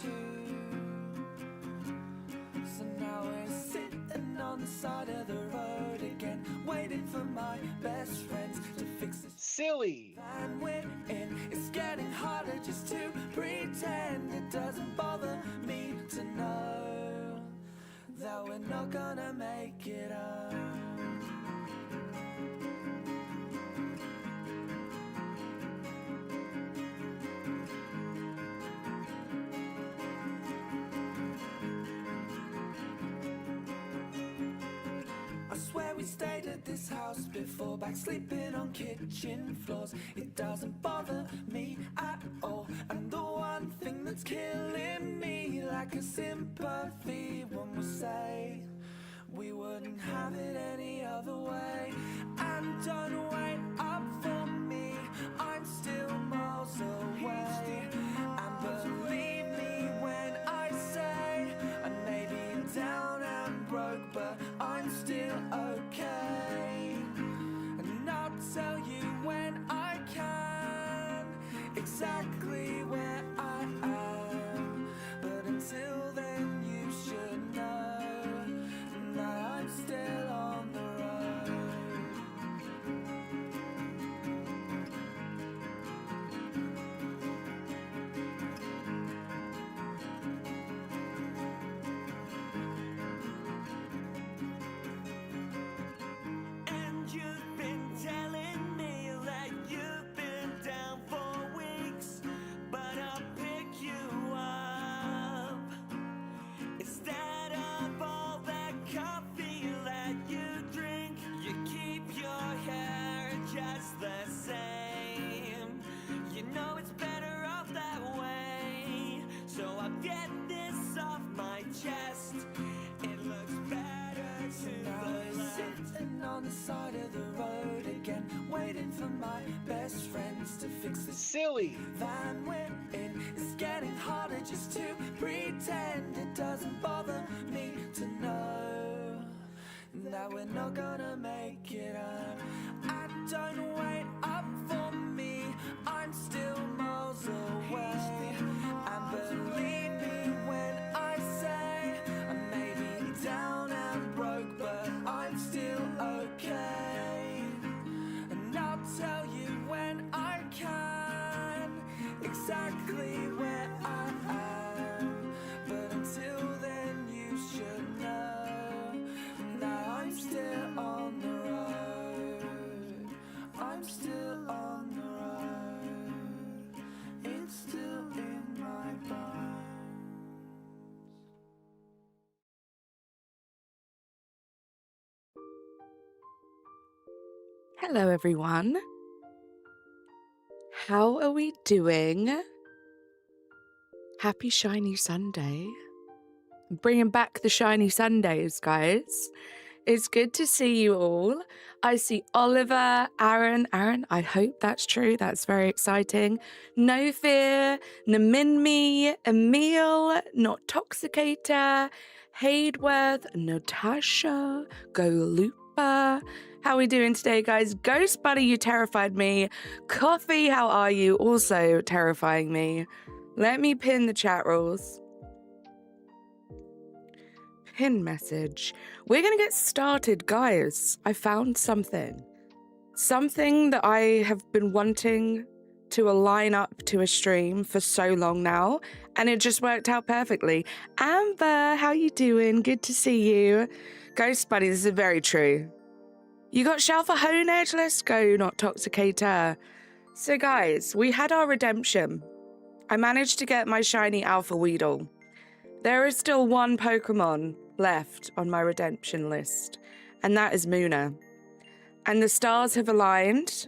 too. So now we're sitting on the side of the road again, waiting for my best friends to fix this silly van we're in. It's getting harder just to pretend. It doesn't bother me to know that we're not gonna make it up. I swear we stayed at this house before, back sleeping on kitchen floors. It doesn't bother me at all. And the one thing that's killing me, lack of sympathy, when we say we wouldn't have it any other way. And don't wait up for me, I'm still miles away. And believe me when I say I may be down and broke, but I'm still okay. And I'll tell you when I can exactly where I am. But until then you should know that I'm still on the road. And you've been telling me that you've been down for weeks, but I'll pick you up. Instead of all that coffee that you drink, you keep your hair just the same. You know it's better off that way. So I'll get this off my chest. It looks better to the left. Sitting on the side of the road again, waiting for my best friends to fix this silly van we're in. It's getting harder just to pretend. It doesn't bother me to know that we're not gonna make it up. And don't wait up for me, I'm still miles away. And believe me when I say I may be down and broke, but I'm still okay. And I'll tell you when I can exactly where I am. But until then you should know that I'm still on the road. I'm still on the road. It's still in my bones. Hello, everyone. How are we doing? Happy Shiny Sunday. Bringing back the Shiny Sundays, guys. It's good to see you all. I see Oliver, Aaron, I hope that's true. That's very exciting. No Fear, Naminmi, Emil, Not Toxicator, Hadeworth, Natasha, Golupa. How are we doing today, guys? Ghost Buddy, you terrified me. Coffee, how are you? Also terrifying me. Let me pin the chat rules. Pin message. We're going to get started, guys. I found something. Something that I have been wanting to align up to a stream for so long now, and it just worked out perfectly. Amber, how you doing? Good to see you. Ghost Buddy, this is very true. You got Shalpha Honed? Let's go, Not Toxicator. So, guys, we had our redemption. I managed to get my shiny Alpha Weedle. There is still one Pokemon left on my redemption list, and that is Muna. And the stars have aligned,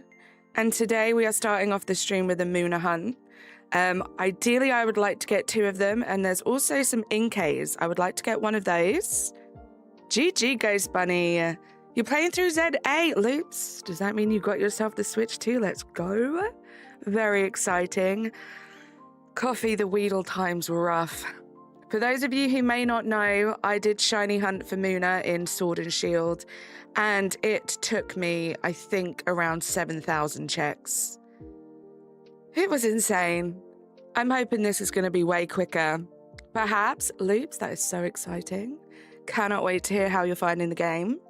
and today we are starting off the stream with a Muna hunt. Ideally, I would like to get 2 of them, and there's also some Inkays. I would like to get one of those. GG, Ghost Bunny. You're playing through ZA, Loops. Does that mean you got yourself the Switch too? Let's go. Very exciting. Coffee, the Weedle times were rough. For those of you who may not know, I did Shiny Hunt for Muna in Sword and Shield, and it took me, I think, around 7,000 checks. It was insane. I'm hoping this is going to be way quicker. Perhaps loops. That is so exciting. Cannot wait to hear how you're finding the game.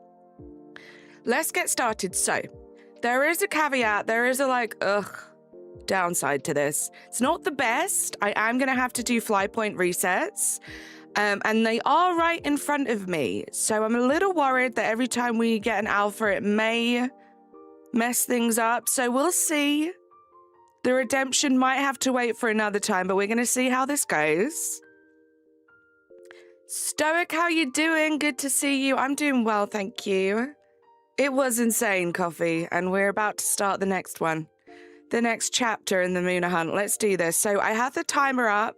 Let's get started. So, there is a caveat. There is a downside to this. It's not the best. I am going to have to do fly point resets. And they are right in front of me. So I'm a little worried that every time we get an alpha, it may mess things up. So we'll see. The redemption might have to wait for another time, but we're going to see how this goes. Stoic, how you doing? Good to see you. I'm doing well, thank you. It was insane, Coffee, and we're about to start the next one. The next chapter in the Moona Hunt. Let's do this. So I have the timer up.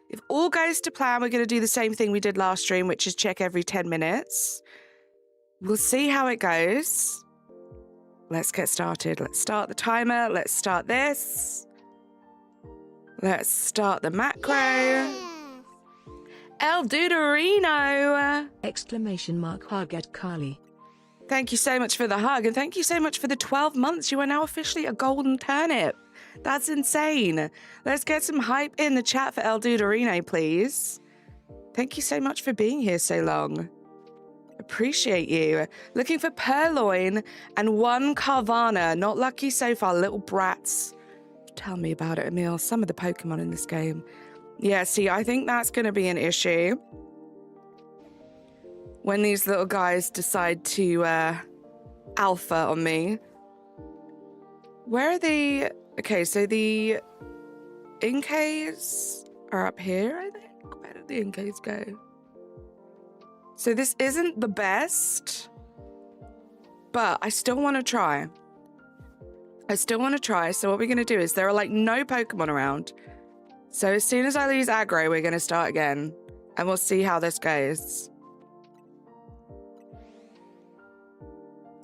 If all goes to plan, we're going to do the same thing we did last stream, which is check every 10 minutes. We'll see how it goes. Let's get started. Let's start the timer. Let's start this. Let's start the macro. Yeah. El Duderino! Exclamation mark hug at Carly. Thank you so much for the hug, and thank you so much for the 12 months. You are now officially a golden turnip. That's insane. Let's get some hype in the chat for El Duderino, please. Thank you so much for being here so long. Appreciate you. Looking for Purloin and one Carvana. Not lucky so far, little brats. Tell me about it, Emil. Some of the Pokemon in this game. Yeah, see, I think that's going to be an issue. When these little guys decide to alpha on me. Where are the... Okay, so the Inkays are up here, I think. Where did the Inkays go? So this isn't the best, but I still want to try. So what we're going to do is there are like no Pokemon around. So as soon as I lose aggro, we're going to start again. And we'll see how this goes.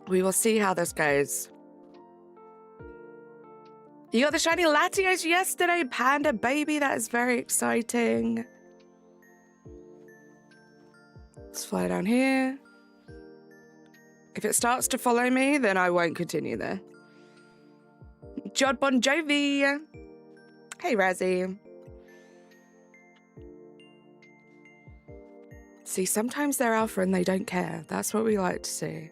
We will see how this goes. You got the shiny Latios yesterday, Panda baby. That is very exciting. Let's fly down here. If it starts to follow me, then I won't continue there. Jod Bon Jovi. Hey, Razzie. See, sometimes they're alpha and they don't care. That's what we like to see.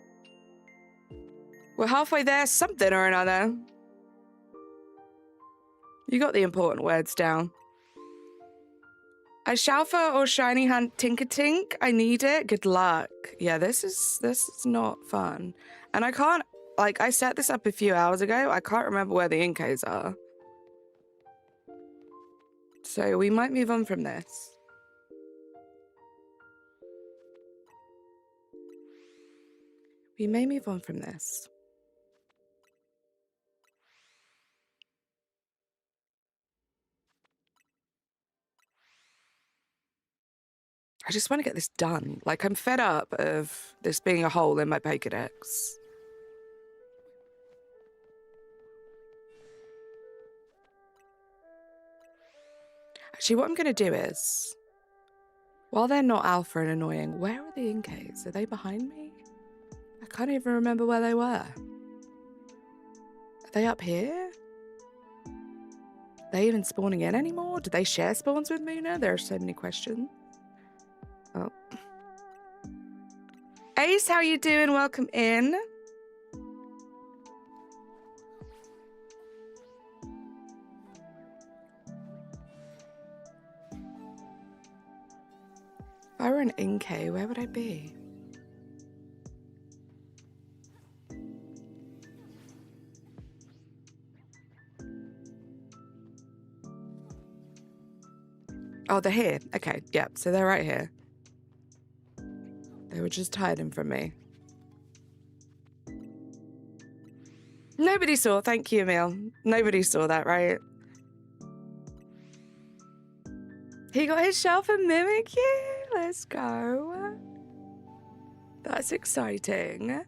We're halfway there, something or another. You got the important words down. A Shalpha or Shiny Hunt Tinkatink. I need it. Good luck. Yeah, this is not fun. And I can't, like, I set this up a few hours ago. I can't remember where the Inkays are. So we might move on from this. We may move on from this. I just want to get this done. Like, I'm fed up of this being a hole in my Pokedex. Actually, what I'm going to do is, while they're not alpha and annoying, where are the Inkays? Are they behind me? I can't even remember where they were. Are they up here? Are they even spawning in anymore? Do they share spawns with Moona? There are so many questions. Oh. Ace, how you doing? Welcome in. If I were an Inkay, where would I be? Oh, they're here. Okay, yep, so they're right here. They were just hiding from me. Nobody saw. Thank you, Emil. Nobody saw that, right? He got his Shalpha Mimikyu. Let's go. That's exciting.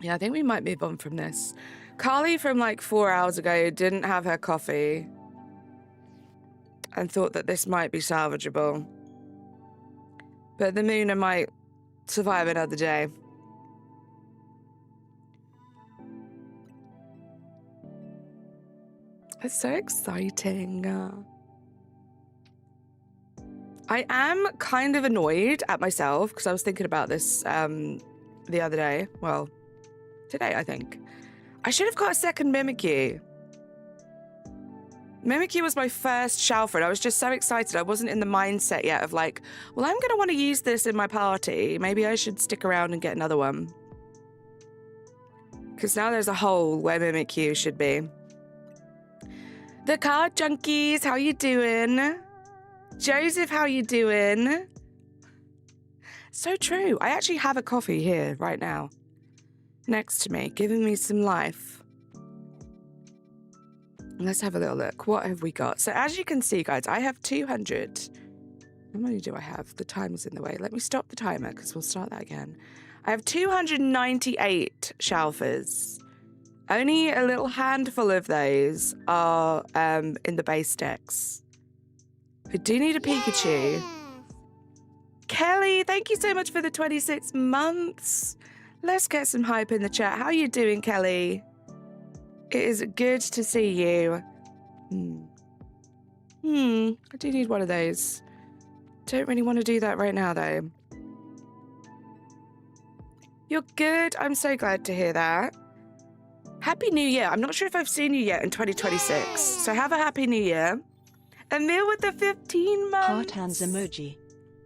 Yeah, I think we might move on from this. Carly from like 4 hours ago didn't have her coffee and thought that this might be salvageable. But the Moona might survive another day. It's so exciting. I am kind of annoyed at myself because I was thinking about this the other day. Well, today, I think. I should have got a second Mimikyu. Mimikyu was my first Shalpha, and I was just so excited. I wasn't in the mindset yet of like, well, I'm going to want to use this in my party. Maybe I should stick around and get another one. Because now there's a hole where Mimikyu should be. The Card Junkies, how you doing? Joseph, how you doing? So true. I actually have a coffee here right now. Next to me, giving me some life. Let's have a little look. What have we got? So as you can see, guys, I have 200. How many do I have? The timer's in the way. Let me stop the timer because we'll start that again. I have 298 Shalphas. Only a little handful of those are in the base decks. I do need a Pikachu. Kelly, thank you so much for the 26 months. Let's get some hype in the chat. How are you doing, Kelly? It is good to see you. I do need one of those. Don't really want to do that right now, though. You're good. I'm so glad to hear that. Happy New Year. I'm not sure if I've seen you yet in 2026. So have a Happy New Year. Emil with the 15 months. Heart hands emoji.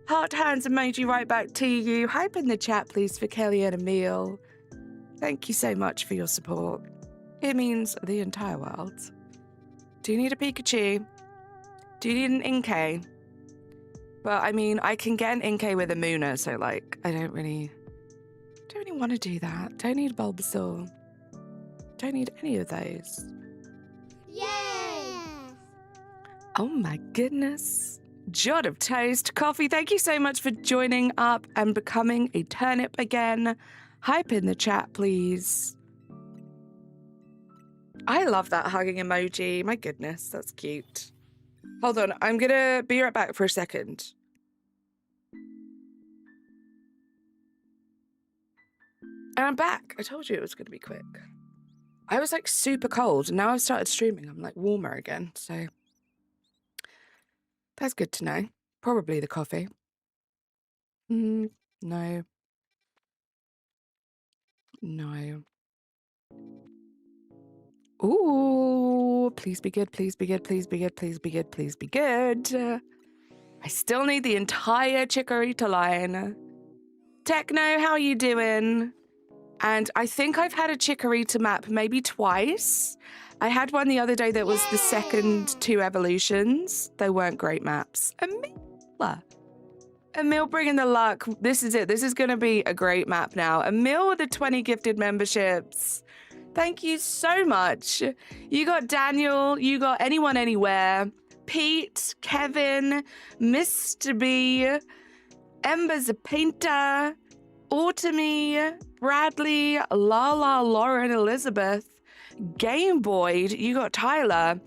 Heart hands emoji right back to you. Hype in the chat, please, for Kelly and Emil. Thank you so much for your support. It means the entire world. Do you need a Pikachu? Do you need an Inkay? Well, I mean, I can get an Inkay with a Munna, so, like, I don't really want to do that. Don't need Bulbasaur. Don't need any of those. Yay! Oh my goodness. Jot of Toast Coffee, thank you so much for joining up and becoming a turnip again. Hype in the chat, please. I love that hugging emoji. My goodness, that's cute. Hold on, I'm gonna be right back for a second. And I'm back. I told you it was gonna be quick. I was like super cold, and now I've started streaming. I'm like warmer again, so that's good to know. Probably the coffee. No. No. Ooh, please be good, please be good, please be good, please be good, please be good. I still need the entire Chikorita line. Techno, how you doing? And I think I've had a Chikorita map maybe twice. I had one the other day that was the second two evolutions. They weren't great maps. Emil bringing the luck. This is it. This is going to be a great map now. Emil with the 20 gifted memberships. Thank you so much. You got Daniel. You got Anyone Anywhere. Pete, Kevin, Mr. B, Ember's a Painter, Autumny, Bradley, Lala, Lauren, Elizabeth, Game Boy, you got Tyler,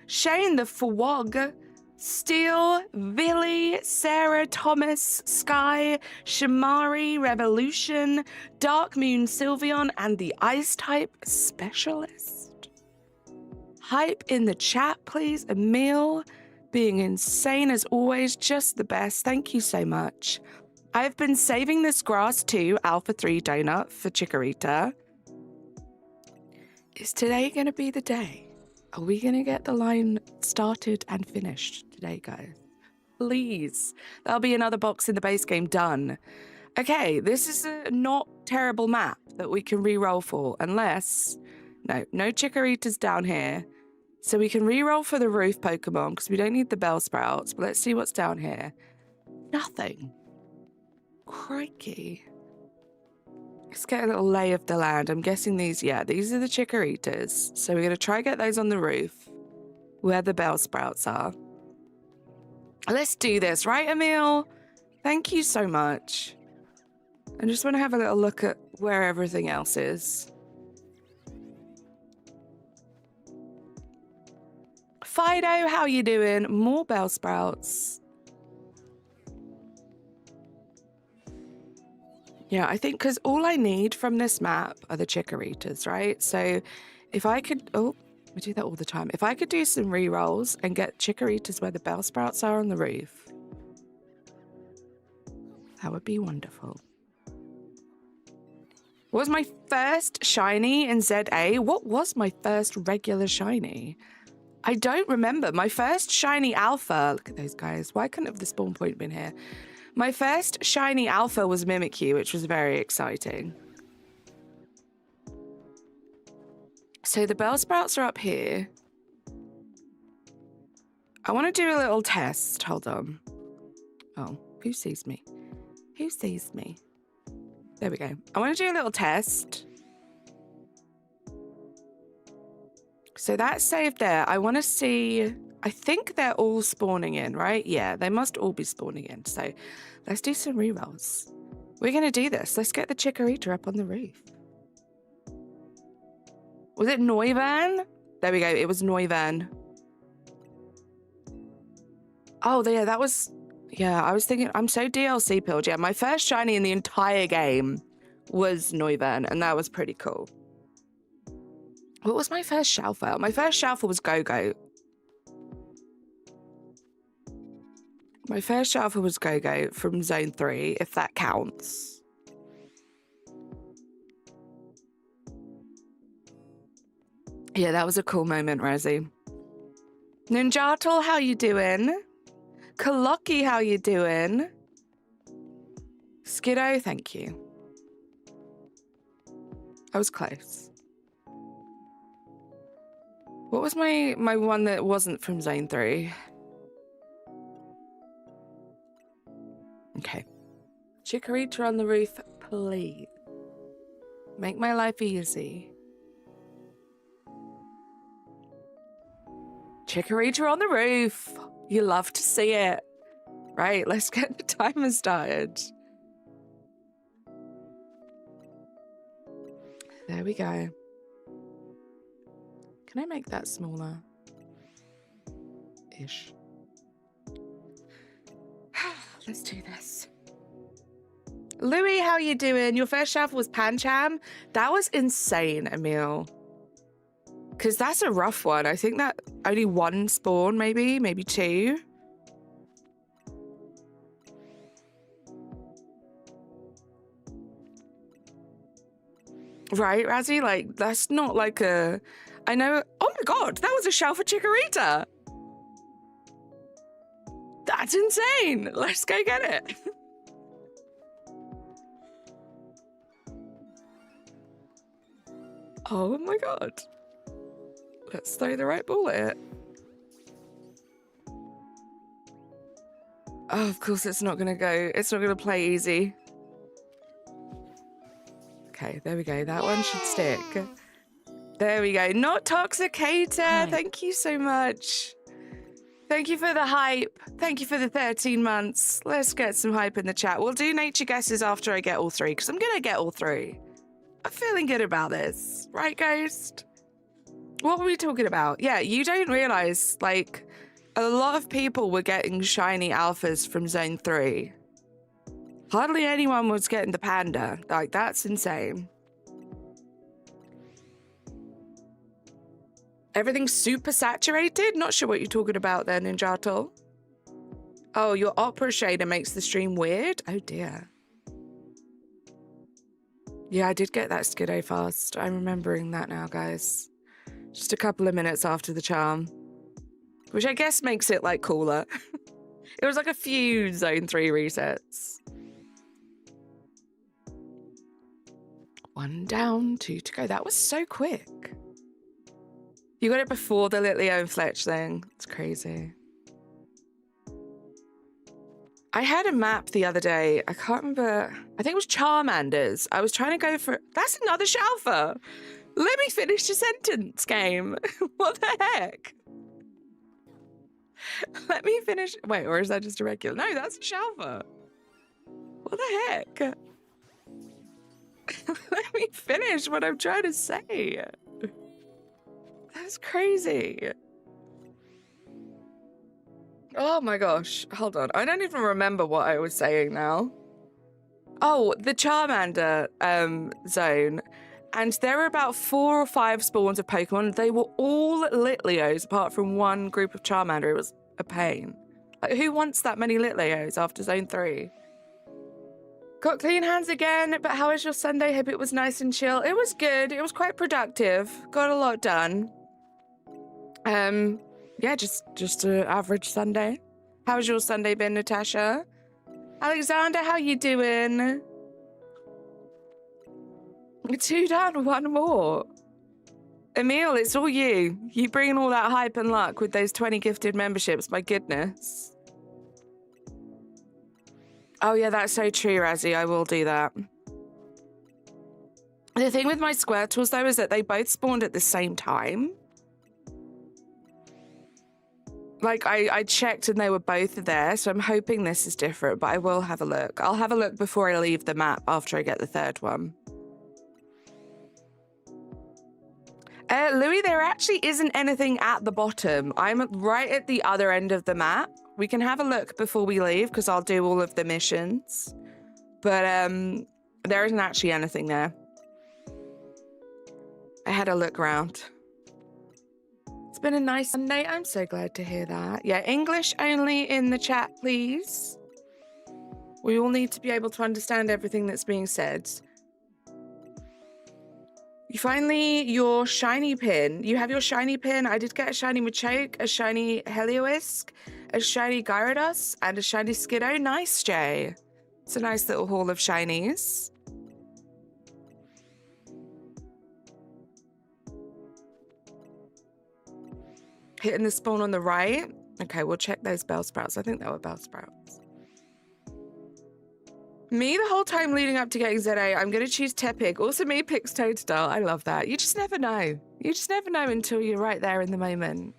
Shane the Fawog, Steel, Billy, Sarah, Thomas, Sky, Shamari, Revolution, Dark Moon, Sylveon, and the Ice type specialist. Hype in the chat, please. Emil, being insane as always, just the best. Thank you so much. I've been saving this grass 2 Alpha 3 donut for Chikorita. Is today going to be the day? Are we going to get the line started and finished today, guys? Please. There'll be another box in the base game done. Okay, this is a not terrible map that we can re-roll for, unless... No Chikoritas down here. So we can re-roll for the roof Pokemon, because we don't need the Bellsprouts, but let's see what's down here. Nothing. Crikey. Let's get a little lay of the land. I'm guessing these are the Chikoritas. So we're going to try get those on the roof, where the Bellsprouts are. Let's do this, right, Emil? Thank you so much. I just want to have a little look at where everything else is. Fido, how you doing? More Bellsprouts. Yeah, I think because all I need from this map are the Chikoritas, right? So if I could... Oh, We do that all the time. If I could do some re-rolls and get Chikorita's where the bell sprouts are on the roof, that would be wonderful. What was my first shiny in ZA? What was my first regular shiny? I don't remember. My first shiny alpha. Look at those guys. Why couldn't have the spawn point been here? My first shiny alpha was Mimikyu, which was very exciting. So the bell sprouts are up here. I want to do a little test. Hold on. Oh, who sees me? Who sees me? There we go. I want to do a little test. So that's saved there. I want to see... I think they're all spawning in, right? Yeah, they must all be spawning in. So let's do some rerolls. We're going to do this. Let's get the Chikorita up on the roof. Was it Noivern? There we go. It was Noivern. Oh, yeah, that was... Yeah, I was thinking... I'm so DLC pilled. Yeah, my first shiny in the entire game was Noivern, and that was pretty cool. What was my first Shalpha? My first Shalpha was Go-Go. My first Shalpha was Go-Go from Zone 3, if that counts. Yeah, that was a cool moment, Rosie. Ninjatle, how you doing? Kaloki, how you doing? Skiddo, thank you. I was close. What was my one that wasn't from Zone 3? Okay. Chikorita on the roof, please. Make my life easy. Chikorita on the roof. You love to see it. Right, let's get the timer started. There we go. Can I make that smaller? Ish. Let's do this. Louis, how you doing? Your first shuffle was Pancham? That was insane, Emil. Because that's a rough one. I think that only one spawn, maybe two. Right, Razzie? Like, that's not like a... I know... Oh my god, that was a Shalpha Chikorita! That's insane! Let's go get it! Oh my god. Let's throw the right ball at it. Oh, of course it's not gonna go... It's not gonna play easy. Okay, there we go. That one should stick. There we go. Not Toxicator. Hi. Thank you so much. Thank you for the hype. Thank you for the 13 months. Let's get some hype in the chat. We'll do nature guesses after I get all three, because I'm going to get all three. I'm feeling good about this. Right, Ghost? What were we talking about? Yeah, you don't realize, like, a lot of people were getting shiny alphas from Zone 3. Hardly anyone was getting the panda. Like, that's insane. Everything's super saturated? Not sure what you're talking about there, Ninjato. Oh, your opera shader makes the stream weird? Oh, dear. Yeah, I did get that Skiddo fast. I'm remembering that now, guys. Just a couple of minutes after the charm. Which I guess makes it, like, cooler. It was like a few Zone 3 resets. One down, two to go. That was so quick. You got it before the Litleo and Fletch thing. It's crazy. I had a map the other day. I can't remember. I think it was Charmander's. I was trying to go for... That's another Shalpha. Let me finish the sentence, game. What the heck? Let me finish... Wait, or is that just a regular? No, that's a Shalpha. What the heck? Let me finish what I'm trying to say. That's crazy. Oh my gosh. Hold on. I don't even remember what I was saying now. Oh, the Charmander zone. And there were about 4 or 5 spawns of Pokemon. They were all Litleos, apart from one group of Charmander. It was a pain. Like, who wants that many Litleos after Zone 3? Got clean hands again, but how was your Sunday? Hope it was nice and chill. It was good. It was quite productive. Got a lot done. Yeah, just an average Sunday. How's your Sunday been, Natasha? Alexander, how you doing? 2 down, 1 more. Emil, it's all you. You bring all that hype and luck with those 20 gifted memberships, my goodness. Oh yeah, that's so true, Razzie. I will do that. The thing with my Squirtles, though, is that they both spawned at the same time. Like, I checked and they were both there, so I'm hoping this is different, but I will have a look. I'll have a look before I leave the map after I get the 3rd one. Louis, there actually isn't anything at the bottom. I'm right at the other end of the map. We can have a look before we leave, because I'll do all of the missions. But there isn't actually anything there. I had a look around. It's been a nice Sunday. I'm so glad to hear that. Yeah, English only in the chat, please. We all need to be able to understand everything that's being said. You finally, your shiny pin. You have your shiny pin. I did get a shiny Machoke, a shiny Helioisk, a shiny Gyarados, and a shiny Skiddo. Nice, Jay. It's a nice little haul of shinies. Hitting the spawn on the right. Okay, we'll check those Bellsprouts. I think they were Bellsprouts. Me, the whole time leading up to getting ZA, I'm going to choose Tepig. Also, me picks Toadstar. I love that. You just never know. You just never know until you're right there in the moment.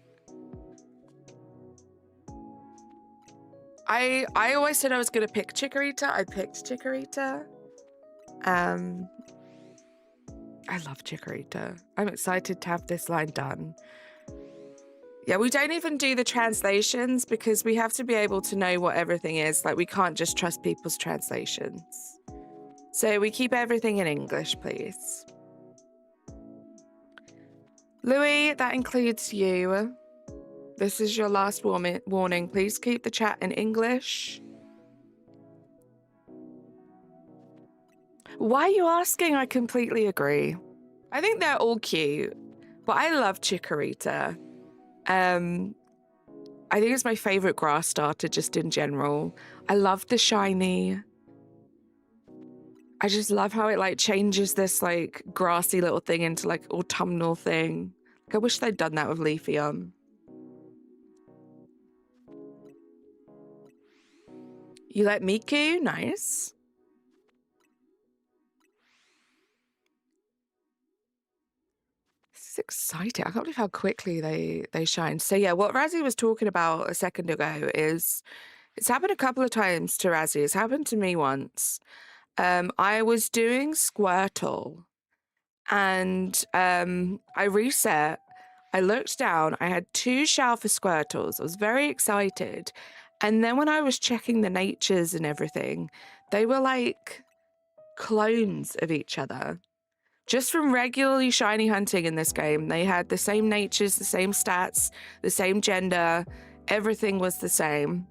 I always said I was going to pick Chikorita. I picked Chikorita. I love Chikorita. I'm excited to have this line done. Yeah, we don't even do the translations because we have to be able to know what everything is. Like, we can't just trust people's translations. So we keep everything in English, please. Louis, that includes you. This is your last warning. Please keep the chat in English. Why are you asking? I completely agree. I think they're all cute, but I love Chikorita. I think it's my favorite grass starter just in general. I love the shiny. I just love how it like changes this like grassy little thing into like autumnal thing. Like, I wish they'd done that with Leafeon. You like Miku? Nice. Exciting. I can't believe how quickly they shine. So yeah, what Razzie was talking about a second ago is it's happened a couple of times to Razzie. It's happened to me once. I was doing Squirtle and I reset. I looked down. I had 2 Shalpha Squirtles. I was very excited. And then when I was checking the natures and everything, they were like clones of each other. Just from regularly shiny hunting in this game, they had the same natures, the same stats, the same gender. Everything was the same.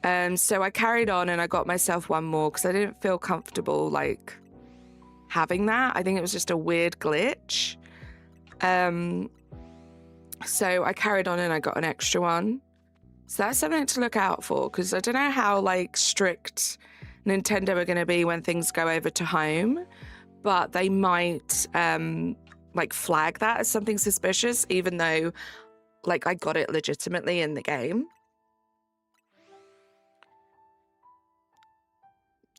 So I carried on and I got myself 1 more because I didn't feel comfortable like having that. I think it was just a weird glitch. So I carried on and I got an extra 1. So that's something to look out for because I don't know how like strict Nintendo are going to be when things go over to home. But they might like flag that as something suspicious, even though like I got it legitimately in the game.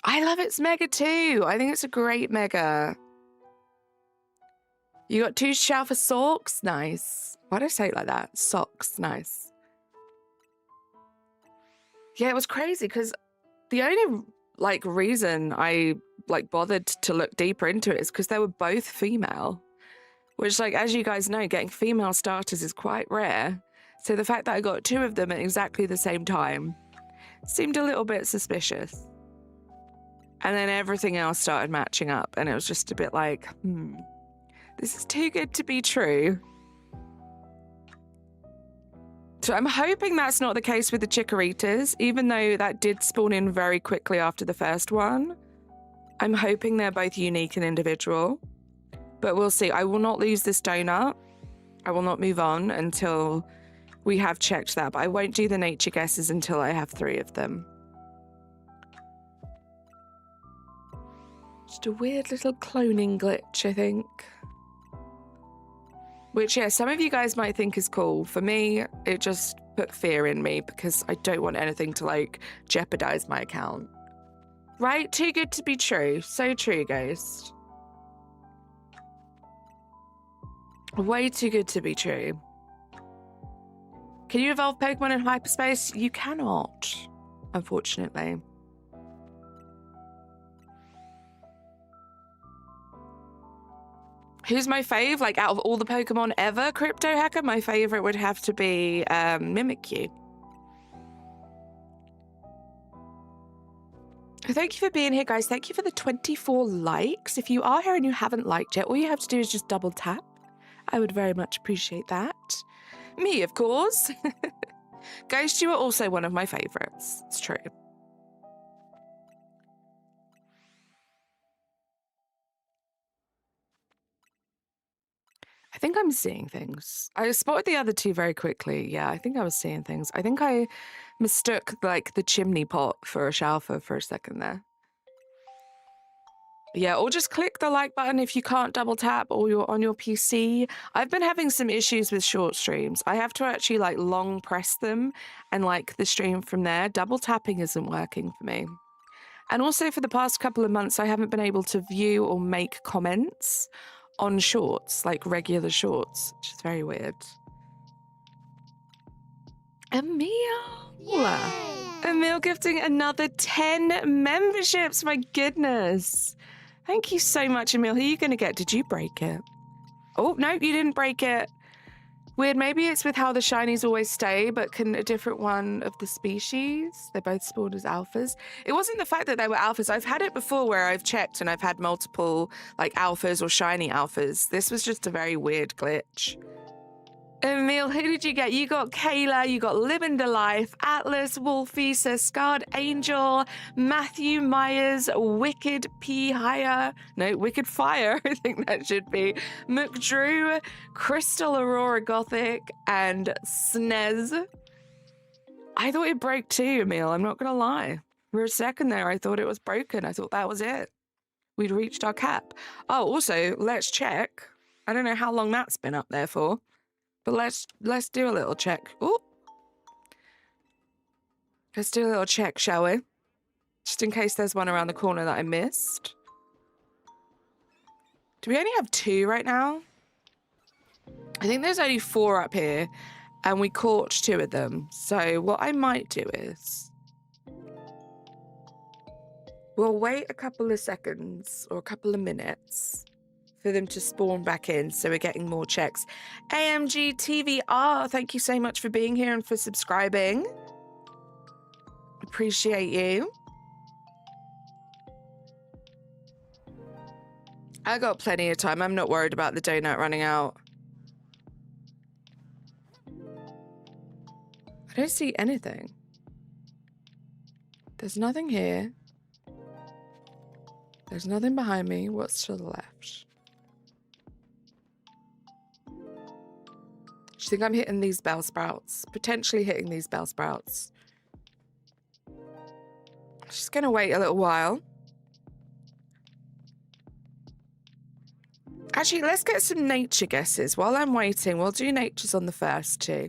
I love its mega too. I think it's a great mega. You got 2 Shalpha socks? Nice. Why did I say it like that? Socks, nice. Yeah, it was crazy because the only like reason I like bothered to look deeper into it is because they were both female, which like as you guys know, getting female starters is quite rare. So the fact that I got 2 of them at exactly the same time seemed a little bit suspicious. And then everything else started matching up and it was just a bit like, This is too good to be true. So I'm hoping that's not the case with the Chikoritas, even though that did spawn in very quickly after the first one. I'm hoping they're both unique and individual, but we'll see. I will not lose this donut. I will not move on until we have checked that, but I won't do the nature guesses until I have 3 of them. Just a weird little cloning glitch, I think. Which, yeah, some of you guys might think is cool. For me, it just put fear in me because I don't want anything to, like, jeopardize my account. Right? Too good to be true. So true, Ghost. Way too good to be true. Can you evolve Pokemon in hyperspace? You cannot, unfortunately. Who's my fave? Like, out of all the Pokemon ever, Crypto Hacker, my favorite would have to be Mimikyu. Thank you for being here, guys. Thank you for the 24 likes. If you are here and you haven't liked yet, all you have to do is just double tap. I would very much appreciate that. Me, of course. Ghost, you are also one of my favorites. It's true. I think I'm seeing things. I spotted the other 2 very quickly. Yeah, I think I was seeing things. I think I mistook, like, the chimney pot for a Shalpha for a second there. Yeah, or just click the like button if you can't double tap or you're on your PC. I've been having some issues with short streams. I have to actually, like, long press them and, like, the stream from there. Double tapping isn't working for me. And also for the past couple of months, I haven't been able to view or make comments on shorts, like regular shorts, which is very weird. Emil! Yay! Emil gifting another 10 memberships, my goodness. Thank you so much, Emil. Who are you going to get? Did you break it? Oh, no, you didn't break it. Weird, maybe it's with how the shinies always stay, but can a different one of the species? They both spawned as alphas. It wasn't the fact that they were alphas. I've had it before where I've checked and I've had multiple, like, alphas or shiny alphas. This was just a very weird glitch. Emil, who did you get? You got Kayla, you got Living the Life, Atlas, Wolfie, Sir Scarred Angel, Matthew Myers, Wicked P. Hire. No, Wicked Fire, I think that should be. McDrew, Crystal Aurora Gothic, and Snez. I thought it broke too, Emil, I'm not gonna lie. For a second there, I thought it was broken. I thought that was it. We'd reached our cap. Oh, also, let's check. I don't know how long that's been up there for. But let's do a little check. Ooh. Let's do a little check, shall we? Just in case there's one around the corner that I missed. Do we only have 2 right now? I think there's only 4 up here, and we caught 2 of them. So what I might do is we'll wait a couple of seconds or a couple of minutes for them to spawn back in, so we're getting more checks. AMG TVR, thank you so much for being here and for subscribing. Appreciate you. I got plenty of time. I'm not worried about the donut running out. I don't see anything. There's nothing here. There's nothing behind me. What's to the left? Do you think I'm hitting these bell sprouts? Potentially hitting these bell sprouts. Just gonna wait a little while. Actually, let's get some nature guesses. While I'm waiting, we'll do natures on the first 2.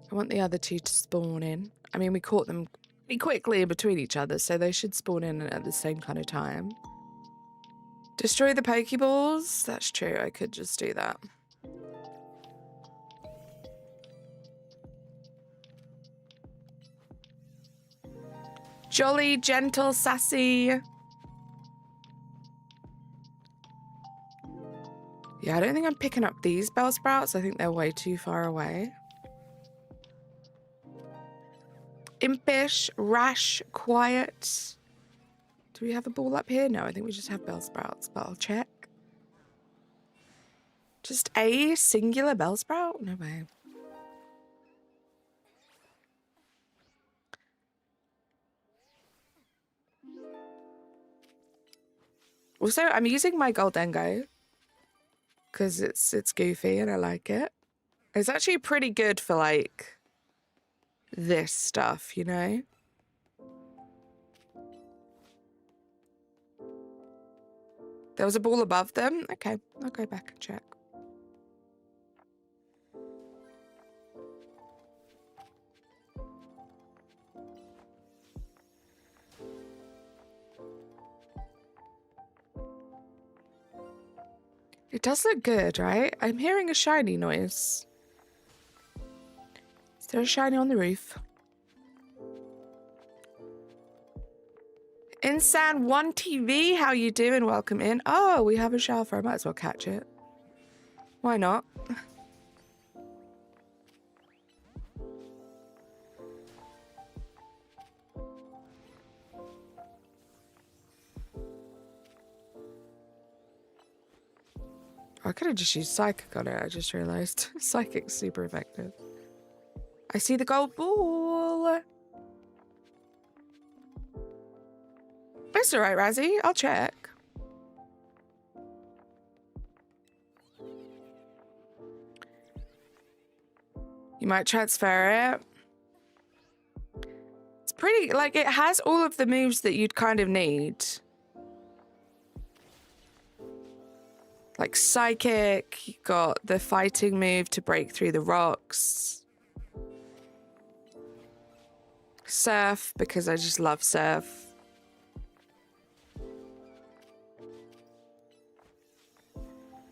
I want the other 2 to spawn in. I mean, we caught them pretty quickly in between each other, so they should spawn in at the same kind of time. Destroy the Pokeballs? That's true, I could just do that. Jolly, gentle, sassy. Yeah, I don't think I'm picking up these bell sprouts. I think they're way too far away. Impish, rash, quiet. Do we have a ball up here? No, I think we just have bell sprouts, but I'll check. Just a singular bell sprout? No way. Also, I'm using my Goldengo because it's goofy and I like it. It's actually pretty good for like this stuff, you know? There was a ball above them? Okay, I'll go back and check. It does look good, right? I'm hearing a shiny noise. Is there a shiny on the roof? Insan1 TV, how you doing? Welcome in. Oh, we have a Shalpha. I might as well catch it. Why not? I could have just used Psychic on it, I just realised. Psychic's super effective. I see the gold ball. It's alright, Razzie. I'll check. You might transfer it. It's pretty, like, it has all of the moves that you'd kind of need. Like Psychic, you got the fighting move to break through the rocks. Surf, because I just love surf.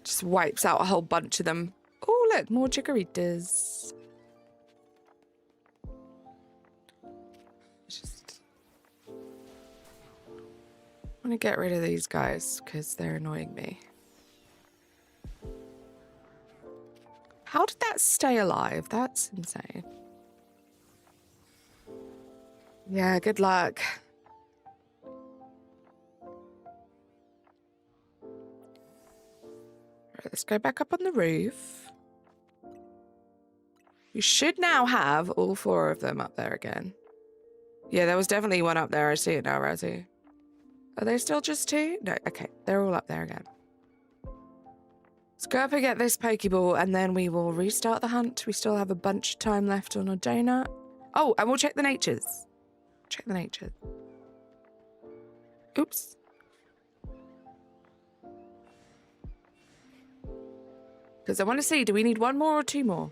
Just wipes out a whole bunch of them. Oh, look, more chikorritas. Just want to get rid of these guys because they're annoying me. How did that stay alive? That's insane. Yeah, good luck. Right, let's go back up on the roof. You should now have all 4 of them up there again. Yeah, there was definitely one up there. I see it now, Razzie. Are they still just 2? No, okay. They're all up there again. Let's go up and get this Pokeball, and then we will restart the hunt. We still have a bunch of time left on a donut. Oh, and we'll check the natures. Check the natures. Oops. Because I want to see, do we need 1 more or 2 more?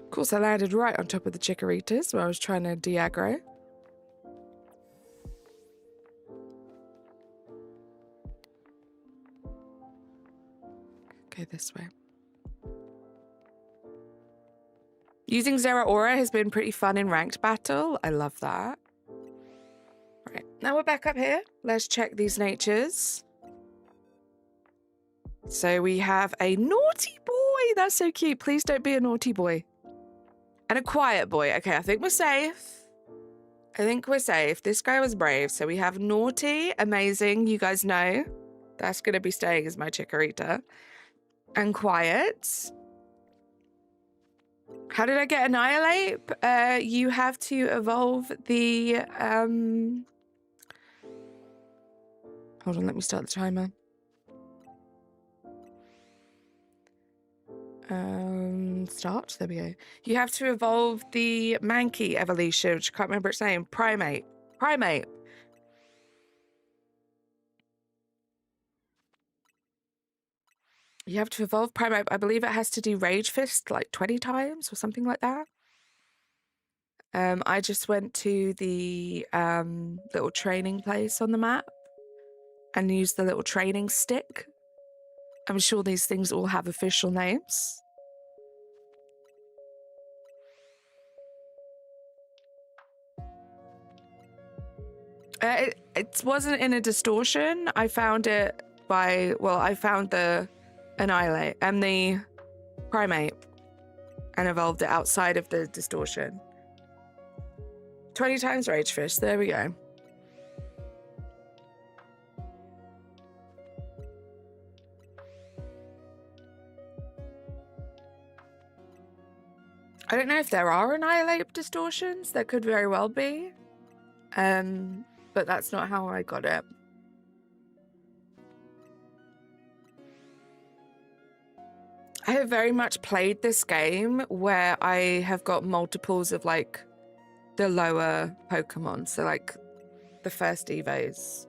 Of course, I landed right on top of the chikorritas where I was trying to de-aggro. Go this way. Using Zeraora has been pretty fun in ranked battle. I love that. Right, now we're back up here. Let's check these natures. So we have a naughty boy. That's so cute. Please don't be a naughty boy. And a quiet boy. Okay, I think we're safe. I think we're safe. This guy was brave. So we have naughty, amazing. You guys know that's going to be staying as my Chikorita. And quiet. How did I get Annihilate? You have to evolve the... Hold on, let me start the timer. Start. There we go. You have to evolve the Mankey evolution, which I can't remember its name. Primate. You have to evolve Primate. I believe it has to do Rage Fist like 20 times or something like that. I just went to the little training place on the map and used the little training stick. I'm sure these things all have official names. It wasn't in a distortion. I found it I found the Annihilate and the Primate and evolved it outside of the distortion. 20 times Rage Fish, there we go. I don't know if there are Annihilate distortions. There could very well be. But that's not how I got it. I have very much played this game where I have got multiples of like the lower Pokemon. So like the first Evos.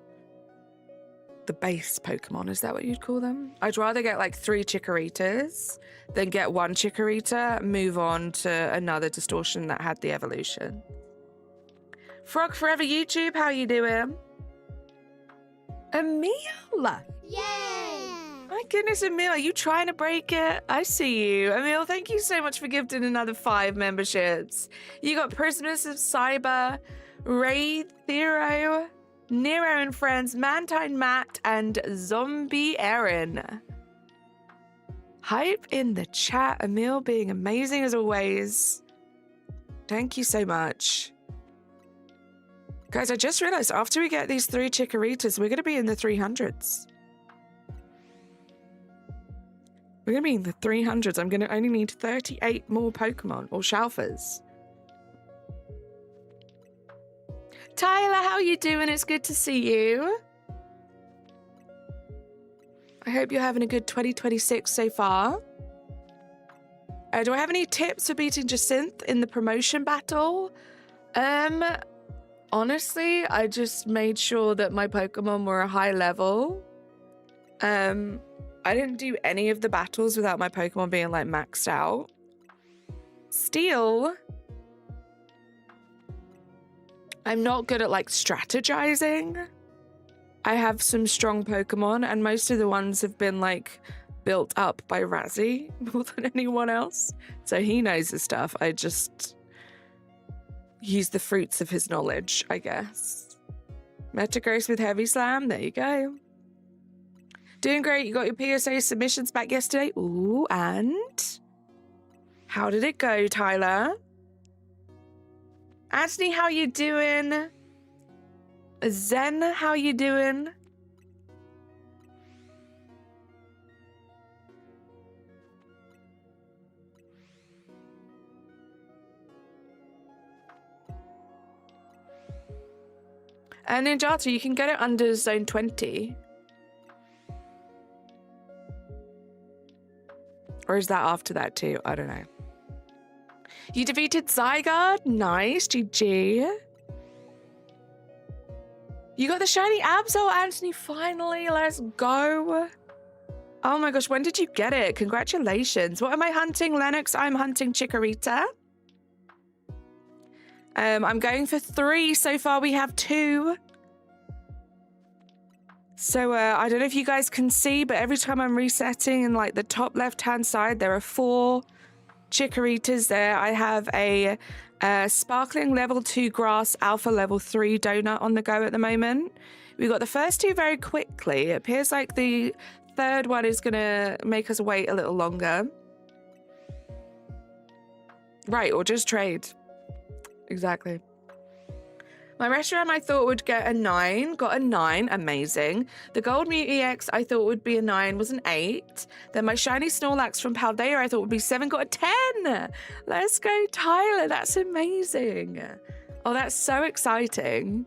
The base Pokemon, is that what you'd call them? I'd rather get like 3 Chikoritas than get 1 Chikorita, move on to another distortion that had the evolution. Frog Forever YouTube, how you doing? Emil! Yay! My goodness, Emil, are you trying to break it? I see you. Emil, thank you so much for gifting another 5 memberships. You got Prismus of Cyber, Ray Thero, Nero and Friends, Mantine Matt, and Zombie Aaron. Hype in the chat, Emil being amazing as always. Thank you so much. Guys, I just realized after we get these 3 Chikoritas, we're going to be in the 300s. We're going to be in the 300s. I'm going to only need 38 more Pokemon or Shalphas. Tyler, how you doing? It's good to see you. I hope you're having a good 2026 so far. Do I have any tips for beating Jacinth in the promotion battle? Honestly, I just made sure that my Pokemon were a high level. I didn't do any of the battles without my Pokemon being like maxed out. Still, I'm not good at like strategizing. I have some strong Pokemon and most of the ones have been like built up by Razzie more than anyone else. So he knows his stuff. I just use the fruits of his knowledge, I guess. Metagross with Heavy Slam. There you go. Doing great. You got your PSA submissions back yesterday. Ooh, and how did it go, Tyler? Anthony, how you doing? Zen, how you doing? And Ninjata, you can get it under zone 20. Or is that after that too? I don't know. You defeated Zygarde. Nice, GG. You got the shiny Absol, Anthony, finally. Let's go. Oh my gosh, when did you get it? Congratulations. What am I hunting, Lennox? I'm hunting Chikorita. I'm going for 3. So far, we have 2. So I don't know if you guys can see, but every time I'm resetting in like the top left-hand side, there are 4 Chikoritas there. I have a Sparkling level 2 Grass, Alpha level 3 Donut on the go at the moment. We got the first 2 very quickly. It appears like the 3rd one is going to make us wait a little longer. Right, or just trade. Exactly. My restaurant I thought would get a 9, got a 9, amazing. The Gold Mew EX I thought would be a 9, was an 8. Then my shiny Snorlax from Paldea I thought would be 7, got a 10. Let's go, Tyler, that's amazing. Oh, that's so exciting.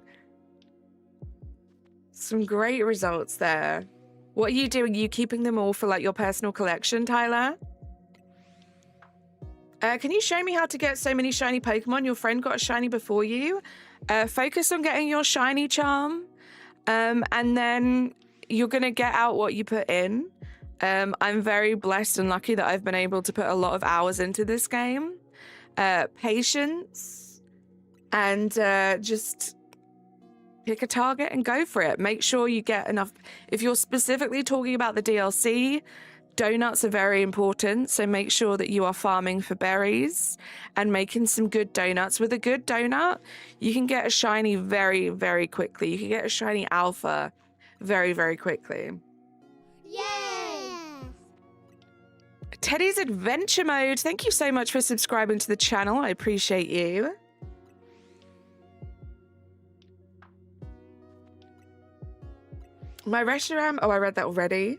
Some great results there. What are you doing? Are you keeping them all for like your personal collection, Tyler? Can you show me how to get so many shiny Pokemon? Your friend got a shiny before you. Focus on getting your shiny charm. And then you're going to get out what you put in. I'm very blessed and lucky that I've been able to put a lot of hours into this game. Patience. And just pick a target and go for it. Make sure you get enough. If you're specifically talking about the DLC, Donuts are very important, so make sure that you are farming for berries and making some good donuts. With a good donut, you can get a shiny very, very quickly. You can get a shiny alpha very, very quickly. Yay! Teddy's Adventure Mode, thank you so much for subscribing to the channel. I appreciate you. My restaurant, oh, I read that already.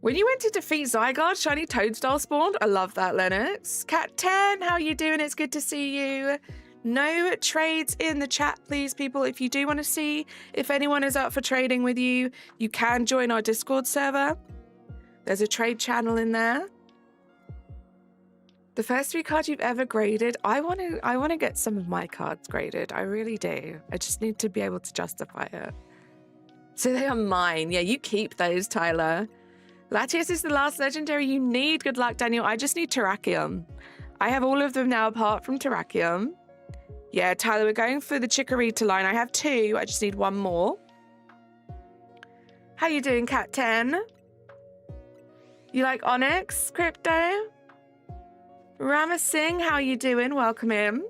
When you went to defeat Zygarde, shiny Toadstool spawned. I love that, Lennox. Cat 10, how you doing? It's good to see you. No trades in the chat, please, people. If you do want to see if anyone is up for trading with you, you can join our Discord server. There's a trade channel in there. The first 3 cards you've ever graded. I want to get some of my cards graded. I really do. I just need to be able to justify it. So they are mine. Yeah, you keep those, Tyler. Latias is the last legendary you need. Good luck, Daniel. I just need Terrakium. I have all of them now apart from Terrakium. Yeah, Tyler, we're going for the Chikorita line. I have 2. I just need 1 more. How you doing, Cat 10? You like Onyx, Crypto? Rama Singh, how you doing? Welcome in.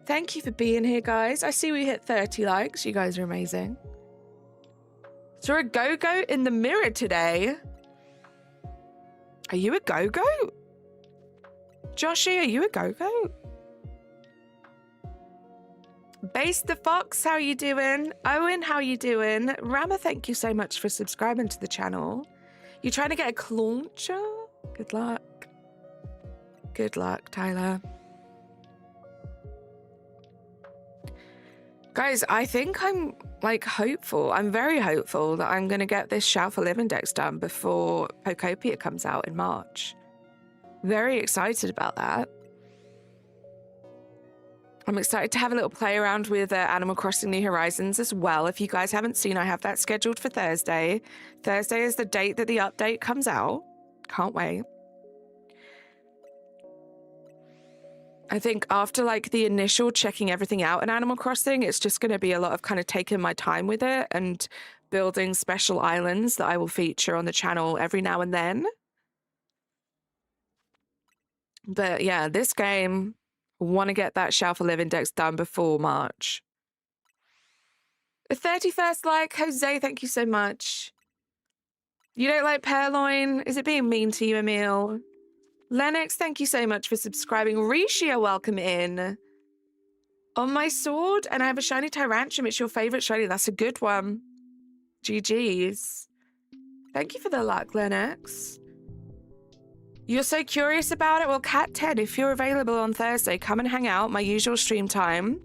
Thank you for being here, guys. I see we hit 30 likes. You guys are amazing. Saw a go-go in the mirror today. Are you a go-go? Joshy, are you a go-go? Base the Fox, how you doing? Owen, how you doing? Rama, thank you so much for subscribing to the channel. You trying to get a clauncher? Good luck. Good luck, Tyler. Guys, I think I'm like hopeful. I'm very hopeful that I'm going to get this Shalpha Live Index done before Pokopia comes out in March. Very excited about that. I'm excited to have a little play around with Animal Crossing New Horizons as well. If you guys haven't seen, I have that scheduled for Thursday. Thursday is the date that the update comes out. Can't wait. I think after like the initial checking everything out in Animal Crossing, it's just going to be a lot of kind of taking my time with it and building special islands that I will feature on the channel every now and then. But yeah, this game, want to get that Shalpha Live Index done before March. The 31st like, Jose, thank you so much. You don't like Purloin? Is it being mean to you, Emil? Lennox, thank you so much for subscribing. Rishia, welcome in. On my sword, and I have a shiny Tyrantrum. It's your favorite shiny. That's a good one. GG's. Thank you for the luck, Lennox. You're so curious about it? Well, Cat 10, if you're available on Thursday, come and hang out. My usual stream time.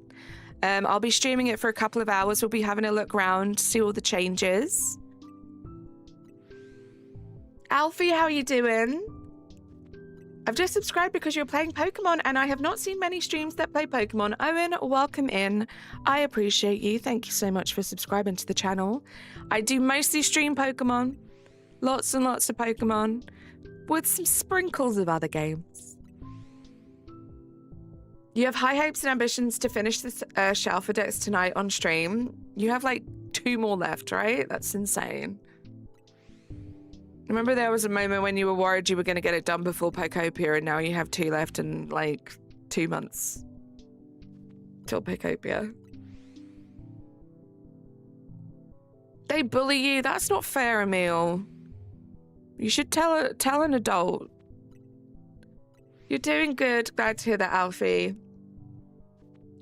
I'll be streaming it for a couple of hours. We'll be having a look around, see all the changes. Alfie, how are you doing? I've just subscribed because you're playing Pokemon and I have not seen many streams that play Pokemon. Owen, welcome in. I appreciate you. Thank you so much for subscribing to the channel. I do mostly stream Pokemon. Lots and lots of Pokemon with some sprinkles of other games. You have high hopes and ambitions to finish this Shalpha Dex tonight on stream. You have like 2 more left, right? That's insane. Remember there was a moment when you were worried you were going to get it done before Pokopia, and now you have 2 left in like 2 months till Pokopia. They bully you? That's not fair, Emil. You should tell an adult. You're doing good. Glad to hear that, Alfie.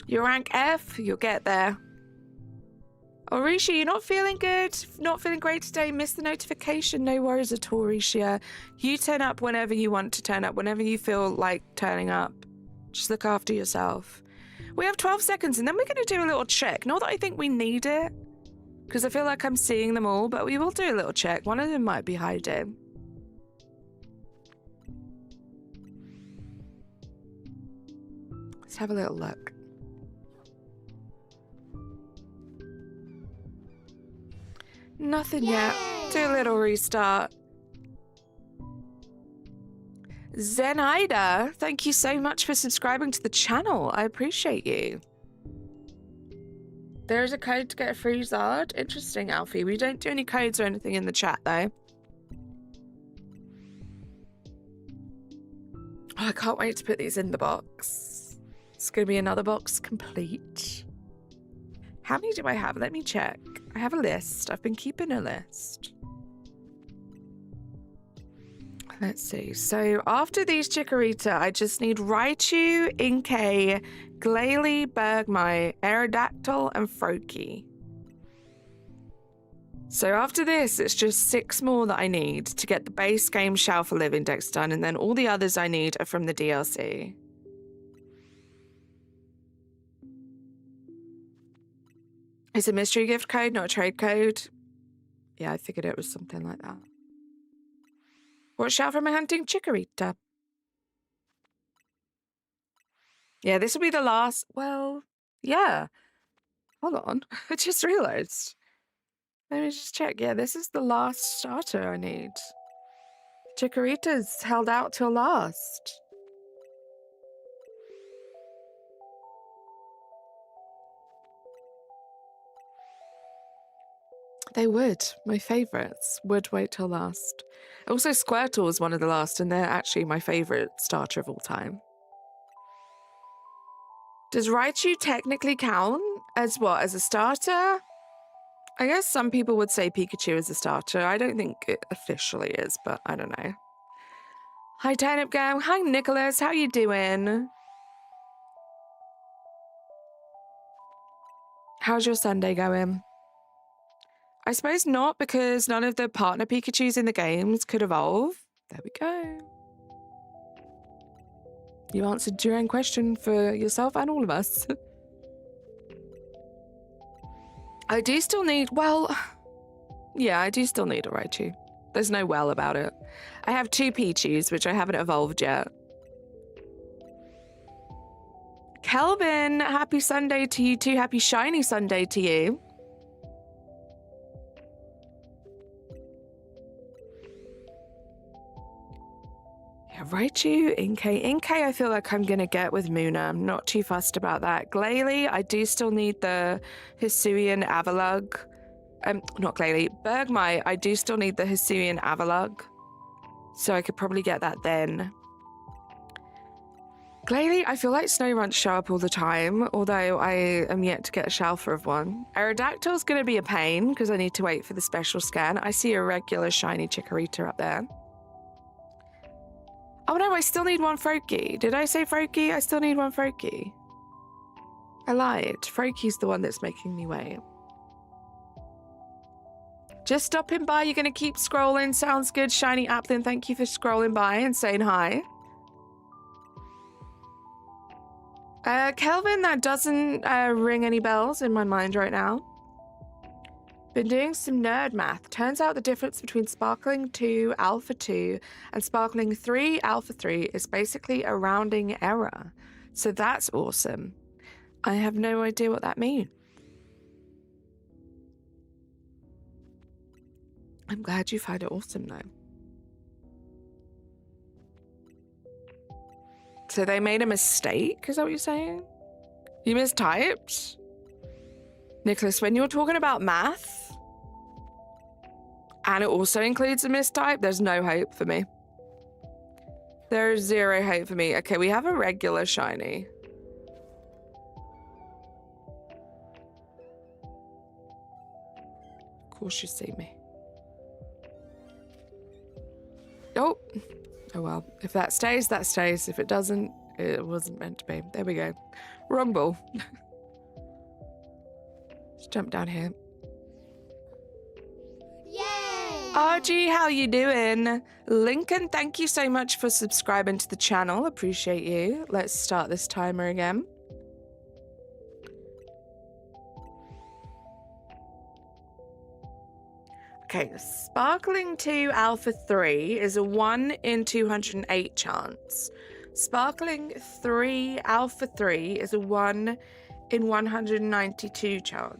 You're rank F. You'll get there. Oh, Risha, you're not feeling good? Not feeling great today? Missed the notification? No worries at all, Risha. You turn up whenever you want to turn up, whenever you feel like turning up. Just look after yourself. We have 12 seconds, and then we're going to do a little check. Not that I think we need it, because I feel like I'm seeing them all, but we will do a little check. One of them might be hiding. Let's have a little look. Nothing yet. Do a little restart. Zenaida, thank you so much for subscribing to the channel. I appreciate you. There is a code to get a free Zard. Interesting, Alfie. We don't do any codes or anything in the chat, though. Oh, I can't wait to put these in the box. It's going to be another box complete. How many do I have? Let me check. I have a list. I've been keeping a list. Let's see. So after these Chikorita, I just need Raichu, Inkay, Glalie, Bergmite, Aerodactyl, and Froakie. So after this, it's just 6 more that I need to get the base game Shalpha Live Index done, and then all the others I need are from the DLC. It's a mystery gift code, not a trade code. Yeah, I figured it was something like that. Watch out for my hunting Chikorita. Yeah, this will be the last. Well, yeah. Hold on. I just realized. Let me just check. Yeah, this is the last starter I need. Chikorita's held out till last. They would. My favourites would wait till last. Also, Squirtle was one of the last, and they're actually my favourite starter of all time. Does Raichu technically count as what? As a starter? I guess some people would say Pikachu is a starter. I don't think it officially is, but I don't know. Hi, Turnip Gang. Hi, Nicholas. How you doing? How's your Sunday going? I suppose not, because none of the partner Pikachus in the games could evolve. There we go. You answered your own question for yourself and all of us. I do still need, well, yeah, I do still need a Raichu. There's no well about it. I have 2 Pichus, which I haven't evolved yet. Kelvin, happy Sunday to you too. Happy shiny Sunday to you. Yeah, Raichu, Inkay. Inkay I feel like I'm going to get with Muna. I'm not too fussed about that. Glalie, I do still need the Hisuian Avalugg. Not Glalie. Bergmite, I do still need the Hisuian Avalugg. So I could probably get that then. Glalie, I feel like snow runs show up all the time, although I am yet to get a Shalpha of one. Aerodactyl's going to be a pain because I need to wait for the special scan. I see a regular shiny Chikorita up there. Oh no, I still need one Froakie. Did I say Froakie? I still need one Froakie. I lied. Froakie's the one that's making me wait. Just stopping by. You're going to keep scrolling. Sounds good. Shiny Applin, thank you for scrolling by and saying hi. Kelvin, that doesn't ring any bells in my mind right now. Been doing some nerd math. Turns out the difference between Sparkling 2 Alpha 2 and Sparkling 3 Alpha 3 is basically a rounding error. So that's awesome. I have no idea what that means. I'm glad you find it awesome though. So they made a mistake? Is that what you're saying? You mistyped? Nicholas, when you're talking about math, and it also includes a mistype, there's no hope for me. There is zero hope for me. Okay, we have a regular shiny. Of course you see me. Oh. Oh well. If that stays, that stays. If it doesn't, it wasn't meant to be. There we go. Wrong ball. Let's jump down here. Yay! RG, how you doing? Lincoln, thank you so much for subscribing to the channel. Appreciate you. Let's start this timer again. Okay, Sparkling 2 Alpha 3 is a 1 in 208 chance. Sparkling 3 Alpha 3 is a 1 in 192 chance.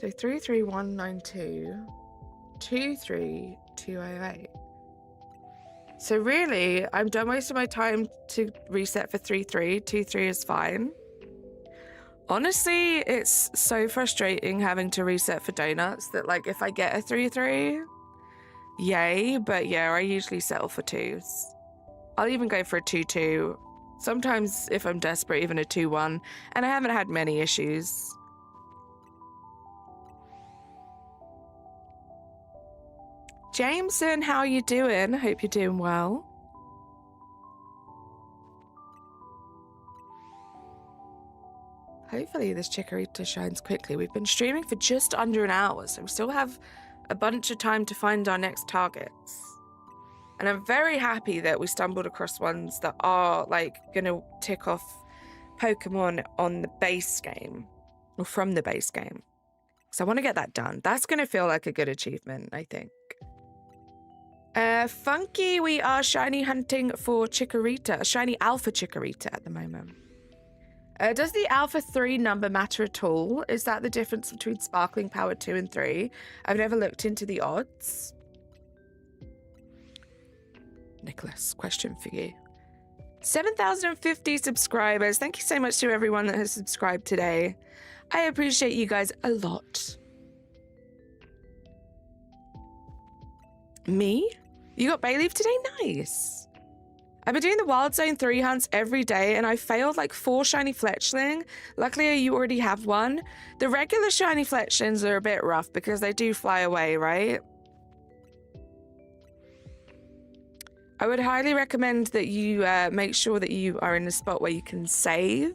So 33192, 23208. So really, I'm done most of my time to reset for 3-3. 2-3 is fine. Honestly, it's so frustrating having to reset for donuts that, like, if I get a 3-3, yay, but yeah, I usually settle for 2s. I'll even go for a 2-2. Sometimes, if I'm desperate, even a 2-1, and I haven't had many issues. Jameson, how you doing? Hope you're doing well. Hopefully this Chikorita shines quickly. We've been streaming for just under an hour, so we still have a bunch of time to find our next targets. And I'm very happy that we stumbled across ones that are, like, gonna tick off Pokemon on the base game, or from the base game. So I want to get that done. That's gonna feel like a good achievement, I think. Funky, we are shiny hunting for Chikorita, a shiny Alpha Chikorita at the moment. Does the Alpha 3 number matter at all? Is that the difference between Sparkling Power 2 and 3? I've never looked into the odds. Nicholas, question for you. 7,050 subscribers. Thank you so much to everyone that has subscribed today. I appreciate you guys a lot. Me? You got Bayleaf today? Nice. I've been doing the Wild Zone 3 hunts every day, and I failed like 4 shiny Fletchling. Luckily, you already have one. The regular shiny Fletchlings are a bit rough because they do fly away, right? I would highly recommend that you make sure that you are in a spot where you can save.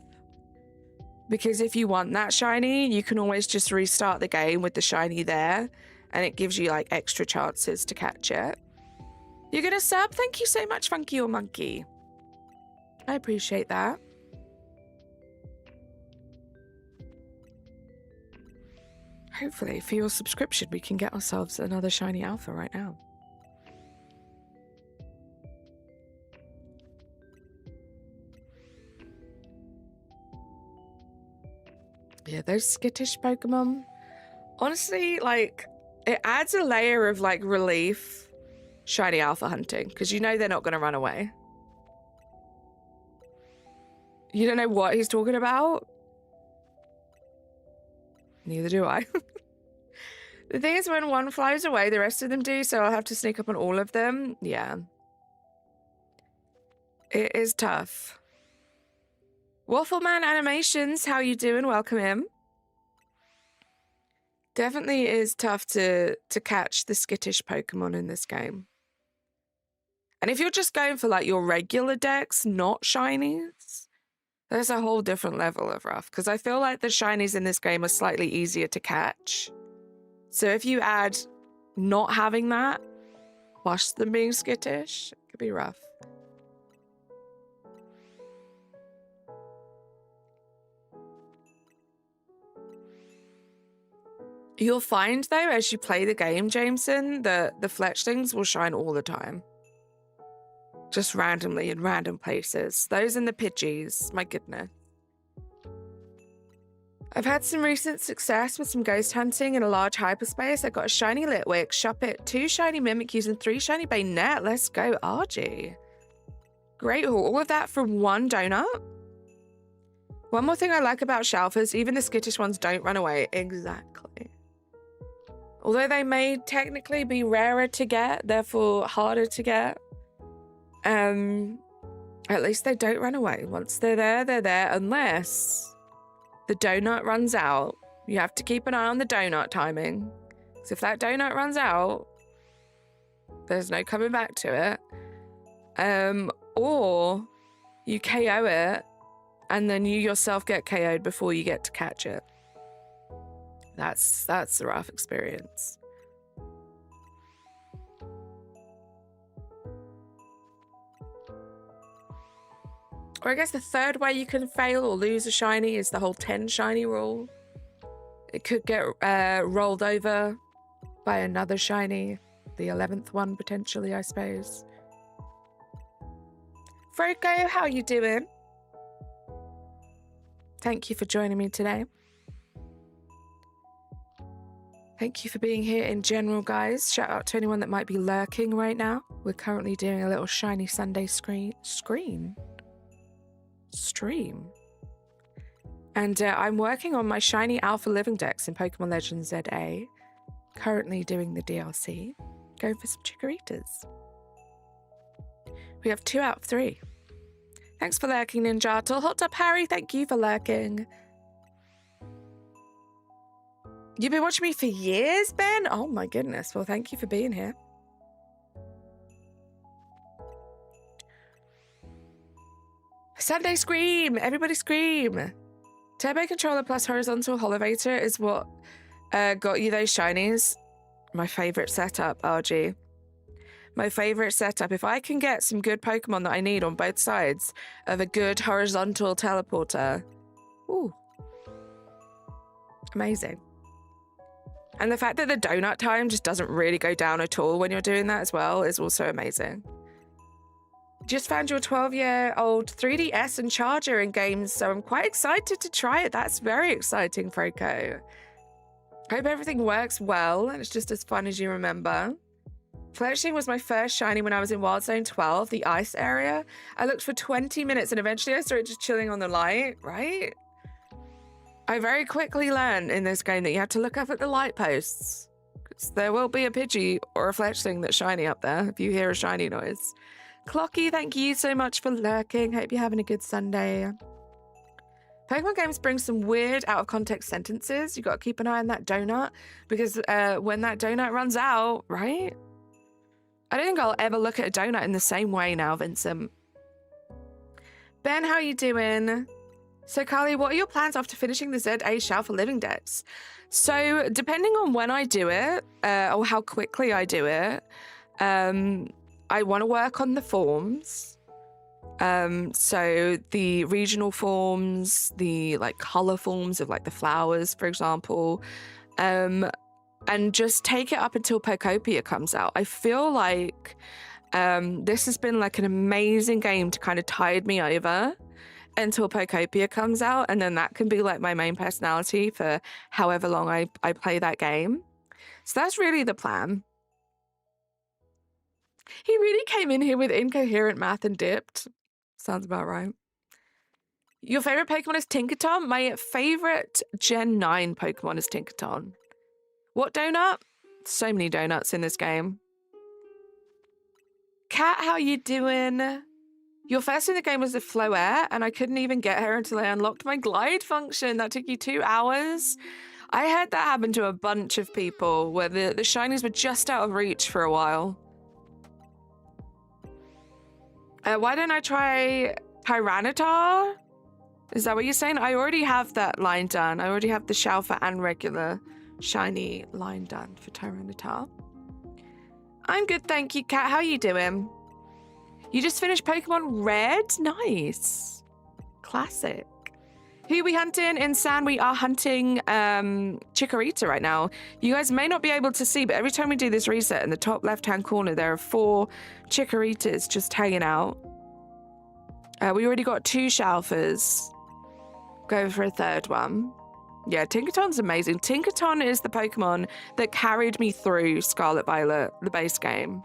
Because if you want that shiny, you can always just restart the game with the shiny there, and it gives you like extra chances to catch it. You're gonna sub? Thank you so much, Funky or Monkey. I appreciate that. Hopefully, for your subscription, we can get ourselves another shiny Alpha right now. Yeah, those skittish Pokemon. Honestly, like, it adds a layer of, like, relief shiny Alpha hunting, because you know they're not going to run away. You don't know what he's talking about? Neither do I. The thing is, when one flies away, the rest of them do, so I'll have to sneak up on all of them. Yeah. It is tough. Waffleman Animations, how you doing? Welcome in. Definitely is tough to catch the skittish Pokemon in this game. And if you're just going for like your regular decks, not shinies, there's a whole different level of rough. Because I feel like the shinies in this game are slightly easier to catch. So if you add not having that, plus them being skittish, it could be rough. You'll find, though, as you play the game, Jameson, that the Fletchlings will shine all the time. Just randomly in random places. Those and the Pidgeys, my goodness. I've had some recent success with some ghost hunting in a large hyperspace. I got a shiny Litwick, Shuppet, 2 shiny Mimikyus, and 3 shiny Bayonet. Let's go, RG. Great haul. All of that from 1 donut. One more thing I like about Shalphas, even the skittish ones don't run away. Exactly. Although they may technically be rarer to get, therefore harder to get, at least they don't run away. Once they're there, unless the donut runs out. You have to keep an eye on the donut timing. Because if that donut runs out, there's no coming back to it. Or you KO it, and then you yourself get KO'd before you get to catch it. That's a rough experience. Or I guess the third way you can fail or lose a shiny is the whole 10 shiny rule. It could get rolled over by another shiny, the 11th one potentially, I suppose. Froco, how you doing? Thank you for joining me today. Thank you for being here in general, guys. Shout out to anyone that might be lurking right now. We're currently doing a little Shiny Sunday stream. And I'm working on my Shiny Alpha Living Dex in Pokemon Legends ZA. Currently doing the DLC. Going for some chickoritas. We have 2 out of 3. Thanks for lurking, Ninjato. Hot up, Harry. Thank you for lurking. You've been watching me for years, Ben? Oh my goodness. Well, thank you for being here. Sunday scream. Everybody scream. Turbo controller plus horizontal holovator is what got you those shinies. My favorite setup, RG. My favorite setup. If I can get some good Pokemon that I need on both sides of a good horizontal teleporter. Ooh. Amazing. And the fact that the donut time just doesn't really go down at all when you're doing that as well is also amazing. Just found your 12-year-old 3DS and charger in games, so I'm quite excited to try it. That's very exciting, Froco. Hope everything works well and it's just as fun as you remember. Fletchling was my first shiny when I was in Wild Zone 12, the ice area. I looked for 20 minutes and eventually I started just chilling on the light, right? I very quickly learned in this game that you have to look up at the light posts. Because there will be a Pidgey or a Fletchling that's shiny up there if you hear a shiny noise. Clocky, thank you so much for lurking. Hope you're having a good Sunday. Pokemon games bring some weird out-of-context sentences. You got to keep an eye on that donut. Because when that donut runs out, right? I don't think I'll ever look at a donut in the same way now, Vincent. Ben, how you doing? So, Carly, what are your plans after finishing the ZA Shalpha Living Dex? So, depending on when I do it, or how quickly I do it, I want to work on the forms. So, the regional forms, the, like, color forms of, like, the flowers, for example, and just take it up until Pokopia comes out. I feel like this has been, like, an amazing game to kind of tide me over until Pokopia comes out, and then that can be like my main personality for however long I play that game. So that's really the plan. He really came in here with incoherent math and dipped. Sounds about right. Your favorite Pokemon is Tinkaton? My favorite Gen 9 Pokemon is Tinkaton. What donut? So many donuts in this game. Kat, how you doing? Your first in the game was the Floette, and I couldn't even get her until I unlocked my glide function. That took you 2 hours. I heard that happened to a bunch of people, where the shinies were just out of reach for a while. Why don't I try Tyranitar? Is that what you're saying? I already have that line done. I already have the Shalpha and regular shiny line done for Tyranitar. I'm good, thank you, Kat. How are you doing? You just finished Pokemon Red? Nice. Classic. Who are we hunting? In San, we are hunting Chikorita right now. You guys may not be able to see, but every time we do this reset, in the top left-hand corner, there are 4 Chikoritas just hanging out. We already got 2 Shalphas. Go for a 3rd one. Yeah, Tinkaton's amazing. Tinkaton is the Pokemon that carried me through Scarlet Violet, the base game.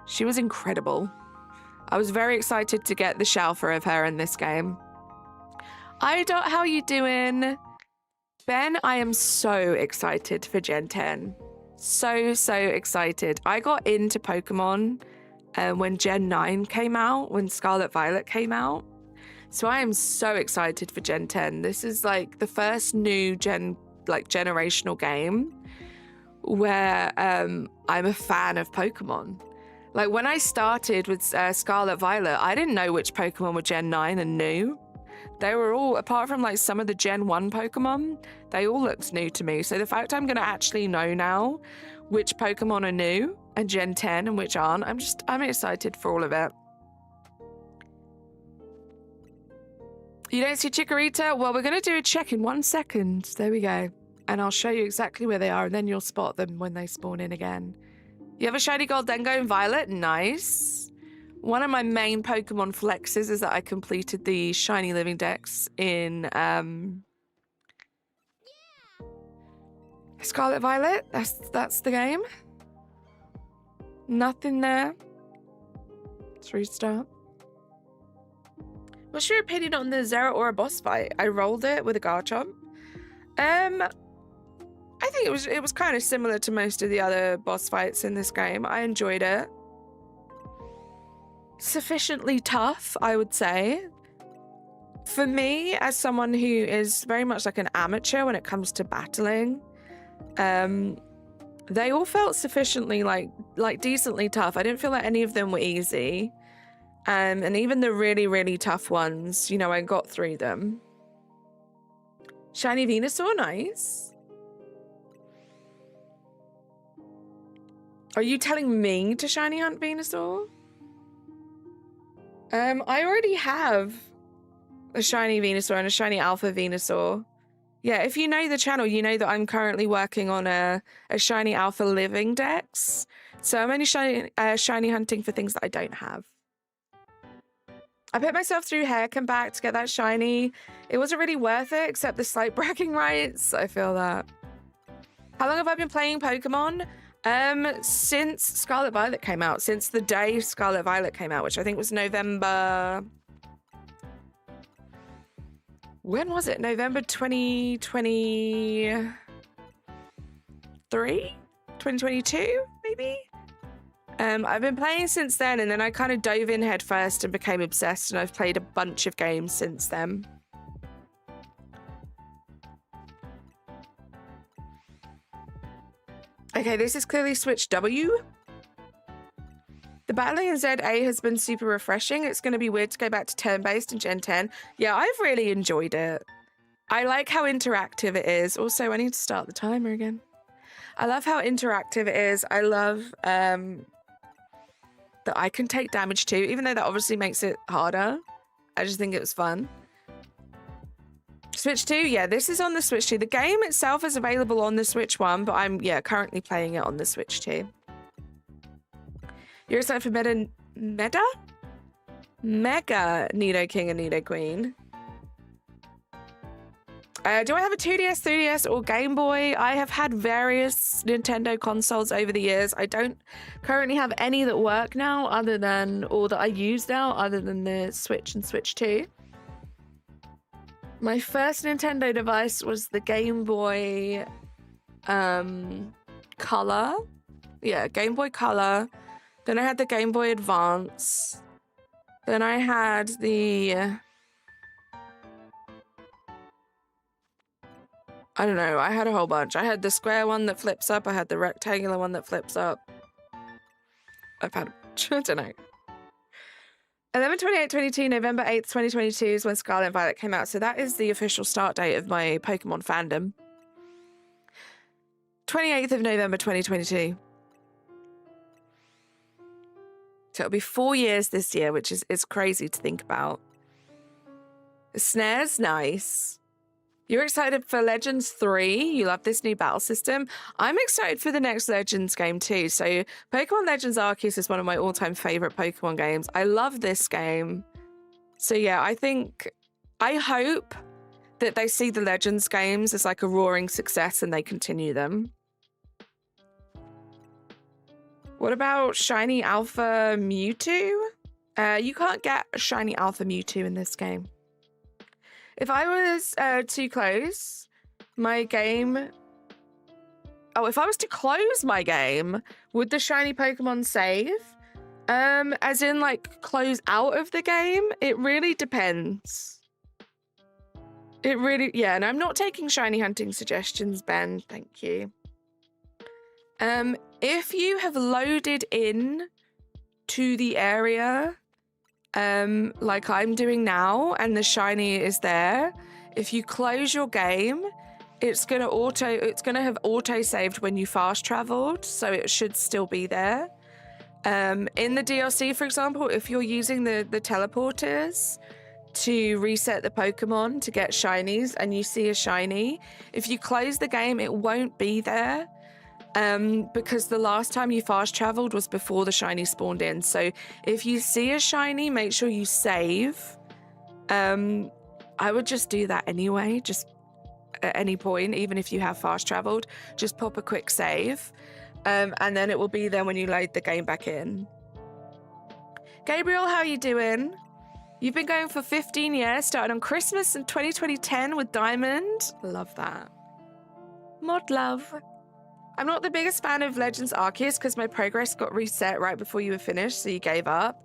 She was incredible. I was very excited to get the Shalpha of her in this game. Idot, how are you doing? Ben, I am so excited for Gen 10. So excited. I got into Pokemon when Gen 9 came out, when Scarlet Violet came out. So I am so excited for Gen 10. This is like the first new generational game where I'm a fan of Pokemon. Like, when I started with Scarlet Violet, I didn't know which Pokemon were Gen 9 and new. They were all, apart from like some of the Gen 1 Pokemon, they all looked new to me. So the fact I'm going to actually know now which Pokemon are new and Gen 10 and which aren't, I'm excited for all of it. You don't see Chikorita? Well, we're going to do a check in 1 second. There we go. And I'll show you exactly where they are, and then you'll spot them when they spawn in again. You have a shiny Goldengo and Violet? Nice. One of my main Pokemon flexes is that I completed the shiny living dex in Scarlet Violet. That's the game. Nothing there. Let's restart. What's your opinion on the Zeraora boss fight? I rolled it with a Garchomp. I think think it was kind of similar to most of the other boss fights in this game. I enjoyed it. Sufficiently tough, I would say. For me, as someone who is very much like an amateur when it comes to battling, they all felt sufficiently like decently tough. I didn't feel like any of them were easy. And even the really, really tough ones, you know, I got through them. Shiny Venusaur, nice. Are you telling me to shiny hunt Venusaur? I already have a shiny Venusaur and a shiny alpha Venusaur. Yeah, if you know the channel, you know that I'm currently working on a shiny alpha living dex. So I'm only shiny hunting for things that I don't have. I put myself through hair come back to get that shiny. It wasn't really worth it, except the slight bragging rights. I feel that. How long have I been playing Pokemon? Since Scarlet Violet came out. Since the day Scarlet Violet came out, which I think was November... When was it? November 2023? 2022, maybe? I've been playing since then, and then I kind of dove in head first and became obsessed, and I've played a bunch of games since then. Okay, this is clearly Switch W. The battling in ZA has been super refreshing. It's going to be weird to go back to turn-based in Gen 10. Yeah, I've really enjoyed it. I like how interactive it is. Also, I need to start the timer again. I love how interactive it is. I love that I can take damage too, even though that obviously makes it harder. I just think it was fun. Switch 2, yeah, this is on the Switch 2. The game itself is available on the Switch 1, but I'm, yeah, currently playing it on the Switch 2. You're excited for Mega Nidoking and Nidoqueen. Do I have a 2DS, 3DS, or Game Boy? I have had various Nintendo consoles over the years. I don't currently have any that work now, or that I use now, other than the Switch and Switch 2. My first Nintendo device was the Game Boy Color. Yeah, Game Boy Color. Then I had the Game Boy Advance. Then I had the... I don't know, I had a whole bunch. I had the square one that flips up. I had the rectangular one that flips up. I've had, I don't know. 11/28/22, November 8th, 2022 is when Scarlet and Violet came out. So that is the official start date of my Pokemon fandom. 28th of November, 2022. So it'll be 4 years this year, which is crazy to think about. The snare's nice. You're excited for Legends 3? You love this new battle system? I'm excited for the next Legends game too. So Pokemon Legends Arceus is one of my all-time favorite Pokemon games. I love this game. So yeah, I hope that they see the Legends games as like a roaring success and they continue them. What about Shiny Alpha Mewtwo? You can't get a Shiny Alpha Mewtwo in this game. If I was too close, my game... Oh, if I was to close my game, would the shiny Pokemon save? As in, like, close out of the game? It really depends. It really... Yeah, and I'm not taking shiny hunting suggestions, Ben. Thank you. If you have loaded in to the area... like I'm doing now, and the shiny is there. If you close your game, it's gonna have auto saved when you fast traveled, so it should still be there. In the DLC, for example, if you're using the teleporters to reset the Pokemon to get shinies, and you see a shiny, if you close the game, it won't be there. Because the last time you fast traveled was before the shiny spawned in. So if you see a shiny, make sure you save. I would just do that anyway, just at any point, even if you have fast traveled, just pop a quick save. And then it will be there when you load the game back in. Gabriel, how are you doing? You've been going for 15 years, started on Christmas in 2010 with Diamond. Love that. Mod love. I'm not the biggest fan of Legends Arceus because my progress got reset right before you were finished, so you gave up.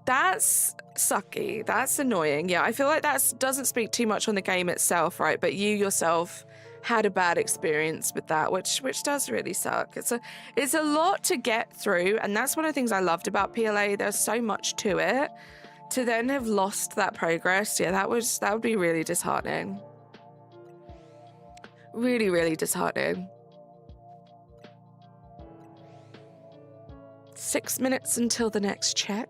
That's sucky. That's annoying. Yeah, I feel like that doesn't speak too much on the game itself, right? But you yourself had a bad experience with that, which does really suck. It's a lot to get through, and that's one of the things I loved about PLA. There's so much to it. To then have lost that progress, yeah, that would be really disheartening. Really, really disheartening. 6 minutes until the next check.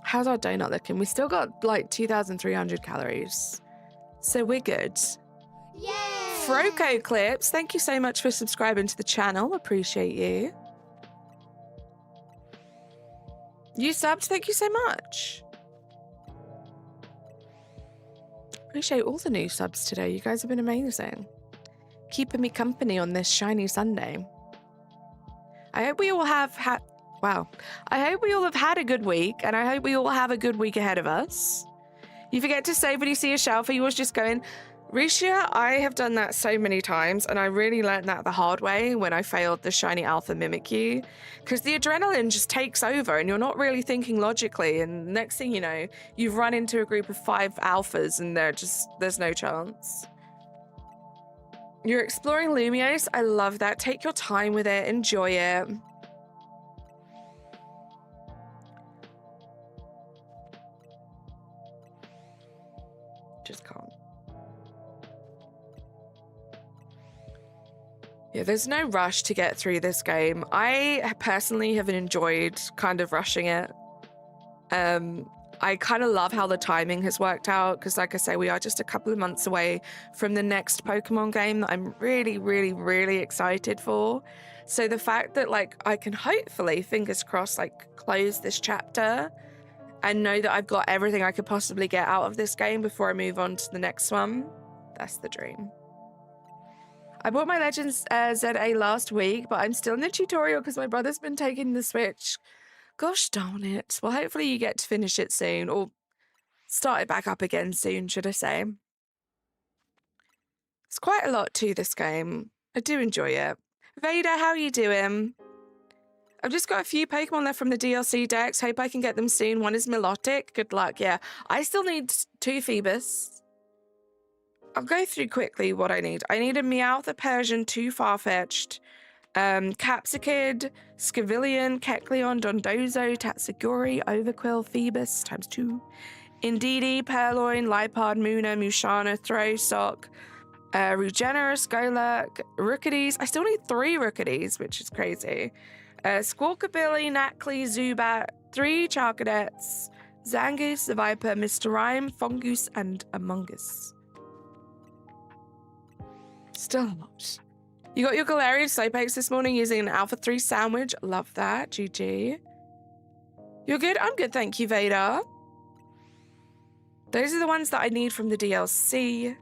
How's our donut looking? We still got like 2,300 calories. So we're good. Yay! Froco Clips, thank you so much for subscribing to the channel. Appreciate you. You subbed, thank you so much. Appreciate all the new subs today. You guys have been amazing. Keeping me company on this shiny Sunday. I hope we all have had... Wow. I hope we all have had a good week, and I hope we all have a good week ahead of us. You forget to save when you see a Shalpha. You was just going, Risha, I have done that so many times, and I really learned that the hard way when I failed the shiny alpha Mimikyu, because the adrenaline just takes over, and you're not really thinking logically, and next thing you know, you've run into a group of 5 alphas, and there's no chance. You're exploring Lumiose. I love that. Take your time with it. Enjoy it. Just can't. Yeah, there's no rush to get through this game. I personally have enjoyed kind of rushing it. I kind of love how the timing has worked out because, like I say, we are just a couple of months away from the next Pokemon game that I'm really, really, really excited for. So the fact that, like, I can hopefully, fingers crossed, like, close this chapter and know that I've got everything I could possibly get out of this game before I move on to the next one, that's the dream. I bought my Legends ZA last week, but I'm still in the tutorial because my brother's been taking the Switch. Gosh darn it. Well, hopefully you get to finish it soon, or start it back up again soon, should I say. It's quite a lot to this game. I do enjoy it. Vader, how are you doing? I've just got a few Pokemon left from the DLC decks. Hope I can get them soon. One is Milotic. Good luck. Yeah, I still need 2 Phoebus. I'll go through quickly what I need. I need a Meowth, a Persian, 2 Farfetch'd, Capsicid, Scavillion, Kecleon, Dondozo, Tatsuguri, Overquill, Phoebus ×2, Indeedee, Purloin, Lipard, Munna, Mushana, Throwsock, Regenerous, Golurk, Rookities. I still need 3 Rookities, which is crazy. Squawkabilly, Nacli, Zubat, 3 Charcadets, Zangoose, the Viper, Mr. Rhyme, Fongoose, and Among Us. Still a lot. You got your Galarian Slowpokes this morning using an Alpha 3 sandwich. Love that. GG. You're good? I'm good, thank you, Vader. Those are the ones that I need from the DLC.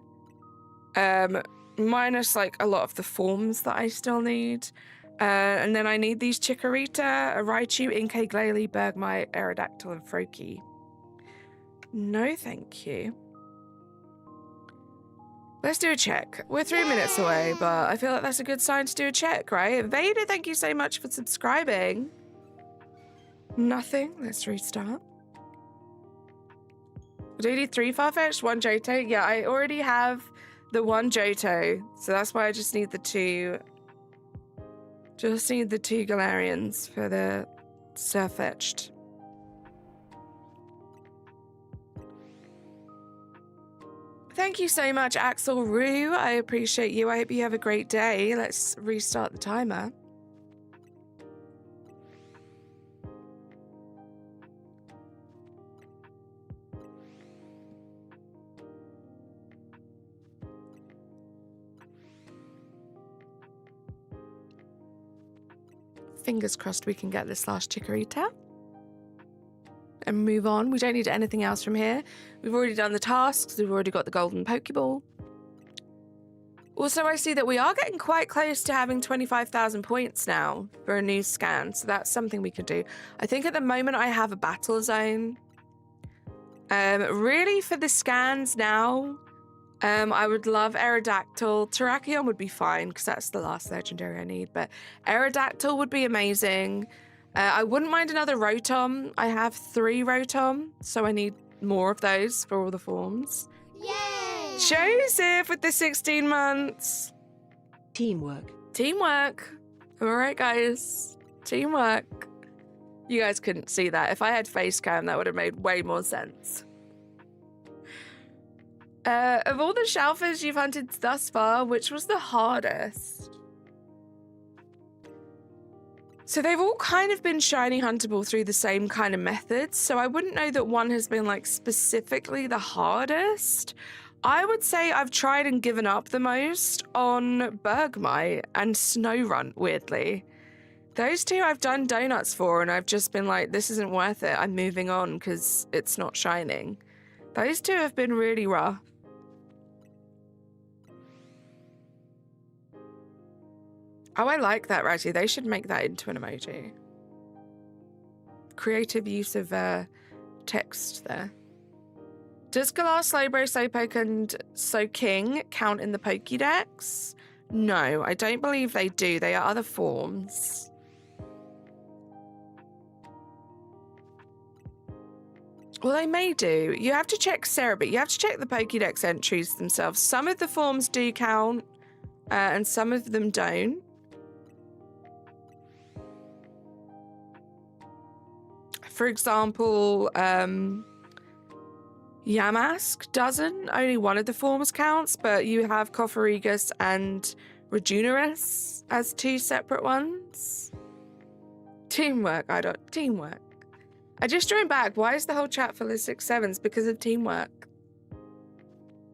Minus, like, a lot of the forms that I still need. And then I need these Chikorita, a Raichu, Inkay, Glalie, Bergmite, Aerodactyl, and Froakie. No, thank you. Let's do a check. We're 3 minutes away, but I feel like that's a good sign to do a check, right? Vader, thank you so much for subscribing. Nothing. Let's restart. Do you need 3 Farfetch'd? 1 Johto? Yeah, I already have the 1 Johto, so that's why I just need the 2. Just need the 2 Galarians for the Surfetch'd. Thank you so much, Axel Rue. I appreciate you. I hope you have a great day. Let's restart the timer. Fingers crossed we can get this last Chikorita and move on. We don't need anything else from here. We've already done the tasks. We've already got the golden Pokeball. Also, I see that we are getting quite close to having 25,000 points now for a new scan. So that's something we could do. I think at the moment I have a battle zone. Really for the scans now, I would love Aerodactyl. Terrakion would be fine because that's the last legendary I need, but Aerodactyl would be amazing. I wouldn't mind another Rotom. I have 3 Rotom, so I need more of those for all the forms. Yay! Joseph with the 16 months. Teamwork. Teamwork. All right, guys. Teamwork. You guys couldn't see that. If I had face cam, that would have made way more sense. Of all the Shalphas you've hunted thus far, which was the hardest? So they've all kind of been shiny huntable through the same kind of methods, so I wouldn't know that one has been like specifically the hardest. I would say I've tried and given up the most on Bergmite and Snowrunt, weirdly. Those 2 I've done donuts for, and I've just been like, this isn't worth it. I'm moving on because it's not shining. Those 2 have been really rough. Oh, I like that, Ratty. They should make that into an emoji. Creative use of text there. Does Galar, Slowbro, Slowpoke, and Soaking count in the Pokédex? No, I don't believe they do. They are other forms. Well, they may do. You have to check Cerebi. You have to check the Pokédex entries themselves. Some of the forms do count, and some of them don't. For example, Yamask doesn't. Only one of the forms counts, but you have Coforigus and Rejunerus as 2 separate ones. Teamwork. Teamwork. I just joined back. Why is the whole chat full of 6-7s? Because of teamwork.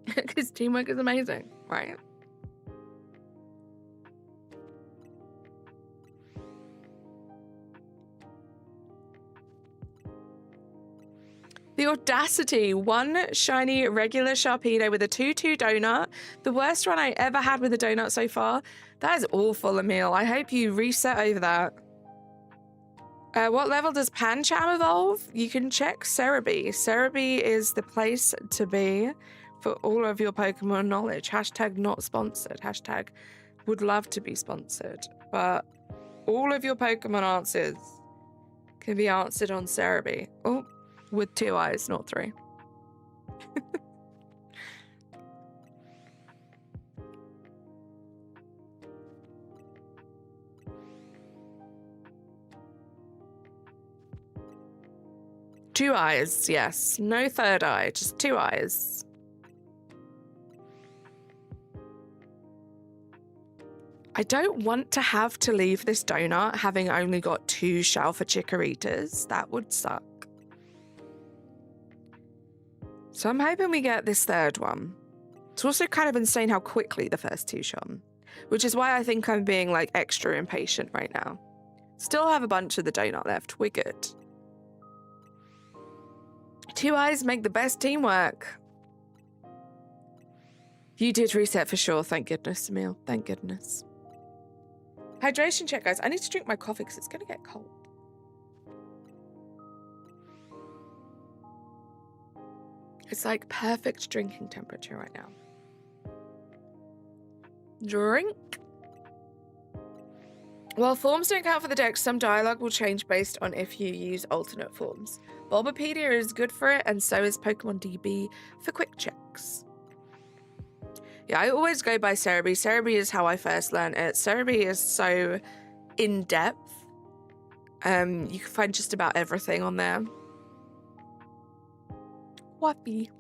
Because teamwork is amazing, right? The audacity. 1 shiny regular Sharpedo with a 2-2 donut. The worst one I ever had with a donut so far. That is awful, Emil. I hope you reset over that. What level does Pancham evolve? You can check Cerebi. Cerebi is the place to be for all of your Pokemon knowledge. Hashtag not sponsored. Hashtag would love to be sponsored. But all of your Pokemon answers can be answered on Cerebi. Oh, with 2 eyes, not 3. Two eyes, yes. No 3rd eye, just 2 eyes. I don't want to have to leave this donut having only got 2 Shalpha Chikoritas. That would suck. So I'm hoping we get this 3rd one. It's also kind of insane how quickly the first 2 shone, which is why I think I'm being like extra impatient right now. Still have a bunch of the donut left. We're good. 2 eyes make the best teamwork. You did reset for sure. Thank goodness, Emil. Thank goodness. Hydration check, guys. I need to drink my coffee because it's going to get cold. It's like perfect drinking temperature right now. Drink. While forms don't count for the deck, some dialogue will change based on if you use alternate forms. Bulbapedia is good for it, and so is Pokemon DB for quick checks. Yeah, I always go by Cerebi. Cerebi is how I first learned it. Cerebi is so in-depth. You can find just about everything on there. Whoppy.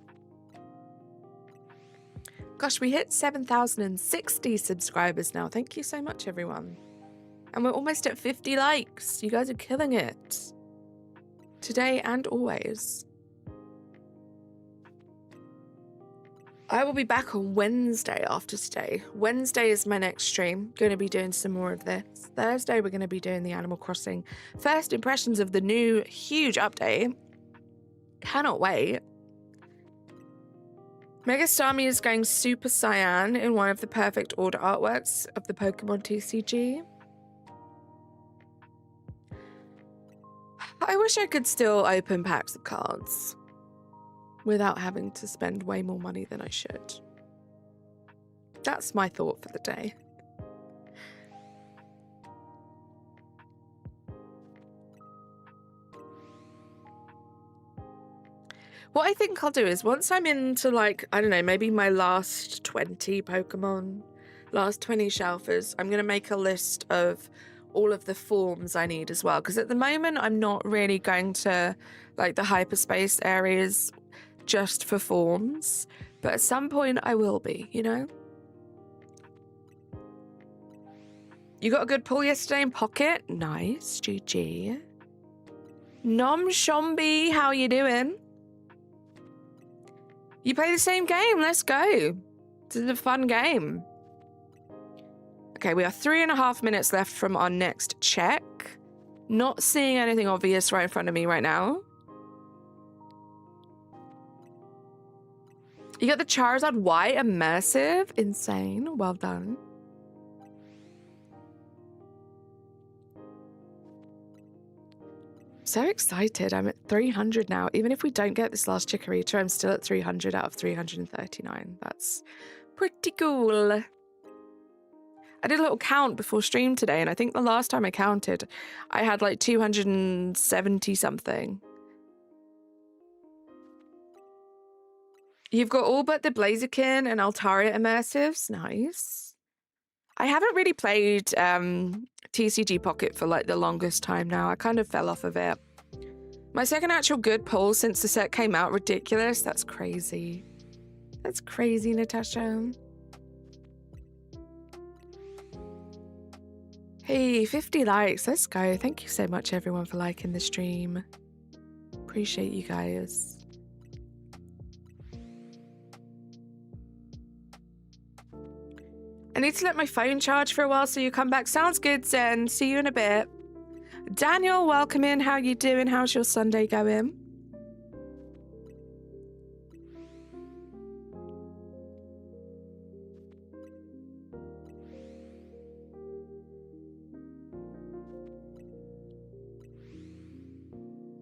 Gosh, we hit 7,060 subscribers now. Thank you so much, everyone. And we're almost at 50 likes. You guys are killing it. Today and always. I will be back on Wednesday after today. Wednesday is my next stream. Going to be doing some more of this. Thursday, we're going to be doing the Animal Crossing first impressions of the new huge update. Cannot wait. Mega Starmie is going Super Cyan in one of the perfect order artworks of the Pokemon TCG. I wish I could still open packs of cards without having to spend way more money than I should. That's my thought for the day. What I think I'll do is once I'm into, like, I don't know, maybe my last 20 Pokemon, last 20 Shalphas, I'm going to make a list of all of the forms I need as well. Because at the moment, I'm not really going to, like, the hyperspace areas just for forms. But at some point, I will be, you know? You got a good pull yesterday in Pocket? Nice, GG. Nom Shombi, how you doing? You play the same game, let's go. This is a fun game. Okay, we are 3.5 minutes left from our next check. Not seeing anything obvious right in front of me right now. You got the Charizard Y Immersive. Insane, well done. So excited. I'm at 300 now. Even if we don't get this last Chikorita, I'm still at 300 out of 339. That's pretty cool. I did a little count before stream today, and I think the last time I counted, I had like 270 something. You've got all but the Blaziken and Altaria Immersives. Nice. I haven't really played TCG Pocket for like the longest time now. I kind of fell off of it. My second actual good pull since the set came out. Ridiculous. That's crazy. That's crazy, Natasha. Hey, 50 likes. Let's go. Thank you so much, everyone, for liking the stream. Appreciate you guys. I need to let my phone charge for a while so you come back. Sounds good, Zen. See you in a bit. Daniel, welcome in. How you doing? How's your Sunday going?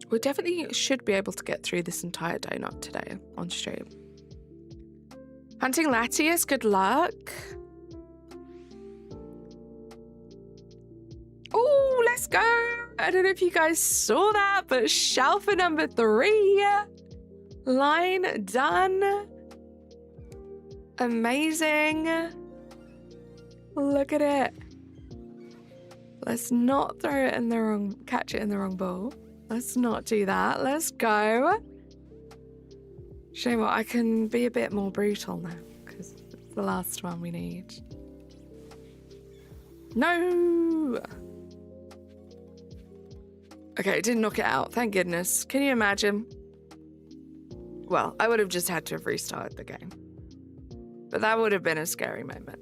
We definitely should be able to get through this entire donut today on stream. Hunting Latias, good luck. Oh, let's go. I don't know if you guys saw that, but Shalpha number 3. Line done. Amazing. Look at it. Let's not throw it in the wrong, catch it in the wrong bowl. Let's not do that. Let's go. Shame what, I can be a bit more brutal now because it's the last one we need. No. Okay, it didn't knock it out. Thank goodness. Can you imagine? Well, I would have just had to have restarted the game. But that would have been a scary moment.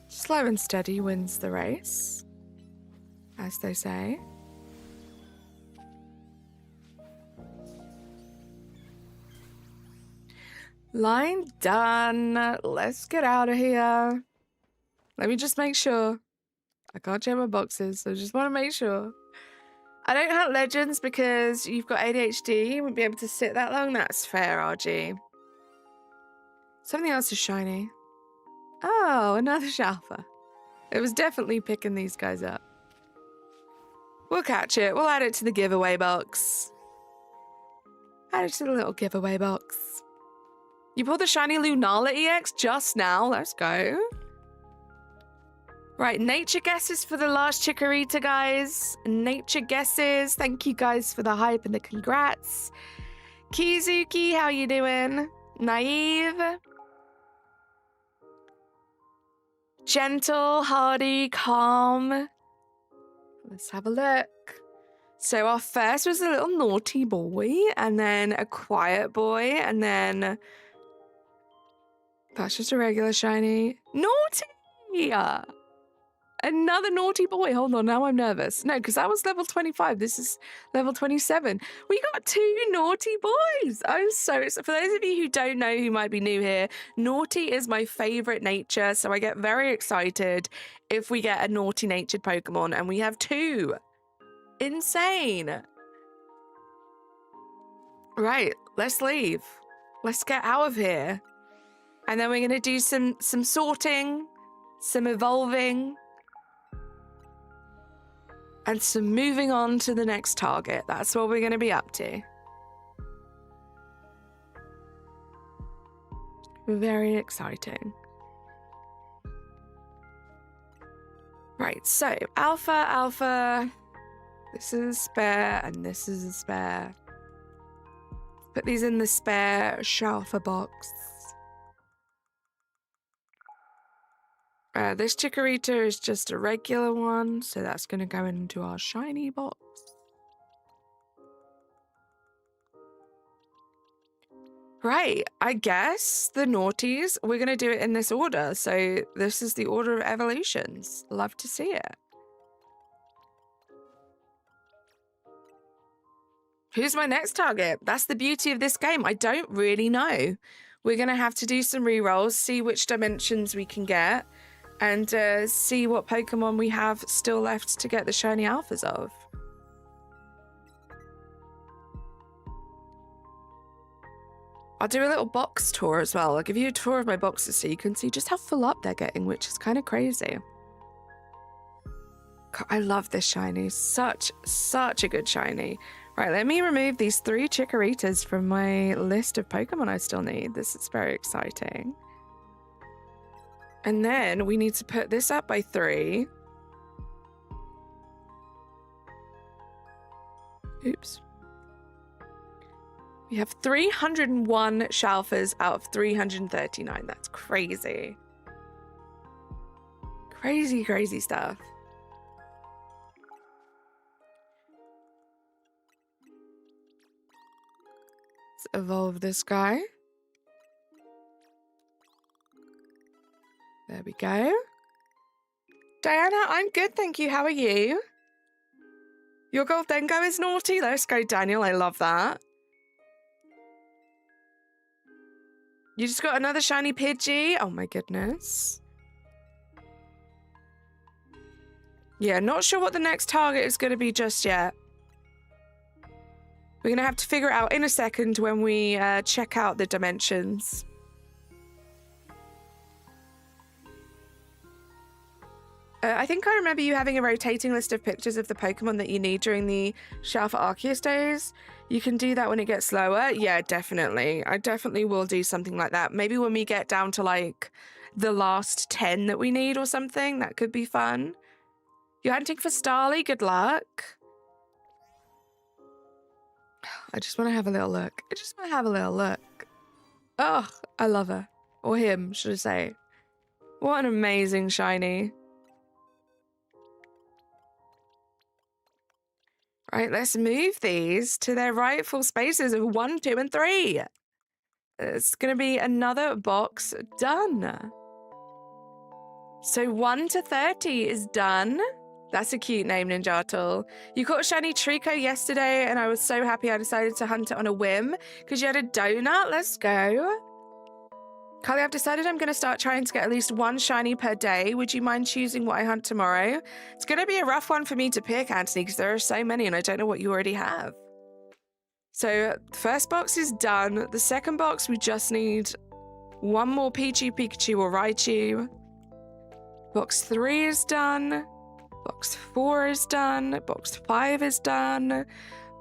Slow and steady wins the race, as they say. Line done. Let's get out of here. Let me just make sure. I can't check my boxes, so I just want to make sure. I don't hunt legends because you've got ADHD. You won't be able to sit that long. That's fair, RG. Something else is shiny. Oh, another Shalpha. It was definitely picking these guys up. We'll catch it. We'll add it to the giveaway box. Add it to the little giveaway box. You pulled the shiny Lunala EX just now. Let's go. Right, nature guesses for the last Chikorita, guys. Nature guesses. Thank you guys for the hype and the congrats. Kizuki, how you doing? Naive. Gentle, hardy, calm. Let's have a look. So our first was a little naughty boy, and then a quiet boy, and then that's just a regular shiny. Naughty! Another naughty boy. Hold on, now I'm nervous. No, because that was level 25. This is level 27. We got 2 naughty boys. I'm so excited. For those of you who don't know, who might be new here, naughty is my favorite nature, so I get very excited if we get a naughty-natured Pokemon, and we have 2. Insane. Right, let's leave. Let's get out of here. And then we're going to do some sorting, some evolving, and some moving on to the next target. That's what we're going to be up to. Very exciting. Right, so Alpha. This is a spare, and this is a spare. Put these in the spare Shalpha box. This Chikorita is just a regular one, so that's going to go into our shiny box. Right, I guess the naughties, we're going to do it in this order. So this is the order of evolutions. Love to see it. Who's my next target? That's the beauty of this game. I don't really know. We're going to have to do some rerolls, see which dimensions we can get, and see what Pokemon we have still left to get the shiny alphas of. I'll do a little box tour as well. I'll give you a tour of my boxes so you can see just how full up they're getting, which is kind of crazy. God, I love this shiny. Such a good shiny. Right, let me remove these 3 Chikoritas from my list of Pokemon I still need. This is very exciting. And then we need to put this up by 3. Oops. We have 301 Shalphas out of 339. That's crazy. Crazy stuff. Let's evolve this guy. There we go. Diana, I'm good, thank you. How are you? Your Goldengo is naughty. Let's go, Daniel. I love that. You just got another shiny Pidgey. Oh my goodness. Yeah, not sure what the next target is going to be just yet. We're going to have to figure it out in a second when we check out the dimensions. I think I remember you having a rotating list of pictures of the Pokemon that you need during the Shalpha Arceus days. You can do that when it gets slower. Yeah, definitely. I definitely will do something like that. Maybe when we get down to like the last 10 that we need or something. That could be fun. You're hunting for Starly? Good luck. I just want to have a little look. Oh, I love her. Or him, should I say. What an amazing shiny. Right, let's move these to their rightful spaces of 1, 2, and 3. It's going to be another box done. So 1 to 30 is done. That's a cute name, Ninjato. You caught a shiny Trico yesterday, and I was so happy I decided to hunt it on a whim because you had a donut. Let's go. Carly, I've decided I'm going to start trying to get at least 1 shiny per day. Would you mind choosing what I hunt tomorrow? It's going to be a rough one for me to pick, Anthony, because there are so many and I don't know what you already have. So, the first box is done. The second box, we just need 1 more Pikachu or Raichu. Box 3 is done. Box 4 is done. Box 5 is done.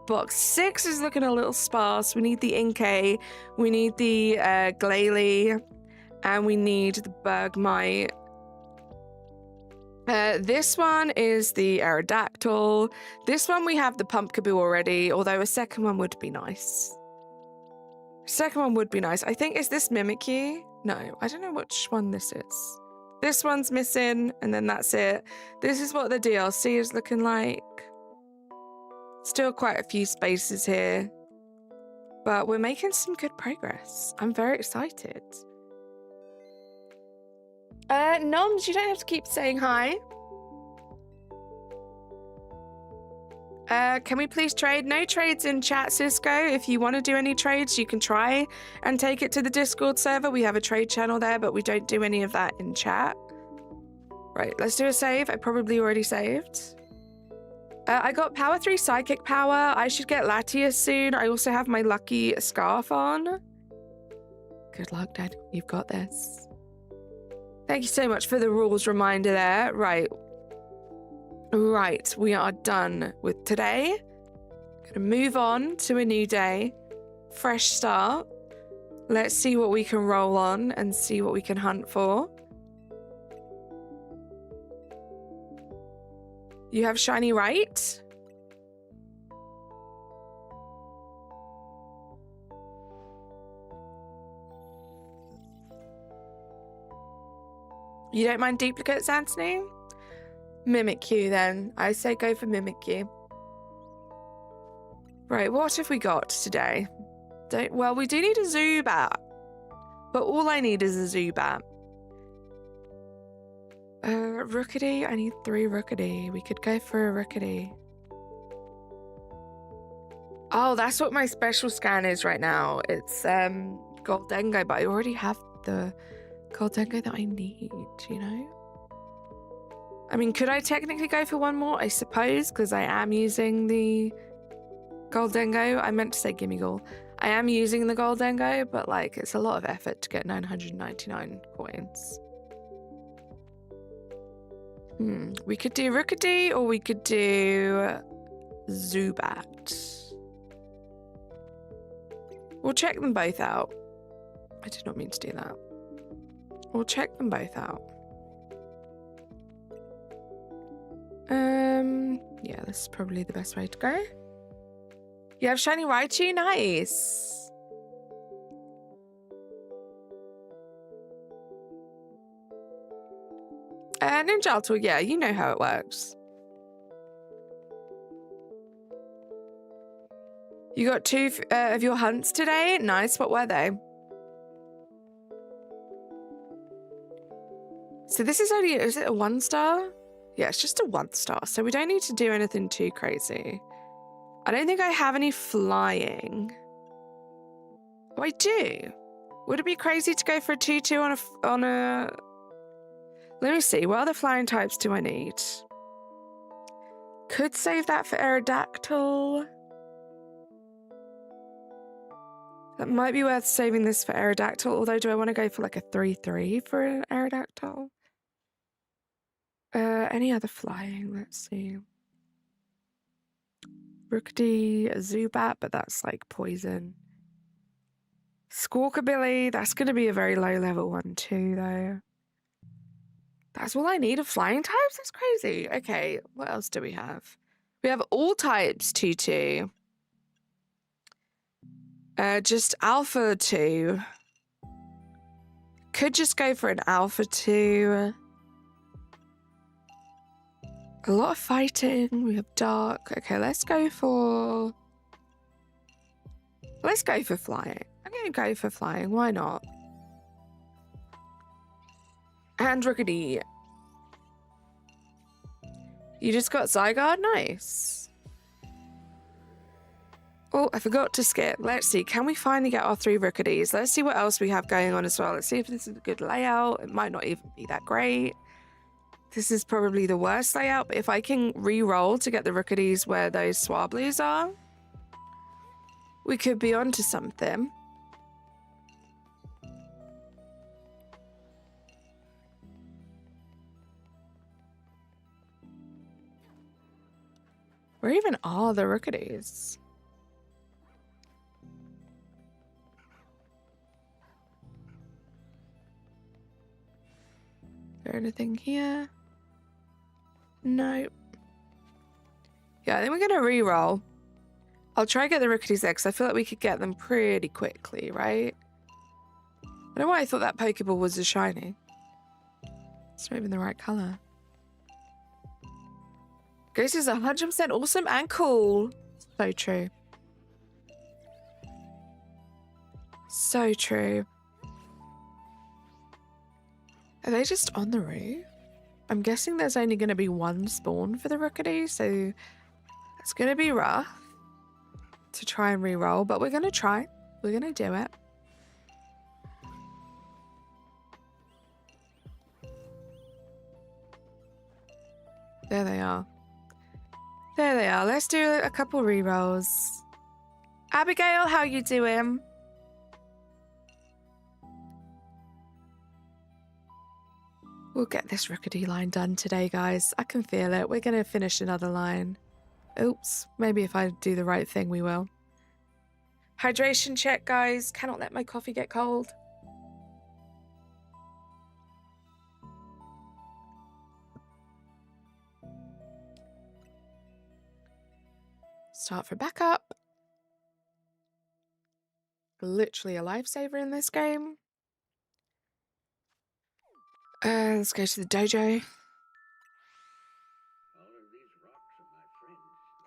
Box 6 is looking a little sparse. We need the Inkay, we need the Glalie, and we need the Bergmite. This one is the Aerodactyl. This one we have the Pumpkaboo already, although a second one would be nice. I think, is this Mimikyu? No, I don't know which one this is. This one's missing, and then that's it. This is what the DLC is looking like. Still quite a few spaces here, but we're making some good progress. I'm very excited. Noms, you don't have to keep saying hi. Can we please trade? No trades in chat, Cisco. If you want to do any trades, you can try and take it to the Discord server. We have a trade channel there, but we don't do any of that in chat. Right, let's do a save. I probably already saved. I got power 3 psychic power. I should get Latias soon. I also have my lucky scarf on. Good luck, Dad. You've got this. Thank you so much for the rules reminder there. Right, we are done with today. Gonna move on to a new day. Fresh start. Let's see what we can roll on and see what we can hunt for. You have shiny right? You don't mind duplicates, Anthony? Mimikyu then. I say go for Mimikyu. Right, what have we got today? Well, we do need a Zubat. But all I need is a Zubat. Rookity. I need 3 Rookity. We could go for a Rookity. Oh, that's what my special scan is right now. It's Goldengo, but I already have the Goldengo that I need, you know? I mean, could I technically go for one more? I suppose, because I am using the Goldengo. I meant to say Gimmighoul. I am using the Goldengo, but like, it's a lot of effort to get 999 coins. We could do Rookity or we could do Zubat. We'll check them both out. I did not mean to do that. We'll check them both out. Yeah, this is probably the best way to go. You have shiny Raichu? Nice. Ninjalta, yeah, you know how it works. You got 2 of your hunts today? Nice, what were they? So this is only, is it a 1-star? Yeah, it's just a 1-star, so we don't need to do anything too crazy. I don't think I have any flying. Oh, I do. Would it be crazy to go for a 2-2 on a... Let me see, what other flying types do I need? Could save that for Aerodactyl. That might be worth saving this for Aerodactyl, although do I want to go for like a 3-3 for an Aerodactyl? Any other flying? Let's see. Rookity, a Zubat, but that's like poison. Squawkabilly, that's going to be a very low level one too, though. That's all I need of flying types? That's crazy. Okay, what else do we have? We have all types 2-2. Just Alpha 2. Could just go for an Alpha 2. A lot of fighting. We have Dark. Okay, let's go for flying. I'm going to go for flying. Why not? And Rookity. You just got Zygarde? Nice. Oh, I forgot to skip. Let's see. Can we finally get our 3 Rookities? Let's see what else we have going on as well. Let's see if this is a good layout. It might not even be that great. This is probably the worst layout, but if I can re-roll to get the Rookities where those Swablues are, we could be onto something. Where even are the Rookities? Is there anything here? Nope. Yeah, I think we're going to re-roll. I'll try and get the Rookities there because I feel like we could get them pretty quickly, right? I don't know why I thought that Pokeball was a shiny. It's not even the right color. Ghost is 100% awesome and cool. So true. So true. Are they just on the roof? I'm guessing there's only going to be one spawn for the Rookity, so It's going to be rough to try and re-roll, but we're going to try. We're going to do it. There they are. There they are. Let's do a couple re-rolls. Abigail, how you doing? We'll get this rickety line done today, guys. I can feel it. We're going to finish another line. Oops. Maybe if I do the right thing, we will. Hydration check, guys. Cannot let my coffee get cold. Start for backup. Literally a lifesaver in this game. Let's go to the dojo.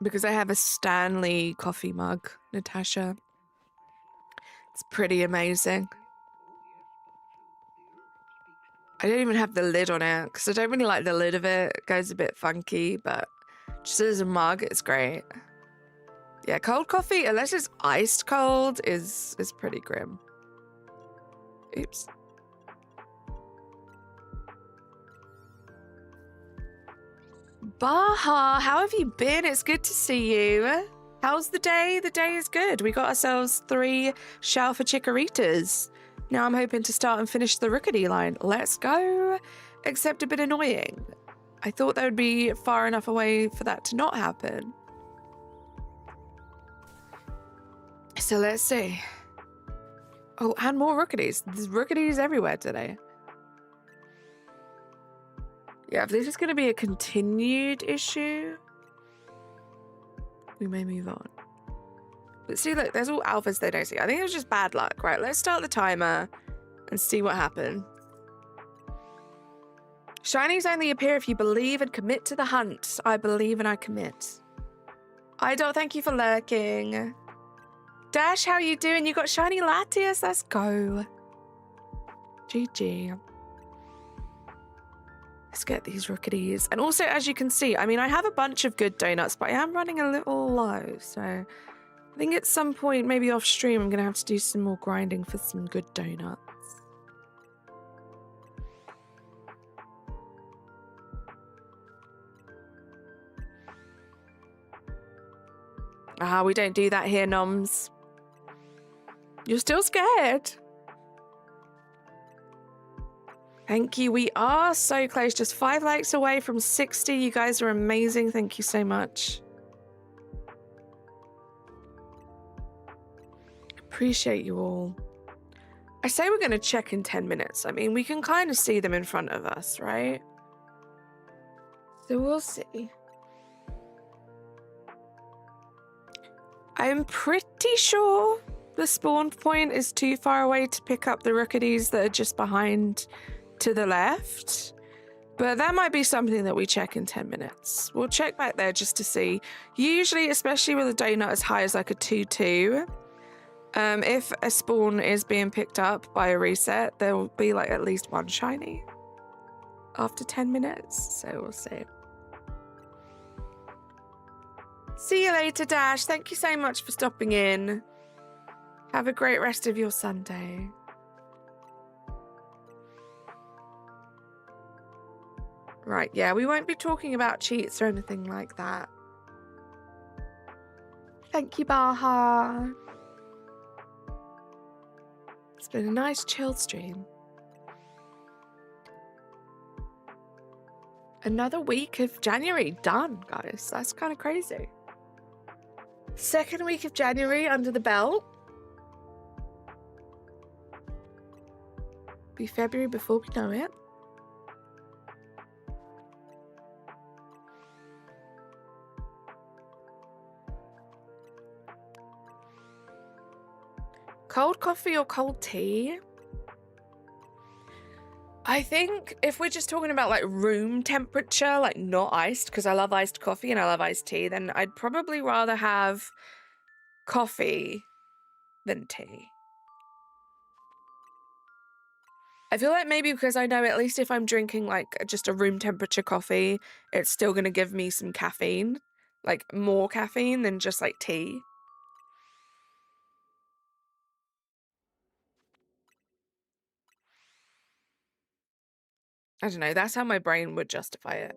Because I have a Stanley coffee mug, Natasha. It's pretty amazing. I don't even have the lid on it because I don't really like the lid of it. It goes a bit funky, but just as a mug, it's great. Yeah, cold coffee, unless it's iced cold, is pretty grim. Oops. Baha, how have you been? It's good to see you. How's the day? The day is good. We got ourselves 3 Shalpha chickaritas. Now I'm hoping to start and finish the rickety line. Let's go. Except a bit annoying. I thought they would be far enough away for that to not happen. So let's see. Oh, and more ricketies. There's ricketies everywhere today. Yeah, if this is going to be a continued issue, we may move on. But see, look, there's all alphas they don't see. I think it was just bad luck. Right, let's start the timer and see what happens. Shinies only appear if you believe and commit to the hunt. I believe and I commit. Idol, thank you for lurking. Dash, how you doing? You got shiny Latias? Let's go. GG. Let's get these ricketies. And also, as you can see, I mean, I have a bunch of good donuts, but I am running a little low. So I think at some point, maybe off stream, I'm going to have to do some more grinding for some good donuts. Ah, we don't do that here, Noms. You're still scared. Thank you. We are so close. Just 5 likes away from 60. You guys are amazing. Thank you so much. Appreciate you all. I say we're going to check in 10 minutes. I mean, we can kind of see them in front of us, right? So we'll see. I'm pretty sure the spawn point is too far away to pick up the ricketies that are just behind to the left, but that might be something that we check in 10 minutes. We'll check back there just to see. Usually, especially with a donut as high as like a 2-2, if a spawn is being picked up by a reset, there will be like at least 1 shiny after 10 minutes, so we'll see. See you later, Dash. Thank you so much for stopping in. Have a great rest of your Sunday. Right, yeah, we won't be talking about cheats or anything like that. Thank you, Baha. It's been a nice chilled stream. Another week of January done, guys. That's kind of crazy. 2nd week of January under the belt. Be February before we know it. Cold coffee or cold tea? I think if we're just talking about like room temperature, like not iced, because I love iced coffee and I love iced tea, then I'd probably rather have coffee than tea. I feel like maybe because I know at least if I'm drinking like just a room temperature coffee, it's still going to give me some caffeine. like more caffeine than just like tea. I don't know, that's how my brain would justify it.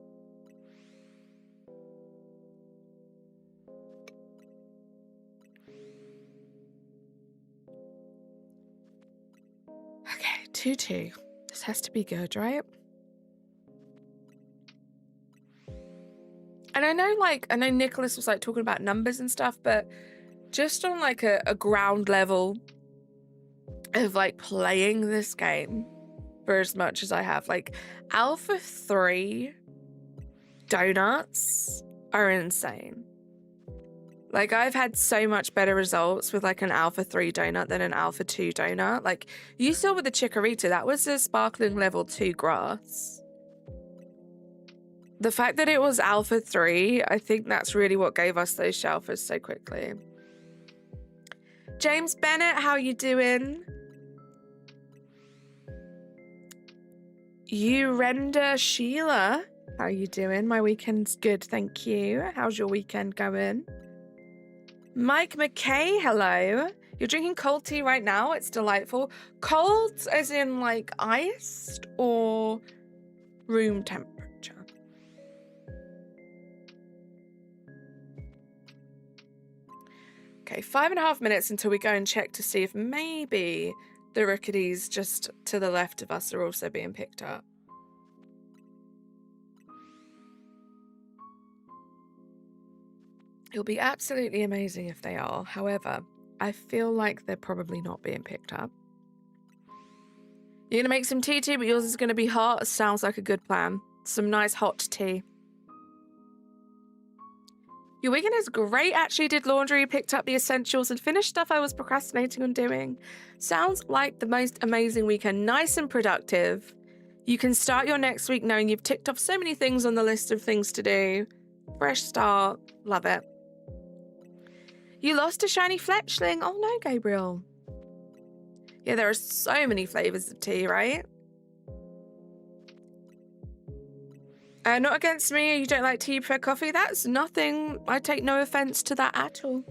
Okay, 2-2. This has to be good, right? And I know Nicholas was like talking about numbers and stuff, but just on like a ground level of like playing this game for as much as I have, like Alpha 3 donuts are insane. Like I've had so much better results with like an Alpha 3 donut than an Alpha 2 donut. Like you saw with the Chikorita, that was a sparkling level 2 grass. The fact that it was Alpha 3, I think that's really what gave us those Shalphas so quickly. James Bennett, how you doing? You render Sheila, how you doing? My weekend's good, thank you. How's your weekend going? Mike McKay, hello. You're drinking cold tea right now? It's delightful. Cold as in like iced or room temperature? Okay, 5.5 minutes until we go and check to see if maybe the rookities just to the left of us are also being picked up. It'll be absolutely amazing if they are. However, I feel like they're probably not being picked up. You're going to make some tea too, but yours is going to be hot. Sounds like a good plan. Some nice hot tea. Your weekend is great. Actually did laundry, picked up the essentials, and finished stuff I was procrastinating on doing. Sounds like the most amazing weekend. Nice and productive. You can start your next week knowing you've ticked off so many things on the list of things to do. Fresh start. Love it. You lost a shiny fletchling. Oh no, Gabriel. Yeah, there are so many flavors of tea, right? Not against me. You don't like tea, you prefer coffee? That's nothing. I take no offense to that at all.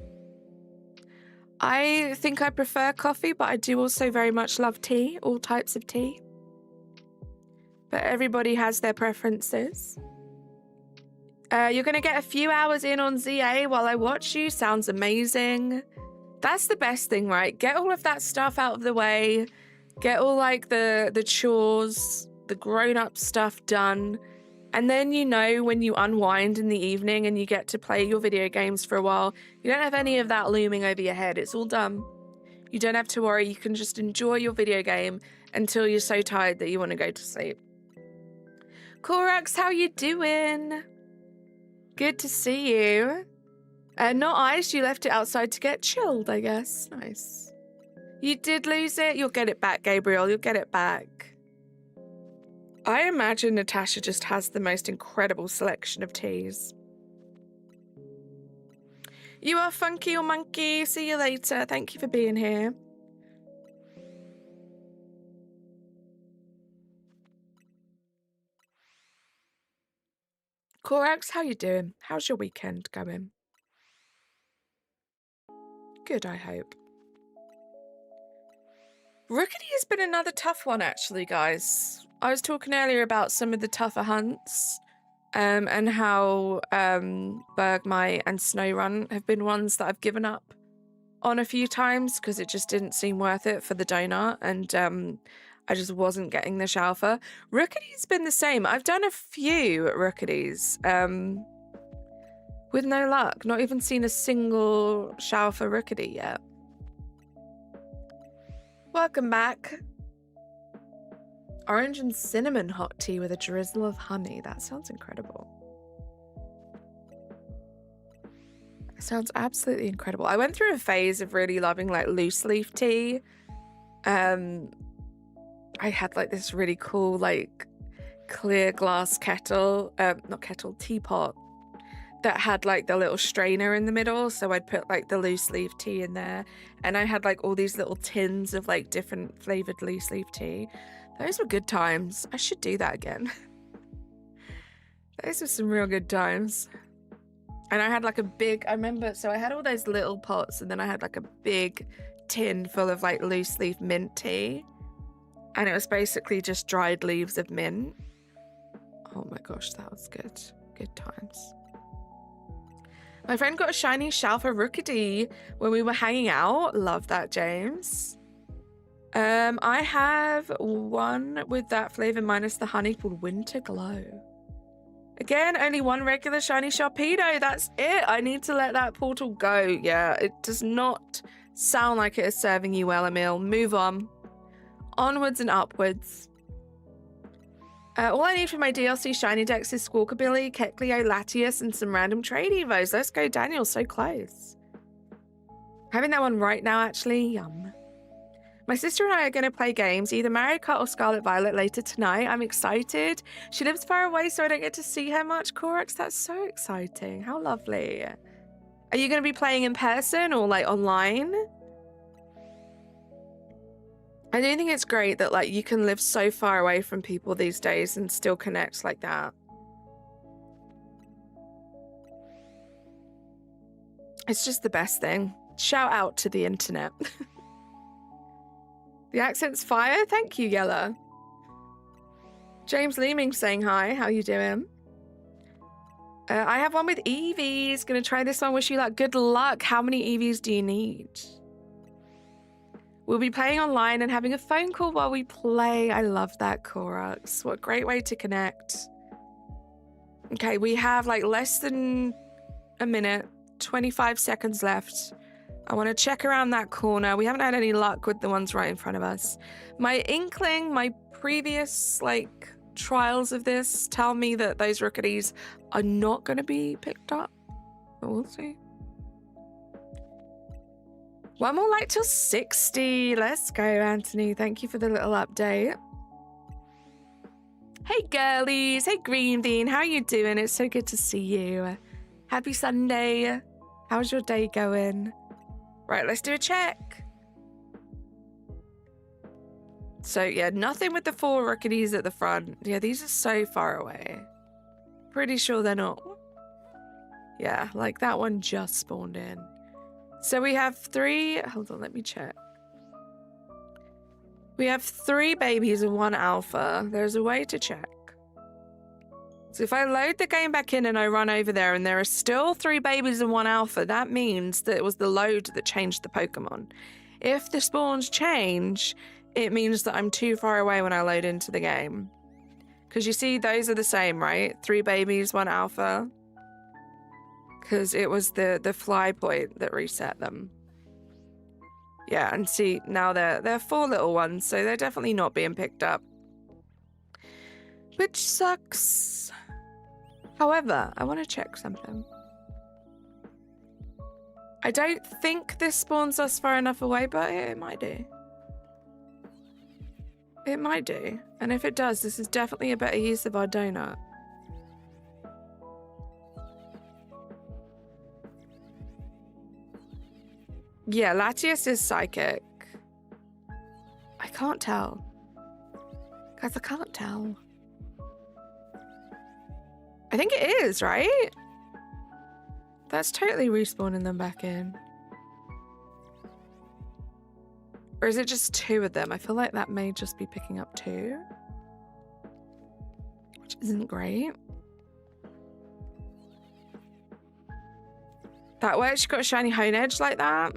I think I prefer coffee, but I do also very much love tea, all types of tea. But everybody has their preferences. You're going to get a few hours in on ZA while I watch you. Sounds amazing. That's the best thing, right? Get all of that stuff out of the way. Get all like the chores, the grown-up stuff done. And then, you know, when you unwind in the evening and you get to play your video games for a while, you don't have any of that looming over your head. It's all done. You don't have to worry. You can just enjoy your video game until you're so tired that you want to go to sleep. Korax, how you doing? Good to see you. Not ice. You left it outside to get chilled, I guess. Nice. You did lose it. You'll get it back, Gabriel. You'll get it back. I imagine Natasha just has the most incredible selection of teas. You are funky or monkey. See you later. Thank you for being here. Korax, how you doing? How's your weekend going? Good, I hope. Rookity has been another tough one, actually, guys. I was talking earlier about some of the tougher hunts, and how Bergmite and Snowrun have been ones that I've given up on a few times because it just didn't seem worth it for the donut, and I just wasn't getting the Shalpha. Rookity's been the same. I've done a few Rookities with no luck. Not even seen a single Shalpha Rookity yet. Welcome back. Orange and cinnamon hot tea with a drizzle of honey. That sounds incredible. Sounds absolutely incredible. I went through a phase of really loving like loose leaf tea. I had like this really cool like clear glass kettle, teapot that had like the little strainer in the middle, so I'd put like the loose leaf tea in there, and I had like all these little tins of like different flavored loose leaf tea. Those were good times. I should do that again. Those were some real good times. And I had like a big, I remember, so I had all those little pots and then I had like a big tin full of like loose leaf mint tea. And it was basically just dried leaves of mint. Oh my gosh, that was good. Good times. My friend got a shiny Shalpha Rookity when we were hanging out. Love that, James. I have one with that flavor minus the honey called Winter Glow. Again, only one regular shiny Sharpedo. That's it. I need to let that portal go. Yeah, it does not sound like it is serving you well, Emil. Move on. Onwards and upwards. All I need for my DLC shiny decks is Squawkabilly, Kecleon, Latias, and some random trade evos. Let's go, Daniel. So close. Having that one right now, actually. Yum. My sister and I are going to play games, either Mario Kart or Scarlet Violet later tonight. I'm excited. She lives far away, so I don't get to see her much, Corax. That's so exciting. How lovely. Are you going to be playing in person or like online? I do think it's great that like you can live so far away from people these days and still connect like that. It's just the best thing. Shout out to the internet. The accent's fire. Thank you, Yella. James Leeming saying hi. How you doing? I have one with Eevees. Gonna try this one. Wish you luck. Good luck. How many Eevees do you need? We'll be playing online and having a phone call while we play. I love that, Corax. What a great way to connect. Okay, we have like less than a minute, 25 seconds left. I want to check around that corner. We haven't had any luck with the ones right in front of us. My inkling, my previous like trials of this tell me that those rookies are not going to be picked up. But we'll see. One more like till 60. Let's go, Anthony. Thank you for the little update. Hey, girlies. Hey, Green Bean. How are you doing? It's so good to see you. Happy Sunday. How's your day going? Right, let's do a check. So, yeah, nothing with the 4 rookies at the front. Yeah, these are so far away. Pretty sure they're not. Yeah, like that one just spawned in. So we have 3... Hold on, let me check. We have 3 babies and 1 alpha. There's a way to check. So if I load the game back in and I run over there and there are still 3 babies and 1 alpha, that means that it was the load that changed the Pokemon. If the spawns change, it means that I'm too far away when I load into the game. Because you see, those are the same, right? 3 babies, 1 alpha. Because it was the fly point that reset them. Yeah, and see, now they're 4 little ones, so they're definitely not being picked up. Which sucks. However, I want to check something. I don't think this spawns us far enough away, but it might do. It might do. And if it does, this is definitely a better use of our donut. Yeah, Latias is psychic. I can't tell. Guys, I can't tell. I think it is, right? That's totally respawning them back in. Or is it just 2 of them? I feel like that may just be picking up 2. Which isn't great. That works. You got a shiny hone edge like that.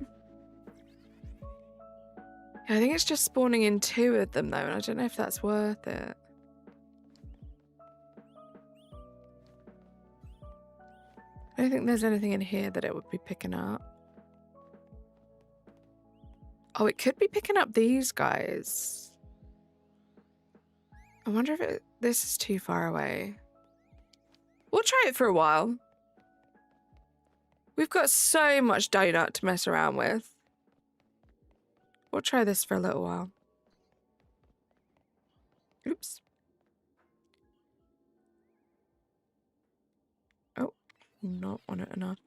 Yeah, I think it's just spawning in 2 of them though, and I don't know if that's worth it. I don't think there's anything in here that it would be picking up. Oh, it could be picking up these guys. I wonder if this is too far away. We'll try it for a while. We've got so much donut to mess around with. We'll try this for a little while. Oops. Oh, not on it enough.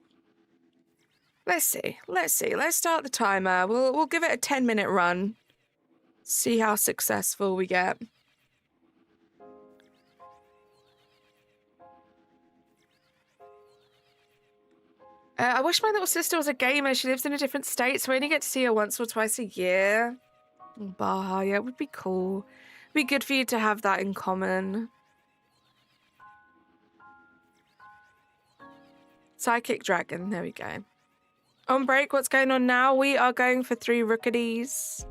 Let's see. Let's start the timer. We'll give it a 10-minute run. See how successful we get. I wish my little sister was a gamer. She lives in a different state, so I only get to see her once or twice a year. Baja, yeah, it would be cool. It'd be good for you to have that in common. Psychic Dragon, there we go. On break, what's going on now? We are going for 3 rookies.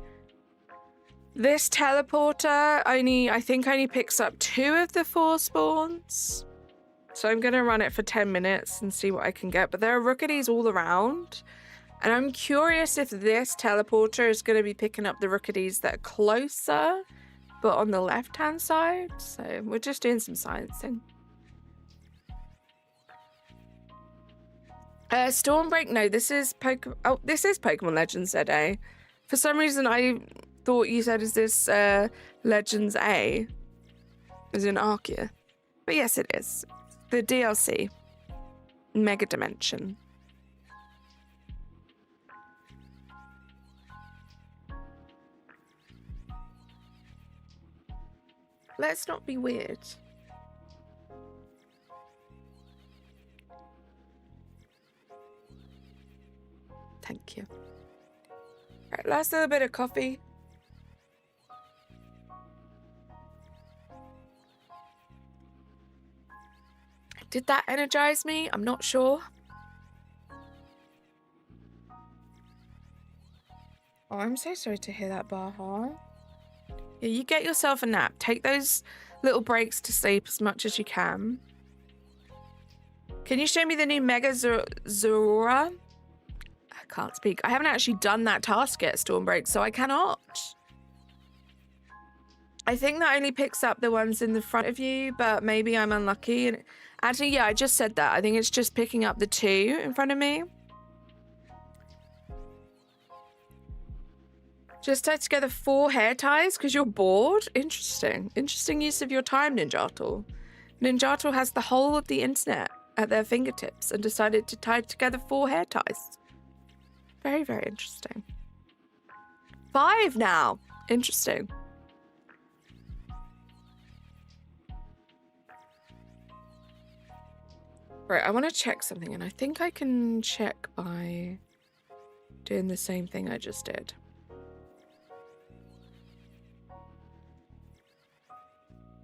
This teleporter I think only picks up 2 of the 4 spawns. So I'm going to run it for 10 minutes and see what I can get. But there are rookies all around. And I'm curious if this teleporter is going to be picking up the rookies that are closer, but on the left-hand side. So we're just doing some sciencing. Stormbreak, no, this is this is Pokemon Legends ZA. For some reason, I thought you said, is this Legends A? As in Arceus. But yes, it is. The DLC. Mega Dimension. Let's not be weird. Thank you. Right, last little bit of coffee. Did that energize me? I'm not sure. Oh, I'm so sorry to hear that, Baha. Yeah, you get yourself a nap. Take those little breaks to sleep as much as you can. Can you show me the new Mega Zorora? I can't speak. I haven't actually done that task yet, Stormbreak, so I cannot. I think that only picks up the ones in the front of you, but maybe I'm unlucky. And actually, yeah, I just said that. I think it's just picking up the 2 in front of me. Just tie together 4 hair ties because you're bored? Interesting. Interesting use of your time, Ninjato. Ninjato has the whole of the internet at their fingertips and decided to tie together 4 hair ties. Very, very interesting. 5 now. Interesting. Right, I want to check something, and I think I can check by doing the same thing I just did.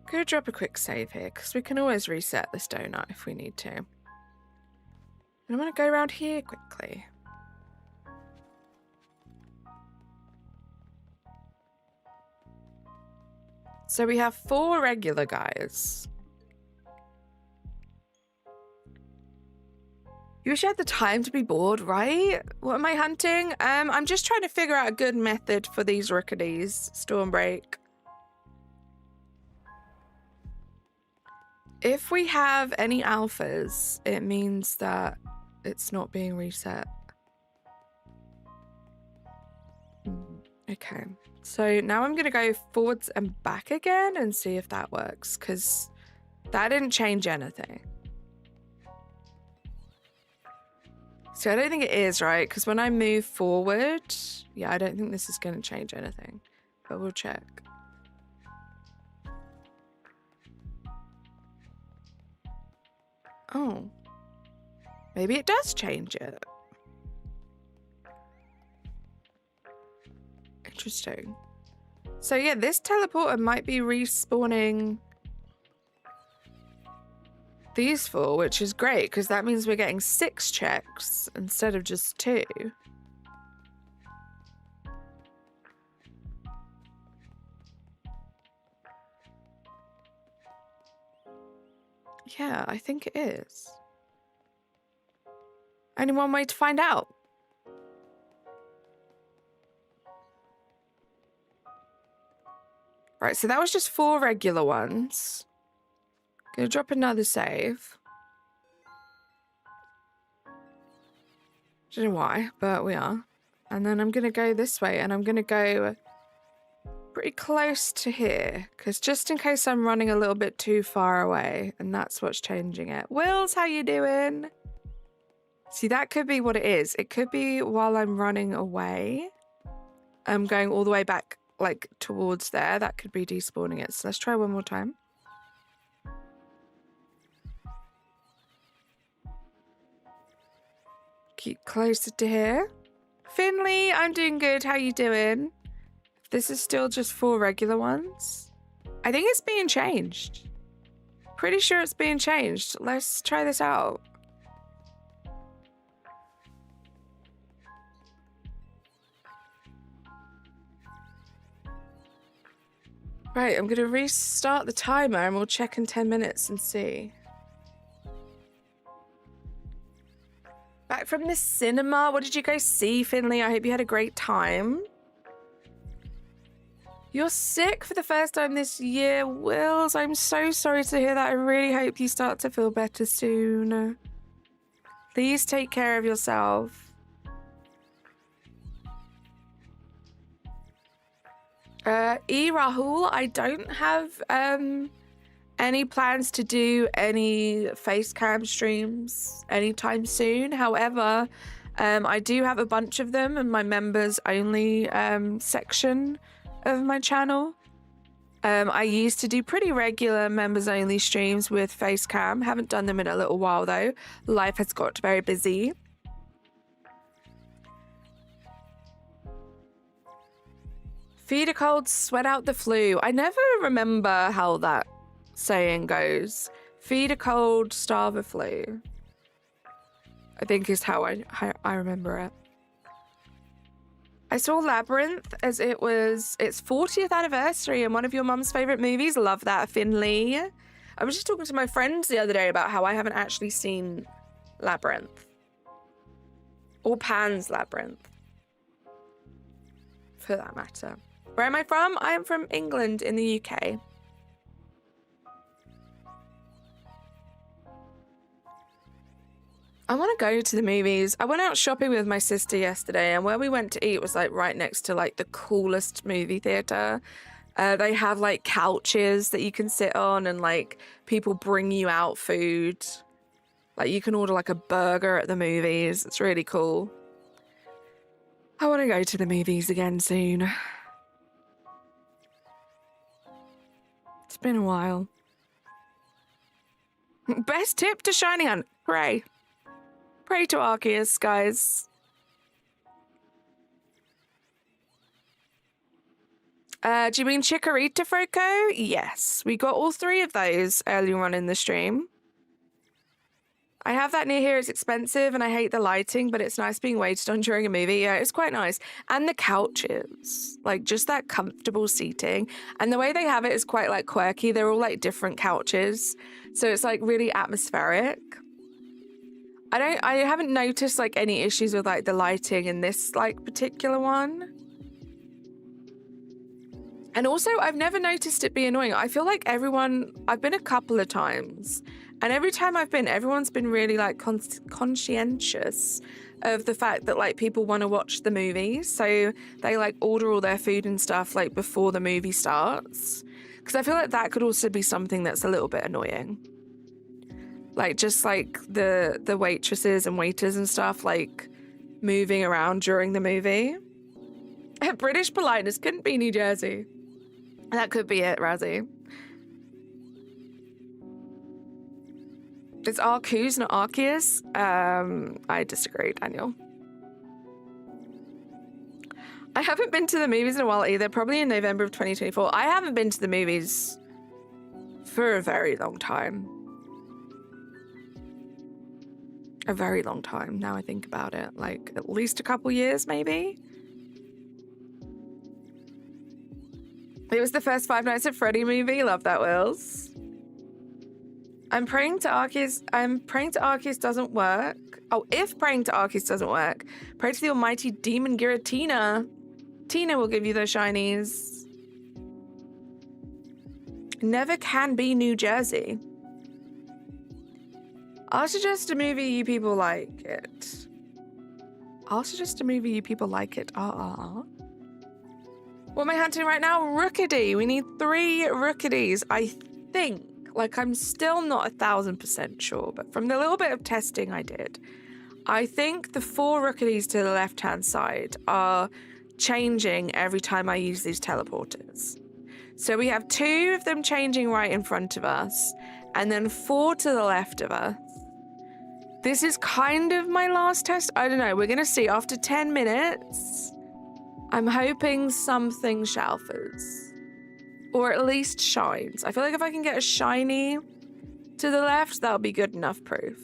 Gonna drop a quick save here, because we can always reset this donut if we need to. And I'm gonna go around here quickly. So we have 4 regular guys. You wish you had the time to be bored, right? What am I hunting? I'm just trying to figure out a good method for these rookies, Stormbreak. If we have any alphas, it means that it's not being reset. Okay, so now I'm gonna go forwards and back again and see if that works, because that didn't change anything. So I don't think it is, right? Because when I move forward, yeah, I don't think this is going to change anything, but we'll check. Oh, maybe it does change it. Interesting. So yeah, this teleporter might be respawning these 4, which is great because that means we're getting 6 checks instead of just 2. Yeah, I think it is. Only one way to find out. Right, so that was just 4 regular ones. Gonna drop another save. Don't know why, but we are. And then I'm gonna go this way, and I'm gonna go pretty close to here, because just in case I'm running a little bit too far away, and that's what's changing it. Wills, how you doing? See, that could be what it is. It could be while I'm running away. I'm going all the way back, like, towards there. That could be despawning it. So let's try one more time. Keep closer to here. Finley, I'm doing good. How you doing? This is still just 4 regular ones. I think it's being changed. Pretty sure it's being changed. Let's try this out. Right, I'm going to restart the timer and we'll check in 10 minutes and see. Back from the cinema. What did you guys see, Finley? I hope you had a great time. You're sick for the first time this year, Wills. I'm so sorry to hear that. I really hope you start to feel better soon. Please take care of yourself. Rahul, I don't have any plans to do any face cam streams anytime soon. However, I do have a bunch of them in my members only section of my channel. I used to do pretty regular members only streams with face cam. Haven't done them in a little while though. Life has got very busy. Feed a cold, sweat out the flu. I never remember how that saying goes. Feed a cold, starve a flu. I think is how I remember it. I saw Labyrinth as it was its 40th anniversary and one of your mum's favourite movies. Love that, Finley. I was just talking to my friends the other day about how I haven't actually seen Labyrinth. Or Pan's Labyrinth. For that matter. Where am I from? I am from England in the UK. I want to go to the movies. I went out shopping with my sister yesterday and where we went to eat was like right next to like the coolest movie theater. They have like couches that you can sit on and like people bring you out food. Like you can order like a burger at the movies. It's really cool. I want to go to the movies again soon. It's been a while. Best tip to Shining On. Pray. Pray to Arceus, guys. Do you mean Chikorita, Froco? Yes. We got all 3 of those earlier on in the stream. I have that near here. It's expensive and I hate the lighting, but it's nice being waited on during a movie. Yeah, it's quite nice. And the couches, like just that comfortable seating. And the way they have it is quite like quirky. They're all like different couches. So it's like really atmospheric. I haven't noticed like any issues with like the lighting in this like particular one. And also I've never noticed it be annoying. I feel like I've been a couple of times and every time I've been, everyone's been really like conscientious of the fact that like people want to watch the movie. So they like order all their food and stuff like before the movie starts. Because I feel like that could also be something that's a little bit annoying. Like just like the waitresses and waiters and stuff like moving around during the movie. British politeness couldn't be New Jersey. That could be it, Razzie. It's Arceus, not Arceus. I disagree, Daniel. I haven't been to the movies in a while either. Probably in November of 2024. I haven't been to the movies for a very long time. A very long time, now I think about it. Like, at least a couple years, maybe? It was the first Five Nights at Freddy movie. Love that, Wills. I'm praying to Arceus doesn't work. Oh, if praying to Arceus doesn't work, pray to the almighty demon Giratina. Tina will give you those shinies. Never can be New Jersey. I'll suggest a movie you people like it. What am I hunting right now? Rookity. We need 3 Rookities. I think, like I'm still not 1000% sure, but from the little bit of testing I did, I think the 4 Rookities to the left-hand side are changing every time I use these teleporters. So we have 2 of them changing right in front of us, and then 4 to the left of us. This is kind of my last test. I don't know. We're going to see. After 10 minutes, I'm hoping something Shalphas. Or at least shines. I feel like if I can get a shiny to the left, that'll be good enough proof.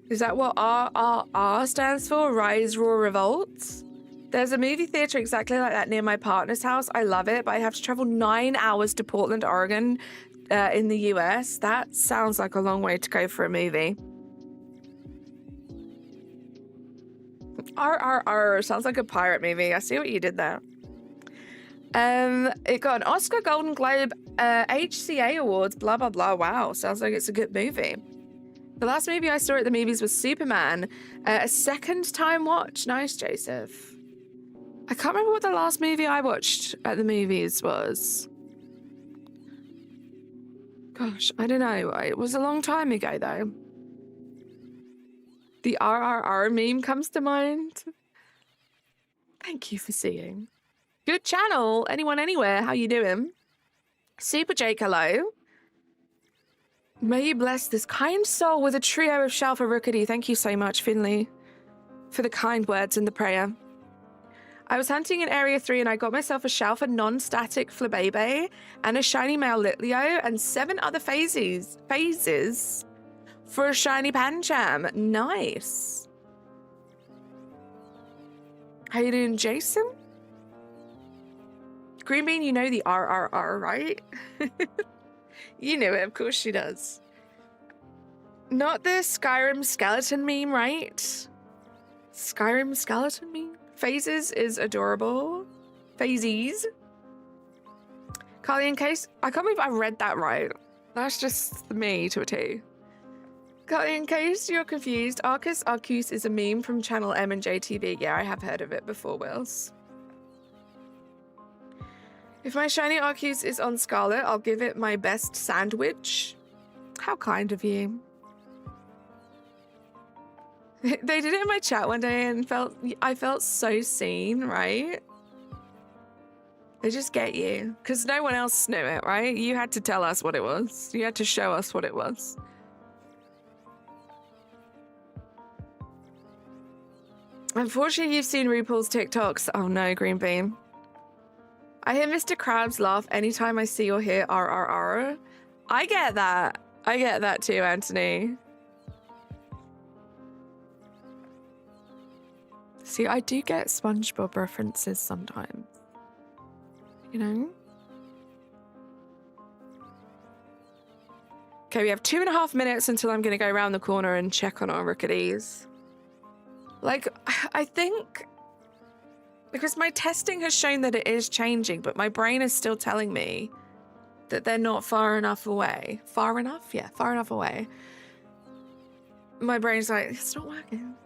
Is that what RRR stands for? Rise, Roar, Revolt? There's a movie theater exactly like that near my partner's house. I love it, but I have to travel 9 hours to Portland, Oregon, in the US. That sounds like a long way to go for a movie. RRR sounds like a pirate movie. I see what you did there. It got an Oscar, Golden Globe, HCA Awards, blah, blah, blah. Wow, sounds like it's a good movie. The last movie I saw at the movies was Superman. A second time watch. Nice, Joseph. I can't remember what the last movie I watched at the movies was. Gosh, I don't know. It was a long time ago, though. The RRR meme comes to mind. Thank you for seeing. Good channel. Anyone, anywhere. How you doing? Super Jake, hello. May you bless this kind soul with a trio of Shalpha Rookity. Thank you so much, Finley, for the kind words and the prayer. I was hunting in Area 3 and I got myself a Shalpha non-static Flabebe and a shiny male Litleo and 7 other phases for a shiny Pancham. Nice. How you doing, Jason? Green Bean, you know the RRR, right? You know it, of course she does. Not the Skyrim skeleton meme, right? Skyrim skeleton meme? Phases is adorable. Phases. Carly, in case... I can't believe I read that right. That's just me to a T. Carly, in case you're confused, Arcus is a meme from channel M and JTV. Yeah, I have heard of it before, Wills. If my shiny Arcus is on Scarlet, I'll give it my best sandwich. How kind of you. They did it in my chat one day and I felt so seen, right? They just get you. Because no one else knew it, right? You had to tell us what it was. You had to show us what it was. Unfortunately, you've seen RuPaul's TikToks. Oh no, Green Bean. I hear Mr. Krabs laugh anytime I see or hear RRR. I get that. I get that too, Anthony. See, I do get SpongeBob references sometimes. You know? Okay, we have 2.5 minutes until I'm going to go around the corner and check on our rookies. Like, I think... Because my testing has shown that it is changing, but my brain is still telling me that they're not far enough away. Far enough? Yeah, far enough away. My brain's like, it's not working.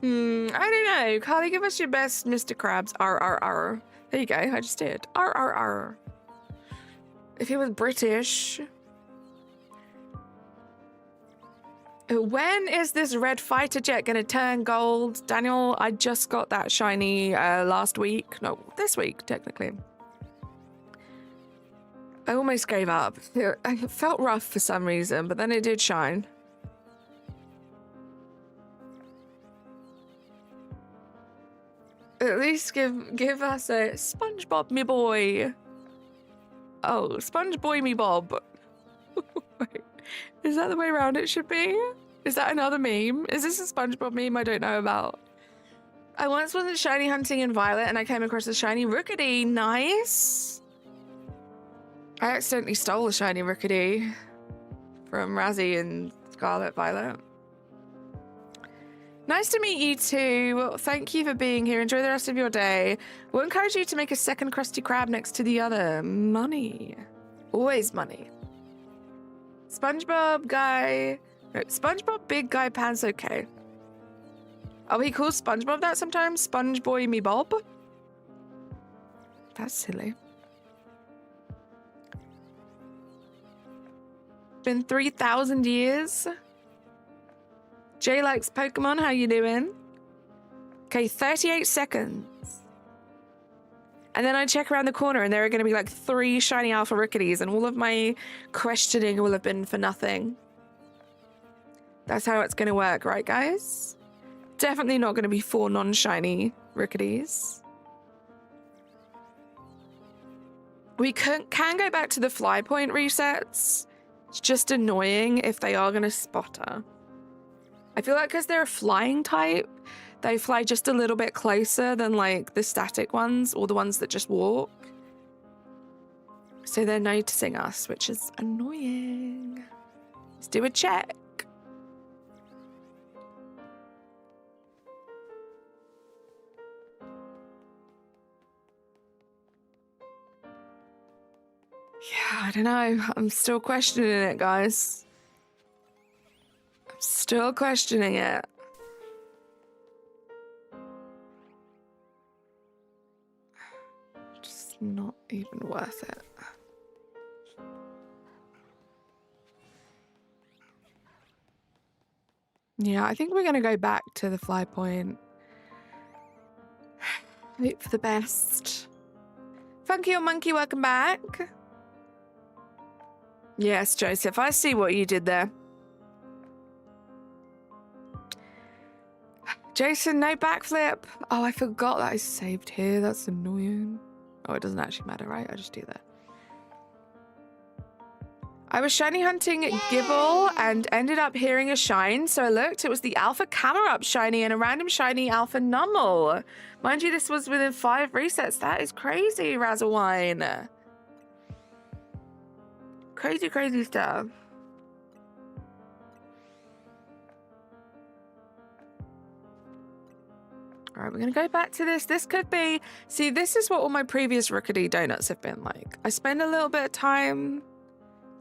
I don't know. Carly, give us your best Mr. Krabs. RRR. There you go. I just did. RRR. If he was British. When is this red fighter jet going to turn gold? Daniel, I just got that shiny last week. No, this week, technically. I almost gave up. It felt rough for some reason, but then it did shine. At least give us a SpongeBob me boy. Oh, SpongeBoy me Bob. Wait, is that the way around it should be? Is that another meme? Is this a SpongeBob meme I don't know about? I once went shiny hunting in Violet and I came across a shiny Rookity. Nice. I accidentally stole a shiny Rookity from Razzie and Scarlet Violet. Nice to meet you too. Thank you for being here. Enjoy the rest of your day. We'll encourage you to make a second Krusty Krab next to the other. Money. Always money. SpongeBob guy. No, SpongeBob big guy pants okay. Oh, he calls SpongeBob that sometimes? SpongeBoy me Bob? That's silly. Been 3,000 years. Jay likes Pokemon. How you doing? Okay, 38 seconds. And then I check around the corner and there are going to be like 3 shiny alpha ricketies and all of my questioning will have been for nothing. That's how it's going to work, right, guys? Definitely not going to be 4 non-shiny ricketies. We can go back to the fly point resets. It's just annoying if they are going to spot her. I feel like because they're a flying type, they fly just a little bit closer than like the static ones or the ones that just walk. So they're noticing us, which is annoying. Let's do a check. Yeah, I don't know. I'm still questioning it, guys. I'm still questioning it. Just not even worth it. Yeah, I think we're going to go back to the fly point. Hope for the best. Funky or Monkey, welcome back. Yes, Joseph, I see what you did there. Jason, no backflip. Oh, I forgot that I saved here. That's annoying. Oh, it doesn't actually matter, right? I just do that. I was shiny hunting Gibble and ended up hearing a shine. So I looked, it was the Alpha Camera Up shiny and a random shiny Alpha Nummel. Mind you, this was within 5 resets. That is crazy, Razzlewine. Crazy, crazy stuff. All right, we're going to go back to this. This could be... See, this is what all my previous Rookedy donuts have been like. I spend a little bit of time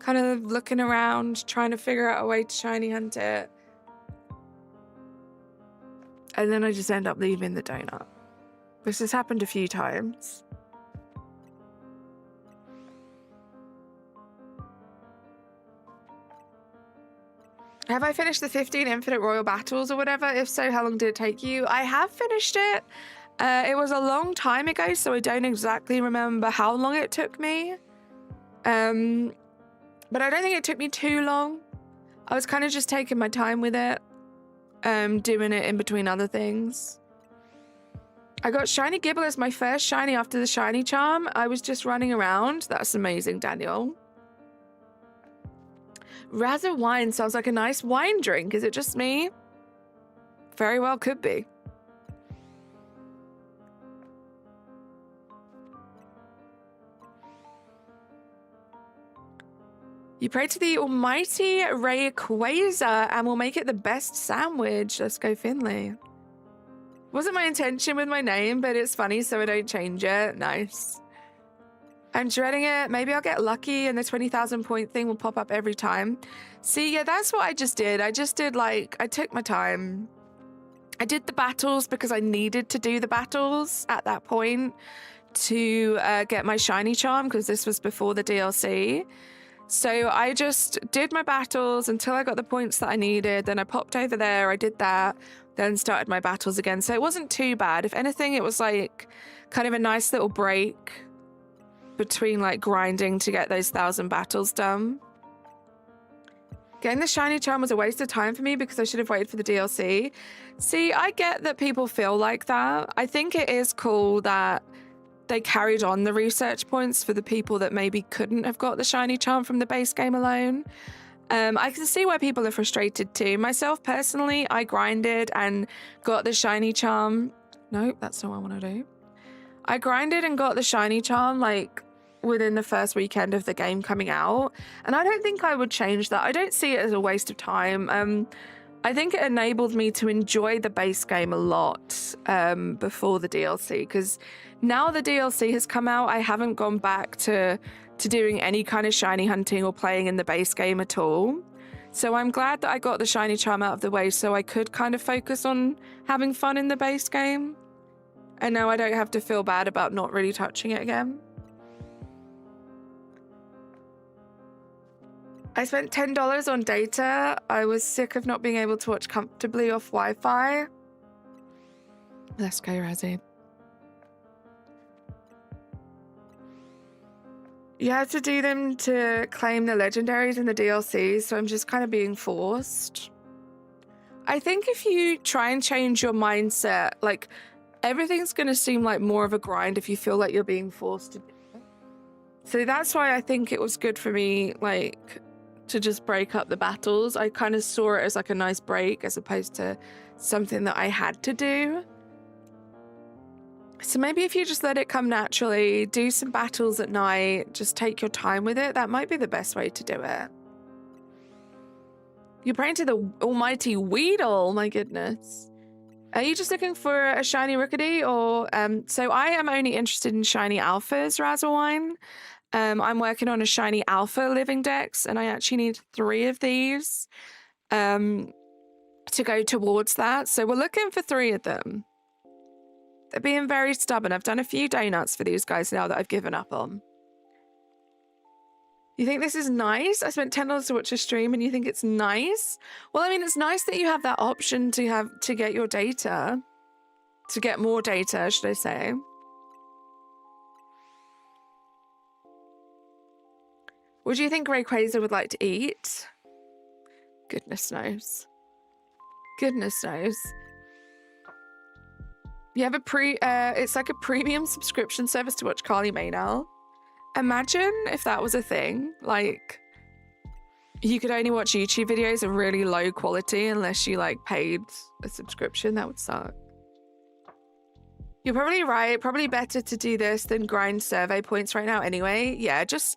kind of looking around, trying to figure out a way to shiny hunt it. And then I just end up leaving the donut. This has happened a few times. Have I finished the 15 Infinite Royal Battles or whatever? If so, how long did it take you? I have finished it. It was a long time ago, so I don't exactly remember how long it took me. But I don't think it took me too long. I was kind of just taking my time with it, doing it in between other things. I got Shiny Gibble as my first shiny after the Shiny Charm. I was just running around. That's amazing, Daniel. Razzo wine sounds like a nice wine drink. Is it just me? Very well could be. You pray to the almighty Rayquaza and we'll make it the best sandwich. Let's go, Finley. Wasn't my intention with my name, but it's funny, so I don't change it. Nice. I'm dreading it. Maybe I'll get lucky and the 20,000 point thing will pop up every time. See, yeah, that's what I just did. I took my time. I did the battles because I needed to do the battles at that point to get my shiny charm, because this was before the DLC. So I just did my battles until I got the points that I needed. Then I popped over there. I did that. Then started my battles again. So it wasn't too bad. If anything, it was like kind of a nice little break between like grinding to get those 1,000 battles done. Getting the shiny charm was a waste of time for me because I should have waited for the DLC. See, I get that people feel like that. I think it is cool that they carried on the research points for the people that maybe couldn't have got the shiny charm from the base game alone. I can see why people are frustrated too. Myself personally, I grinded and got the shiny charm. Nope, that's not what I want to do. I grinded and got the shiny charm like within the first weekend of the game coming out, and I don't think I would change that. I don't see it as a waste of time. I think it enabled me to enjoy the base game a lot before the DLC, because now the DLC has come out, I haven't gone back to doing any kind of shiny hunting or playing in the base game at all. So I'm glad that I got the shiny charm out of the way so I could kind of focus on having fun in the base game. And now I don't have to feel bad about not really touching it again. I spent $10 on data. I was sick of not being able to watch comfortably off Wi-Fi. Let's go, Razzie. You have to do them to claim the legendaries and the DLCs, so I'm just kind of being forced. I think if you try and change your mindset, like, everything's going to seem like more of a grind if you feel like you're being forced to do it. So that's why I think it was good for me, like, to just break up the battles. I kind of saw it as like a nice break as opposed to something that I had to do. So maybe if you just let it come naturally, do some battles at night, just take your time with it, that might be the best way to do it. You're praying to the almighty Weedle, my goodness. Are you just looking for a shiny Rookity or... So I am only interested in shiny alphas, Razawine. I'm working on a shiny alpha living dex, and I actually need 3 of these to go towards that. So we're looking for 3 of them. They're being very stubborn. I've done a few donuts for these guys now that I've given up on. You think this is nice? I spent $10 to watch a stream and you think it's nice? Well, I mean, it's nice that you have that option to get your data. To get more data, should I say. What do you think Rayquaza would like to eat? Goodness knows. Goodness knows. You have it's like a premium subscription service to watch Carly May now. Imagine if that was a thing. Like, you could only watch YouTube videos of really low quality unless you like paid a subscription. That would suck. You're probably right. Probably better to do this than grind survey points right now anyway. Yeah, just,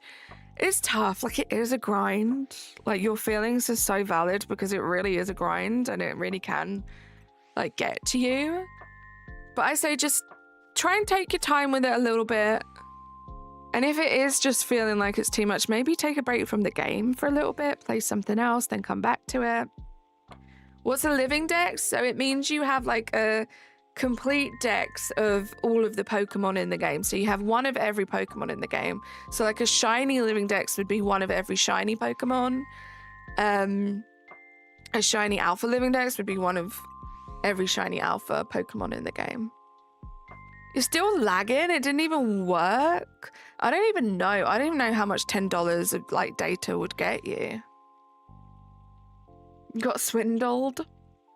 it's tough. Like, it is a grind. Like, your feelings are so valid because it really is a grind and it really can, like, get to you. But I say just try and take your time with it a little bit. And if it is just feeling like it's too much, maybe take a break from the game for a little bit, play something else, then come back to it. What's a living dex? So it means you have like a complete dex of all of the Pokemon in the game. So you have one of every Pokemon in the game. So like a shiny living dex would be one of every shiny Pokemon. A shiny alpha living dex would be one of every shiny alpha Pokemon in the game. You're still lagging? It didn't even work? I don't even know. I don't even know how much $10 of like data would get you. You got swindled.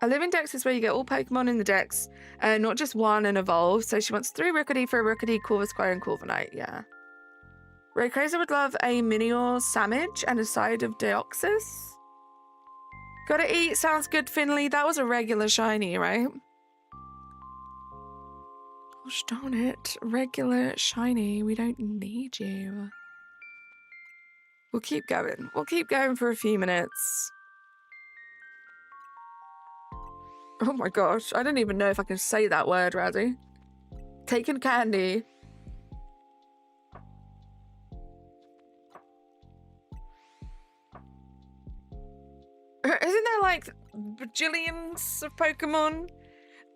A living dex is where you get all Pokemon in the dex, not just one and evolve. So she wants 3 Rookity for a Rookity, Corvusquire, and Corviknight. Yeah. Rayquaza would love a Minior Samage and a side of Deoxys. Gotta eat. Sounds good, Finley. That was a regular shiny, right? Gosh darn it. Regular shiny. We don't need you. We'll keep going. We'll keep going for a few minutes. Oh my gosh. I don't even know if I can say that word, Razzie. Taking candy. Isn't there like bajillions of Pokemon?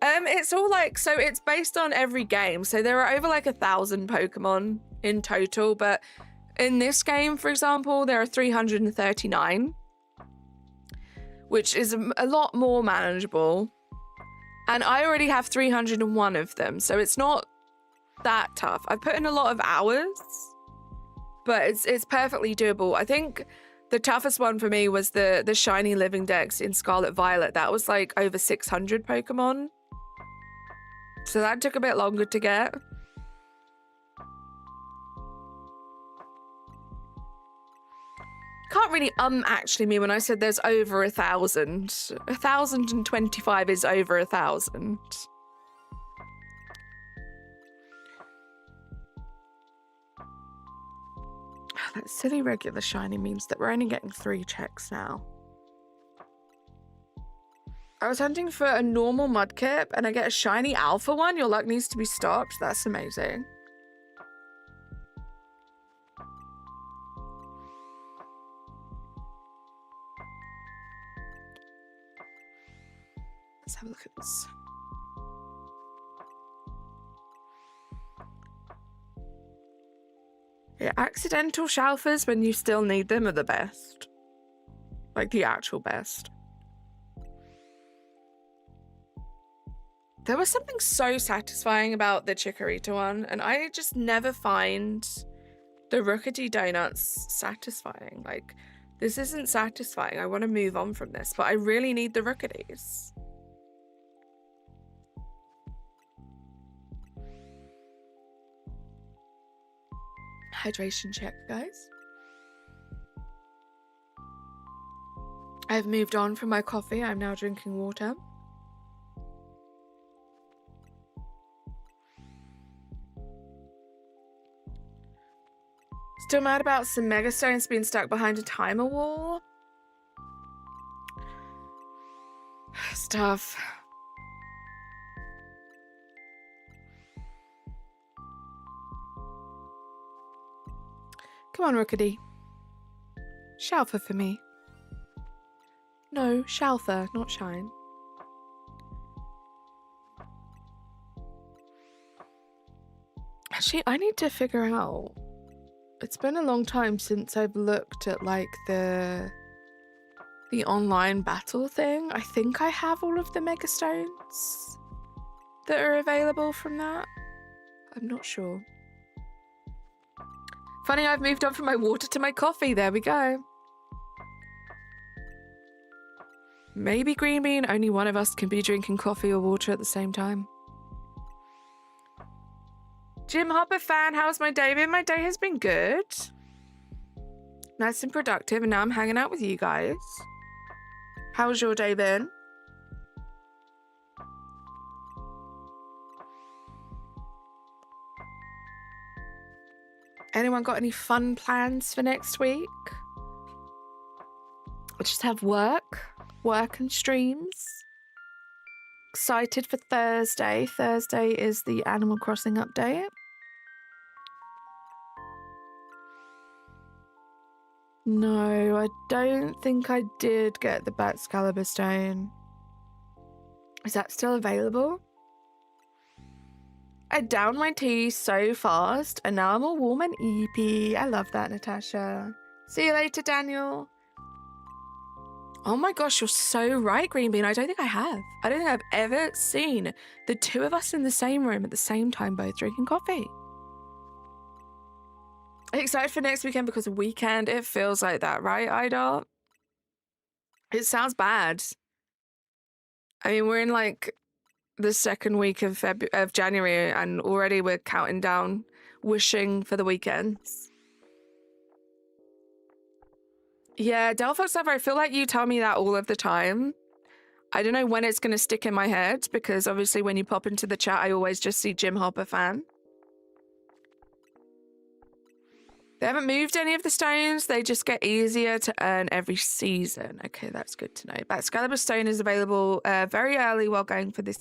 It's all like, so it's based on every game. So there are over like 1,000 Pokemon in total, but in this game, for example, there are 339, which is a lot more manageable. And I already have 301 of them, so it's not that tough. I've put in a lot of hours, but it's perfectly doable. I think the toughest one for me was the shiny living dex in Scarlet Violet. That was like over 600 Pokemon. So that took a bit longer to get. Can't really actually mean when I said there's over 1,000. 1,025 is over 1,000. That silly regular shiny means that we're only getting 3 checks now. I was hunting for a normal Mudkip and I get a shiny alpha one. Your luck needs to be stopped. That's amazing. Let's have a look at this. Yeah, accidental Shalphas when you still need them are the best. Like the actual best. There was something so satisfying about the Chikorita one, and I just never find the the Rookedy donut's satisfying. Like, this isn't satisfying. I want to move on from this, but I really need the Rookedies. Hydration check, guys. I've moved on from my coffee. I'm now drinking water. Still mad about some megastones being stuck behind a timer wall. Stuff. Come on, Rookedy. Shalpha for me. No, Shalpha, not Shine. Actually, I need to figure out. It's been a long time since I've looked at like the online battle thing. I think I have all of the megastones that are available from that. I'm not sure. Funny, I've moved on from my water to my coffee. There we go. Maybe Green Bean, only one of us can be drinking coffee or water at the same time. Jim Hopper fan, how's my day been? My day has been good. Nice and productive, and now I'm hanging out with you guys. How's your day been? Anyone got any fun plans for next week? I just have work and streams. Excited for Thursday. Thursday is the Animal Crossing update. No, I don't think I did get the Baxcalibur stone. Is that still available? I downed my tea so fast and now I'm all warm and eepy. I love that, Natasha. See you later, Daniel. Oh my gosh, you're so right, Green Bean. I don't think I have. I don't think I've ever seen the two of us in the same room at the same time, both drinking coffee. Excited for next weekend because weekend, it feels like that, right, Idol? It sounds bad. I mean, we're in like the second week of January and already we're counting down, wishing for the weekends. Yeah, Delphox Lover, I feel like you tell me that all of the time. I don't know when it's going to stick in my head because obviously when you pop into the chat, I always just see Jim Hopper fan. They haven't moved any of the stones. They just get easier to earn every season. Okay, that's good to know. Baxcalibur stone is available very early while going for the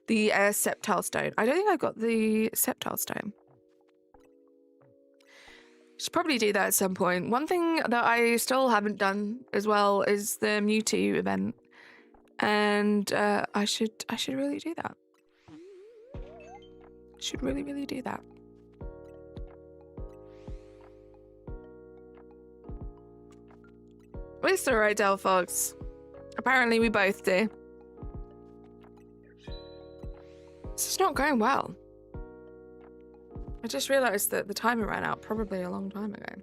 Septile stone. I don't think I got the Septile stone. Should probably do that at some point. One thing that I still haven't done as well is the Mewtwo event, and I should really do that. Should really do that. It's alright, Delphox. Apparently we both do. This is not going well. I just realised that the timer ran out probably a long time ago.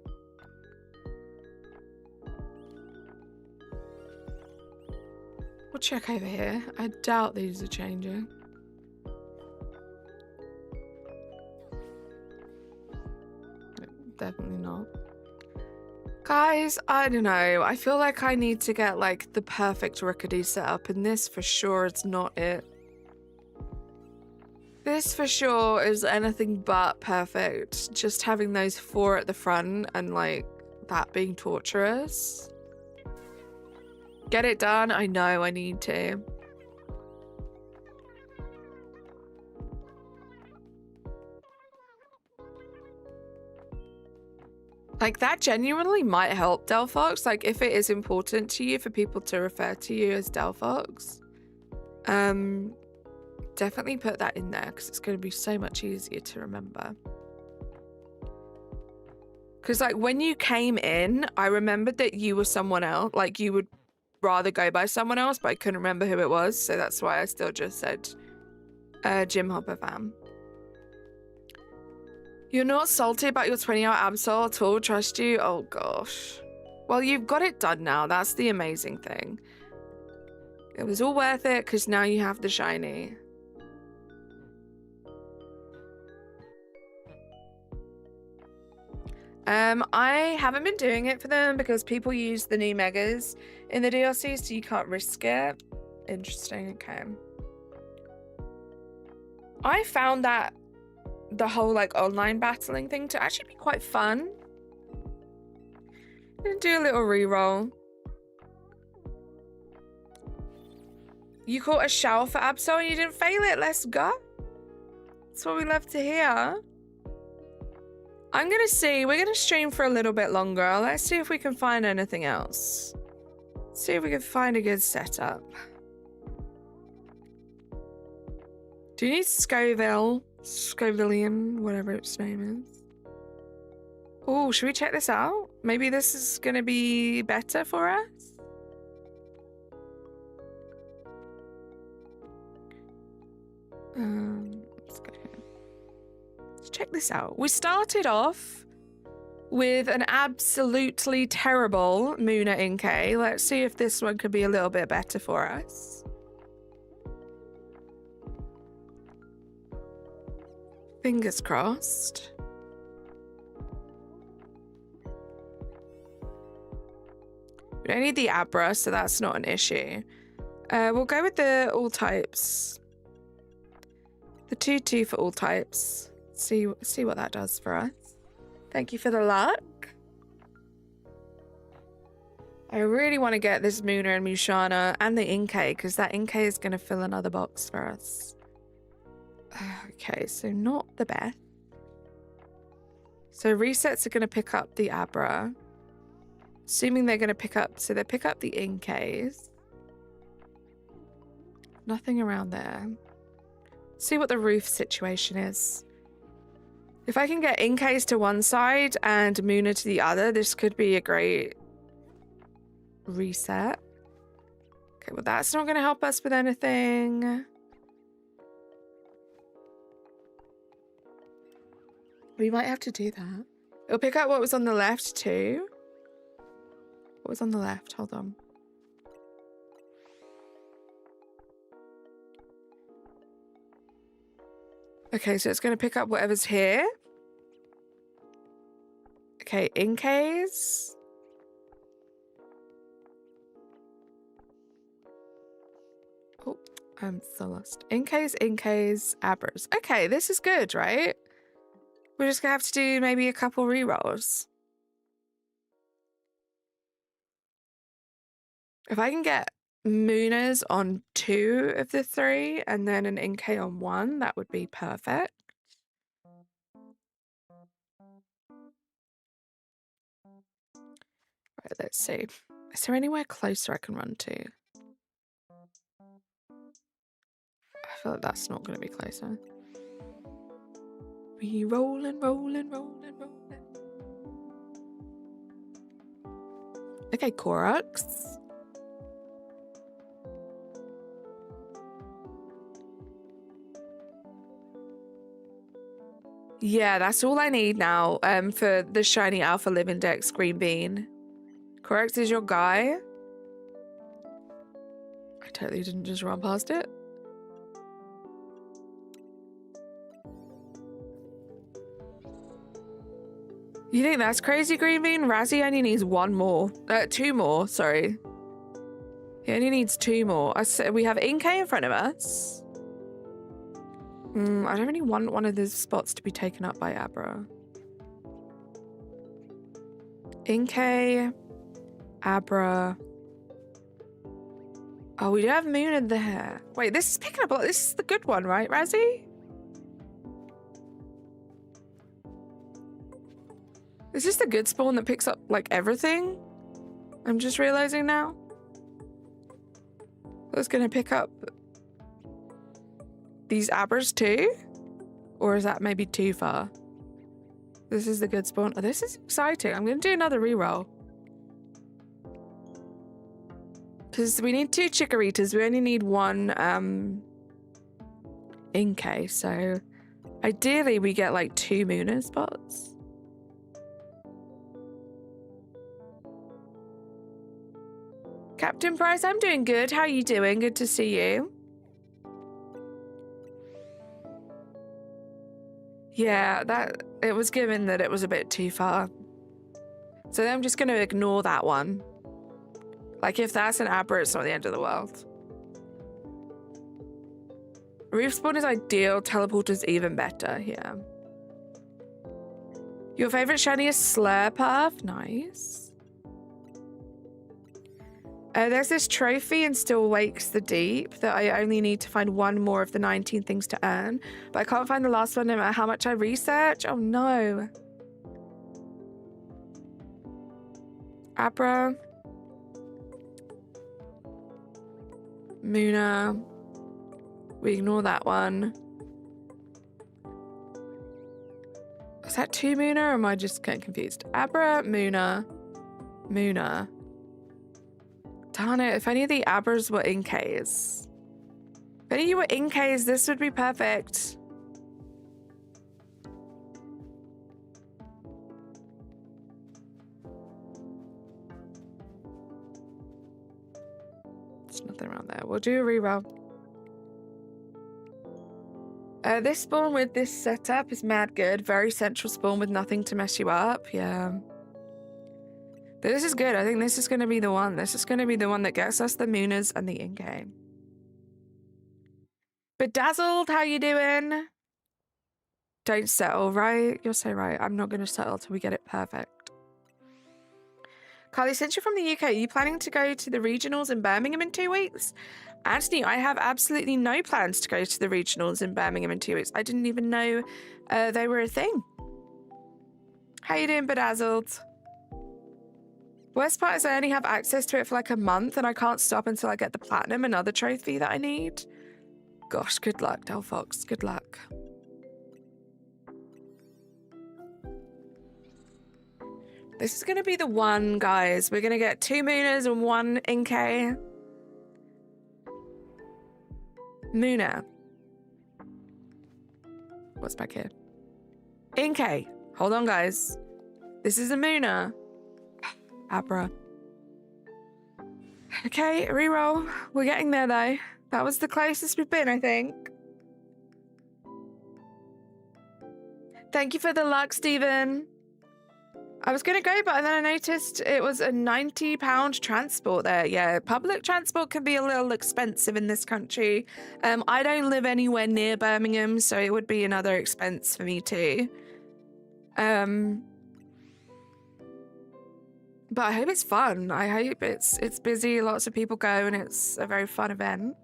We'll check over here. I doubt these are changing. Definitely not. Guys, I don't know. I feel like I need to get like the perfect Rookedy set up, and this for sure is not it. This for sure is anything but perfect. Just having those 4 at the front and like that being torturous. Get it done? I know I need to. Like that genuinely might help, Delphox. Like if it is important to you for people to refer to you as Delphox. Definitely put that in there because it's going to be so much easier to remember. Because like when you came in, I remembered that you were someone else. Like you would rather go by someone else, but I couldn't remember who it was. So that's why I still just said Jim Hopper fam. You're not salty about your 20-hour Absol at all, trust you? Oh gosh. Well, you've got it done now. That's the amazing thing. It was all worth it because now you have the shiny. I haven't been doing it for them because people use the new megas in the DLC, so you can't risk it. Interesting, okay. I found that the whole like online battling thing to actually be quite fun. I'm gonna do a little reroll. You caught a Shalpha Absol and you didn't fail it. Let's go. That's what we love to hear. I'm gonna see. We're gonna stream for a little bit longer. Let's see if we can find anything else. See if we can find a good setup. Do you need Scovillian, whatever its name is? Oh, should we check this out? Maybe this is gonna be better for us? Let's go here. Let's check this out. We started off with an absolutely terrible Muna Inkay. Let's see if this one could be a little bit better for us. Fingers crossed. We don't need the Abra, so that's not an issue. We'll go with the all types. The 2-2 for all types. See what that does for us. Thank you for the luck. I really want to get this Muna and Mushana and the Inkay, because that Inkay is going to fill another box for us. Okay, so not the best. So resets are going to pick up the Abra. Assuming they're going to pick up... So they pick up the Inkays. Nothing around there. See what the roof situation is. If I can get Inkays to one side and Muna to the other, this could be a great reset. Okay, well that's not going to help us with anything. We might have to do that. It'll pick up what was on the left too. What was on the left? Hold on. Okay, so it's going to pick up whatever's here. Okay, Inkays. Oh, I'm so lost. Inkays, Abras. Okay, this is good, right? We're just going to have to do maybe a couple rerolls. If I can get Munas on 2 of the 3 and then an Inkay on 1, that would be perfect. Right, let's see. Is there anywhere closer I can run to? I feel like that's not going to be closer. We rolling. Okay, Korux. Yeah, that's all I need now for the shiny Alpha Live Index Green Bean. Korux is your guy. I totally didn't just run past it. You think that's crazy, Green Bean? Razzie only needs 2 more, sorry. He only needs 2 more. We have Inkay in front of us. I don't really want one of those spots to be taken up by Abra. Inkay, Abra. Oh, we do have Muna there. Wait, this is picking up a lot. This is the good one, right, Razzie? Is this the good spawn that picks up, like, everything? I'm just realizing now. I was gonna pick up these Abras too? Or is that maybe too far? This is the good spawn. Oh, this is exciting. I'm gonna do another reroll. Because we need 2 Chikorritas. We only need 1 Inkay, so Ideally, we get like 2 Mooner spots. Captain Price, I'm doing good. How are you doing? Good to see you. Yeah, it was given that it was a bit too far. So then I'm just going to ignore that one. Like, if that's an Abra, it's not the end of the world. Reef spawn is ideal. Teleporter's even better, yeah. Your favorite shiny is Slurpuff. Nice. There's this trophy in Still Wakes the Deep that I only need to find 1 more of the 19 things to earn. But I can't find the last one no matter how much I research. Oh, no. Abra. Muna. We ignore that one. Is that 2 Muna or am I just getting confused? Abra, Muna, Muna. Darn it, if any of the Abras were Inkays. If any of you were Inkays, this would be perfect. There's nothing around there. We'll do a reroll. This spawn with this setup is mad good. Very central spawn with nothing to mess you up. Yeah. But this is good. I think this is going to be the one. This is going to be the one that gets us the Moonas and the Inkay. Bedazzled, how you doing? Don't settle, right? You're so right. I'm not going to settle till we get it perfect. Carly, since you're from the UK, are you planning to go to the regionals in Birmingham in 2 weeks? Anthony, I have absolutely no plans to go to the regionals in Birmingham in 2 weeks. I didn't even know they were a thing. How you doing, Bedazzled? Worst part is I only have access to it for like a month and I can't stop until I get the platinum, another trophy that I need. Gosh, good luck, Delphox. Good luck. This is going to be the one, guys. We're going to get 2 Moonas and 1 Inkay. Muna. What's back here? Inkay. Hold on, guys. This is a Muna. Abra. Okay, reroll. We're getting there, though. That was the closest we've been, I think. Thank you for the luck, Stephen. I was going to go, but then I noticed it was a £90 transport there. Yeah, public transport can be a little expensive in this country. I don't live anywhere near Birmingham, so it would be another expense for me too. But I hope it's fun. I hope it's busy, lots of people go, and it's a very fun event.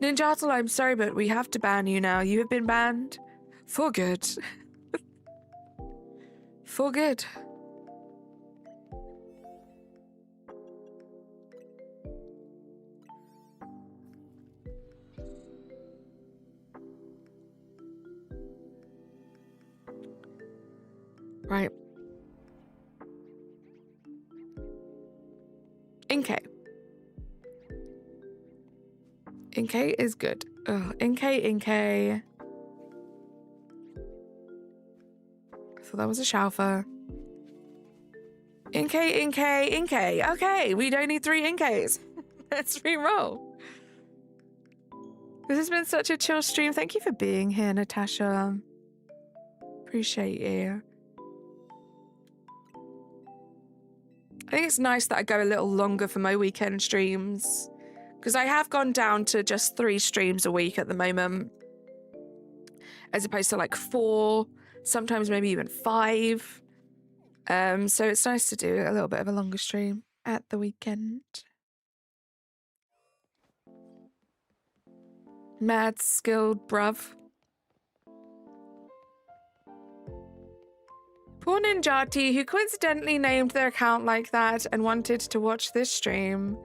Ninjatle, I'm sorry, but we have to ban you now. You have been banned for good. For good. Right. Inkay. Inkay is good. Ugh, Inkay. So that was a Shalpha. Inkay. Okay, we don't need 3 Inkays. Let's re-roll. This has been such a chill stream. Thank you for being here, Natasha. Appreciate you. I think it's nice that I go a little longer for my weekend streams, because I have gone down to just 3 streams a week at the moment, as opposed to like 4, sometimes maybe even 5. So it's nice to do a little bit of a longer stream at the weekend. Mad skilled bruv. Poor Ninjati, who coincidentally named their account like that and wanted to watch this stream.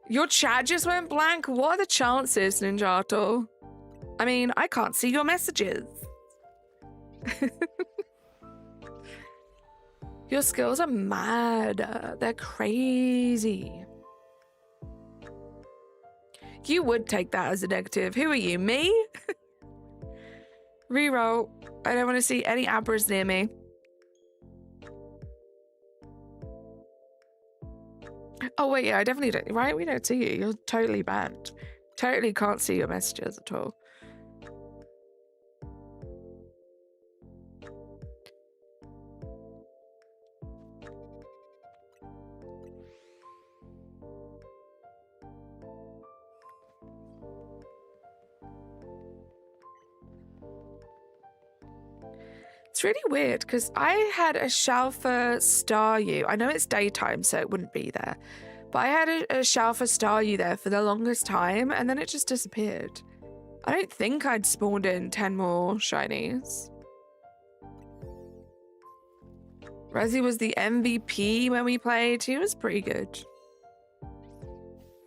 Your chat just went blank? What are the chances, Ninjato? I mean, I can't see your messages. Your skills are mad. They're crazy. You would take that as a negative. Who are you, me? Reroll. I don't want to see any Abras near me. Oh, wait, yeah, I definitely don't. Right? We don't see you. You're totally banned. Totally can't see your messages at all. It's really weird because I had a Shalpha star you. I know it's daytime, so it wouldn't be there. But I had a Shalpha star you there for the longest time, and then it just disappeared. I don't think I'd spawned in 10 more shinies. Rezzy was the MVP when we played. He was pretty good.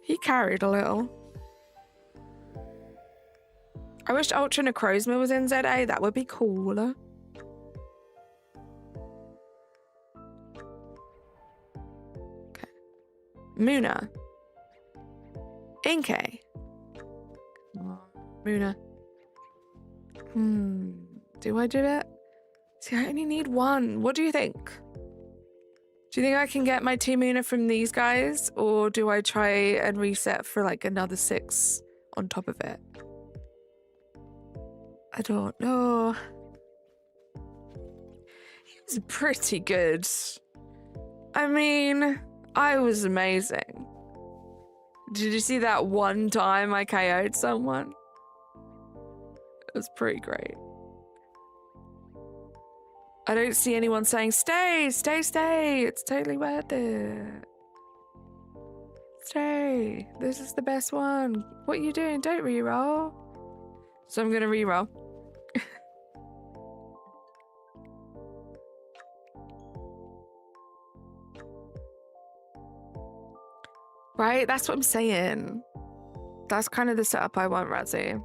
He carried a little. I wish Ultra Necrozma was in ZA. That would be cooler. Okay. Muna. Inkay. Muna. Do I do it? See, I only need one. What do you think? Do you think I can get my 2 Muna from these guys? Or do I try and reset for like another 6 on top of it? I don't know. He was pretty good. I mean, I was amazing. Did you see that one time I KO'd someone? It was pretty great. I don't see anyone saying, stay, stay, stay. It's totally worth it. Stay. This is the best one. What are you doing? Don't reroll. So I'm going to reroll. Right? That's what I'm saying. That's kind of the setup I want, Razzie.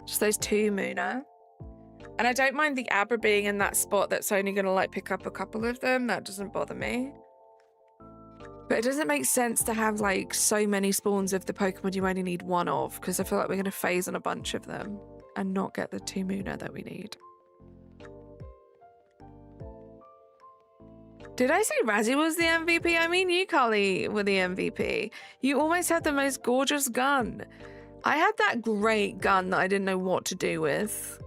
Just those 2 Muna. And I don't mind the Abra being in that spot that's only going to like pick up a couple of them. That doesn't bother me. But it doesn't make sense to have like so many spawns of the Pokemon you only need 1 of, because I feel like we're going to phase on a bunch of them and not get the 2 Muna that we need. Did I say Razzie was the MVP? I mean, you, Carly, were the MVP. You always had the most gorgeous gun. I had that great gun that I didn't know what to do with.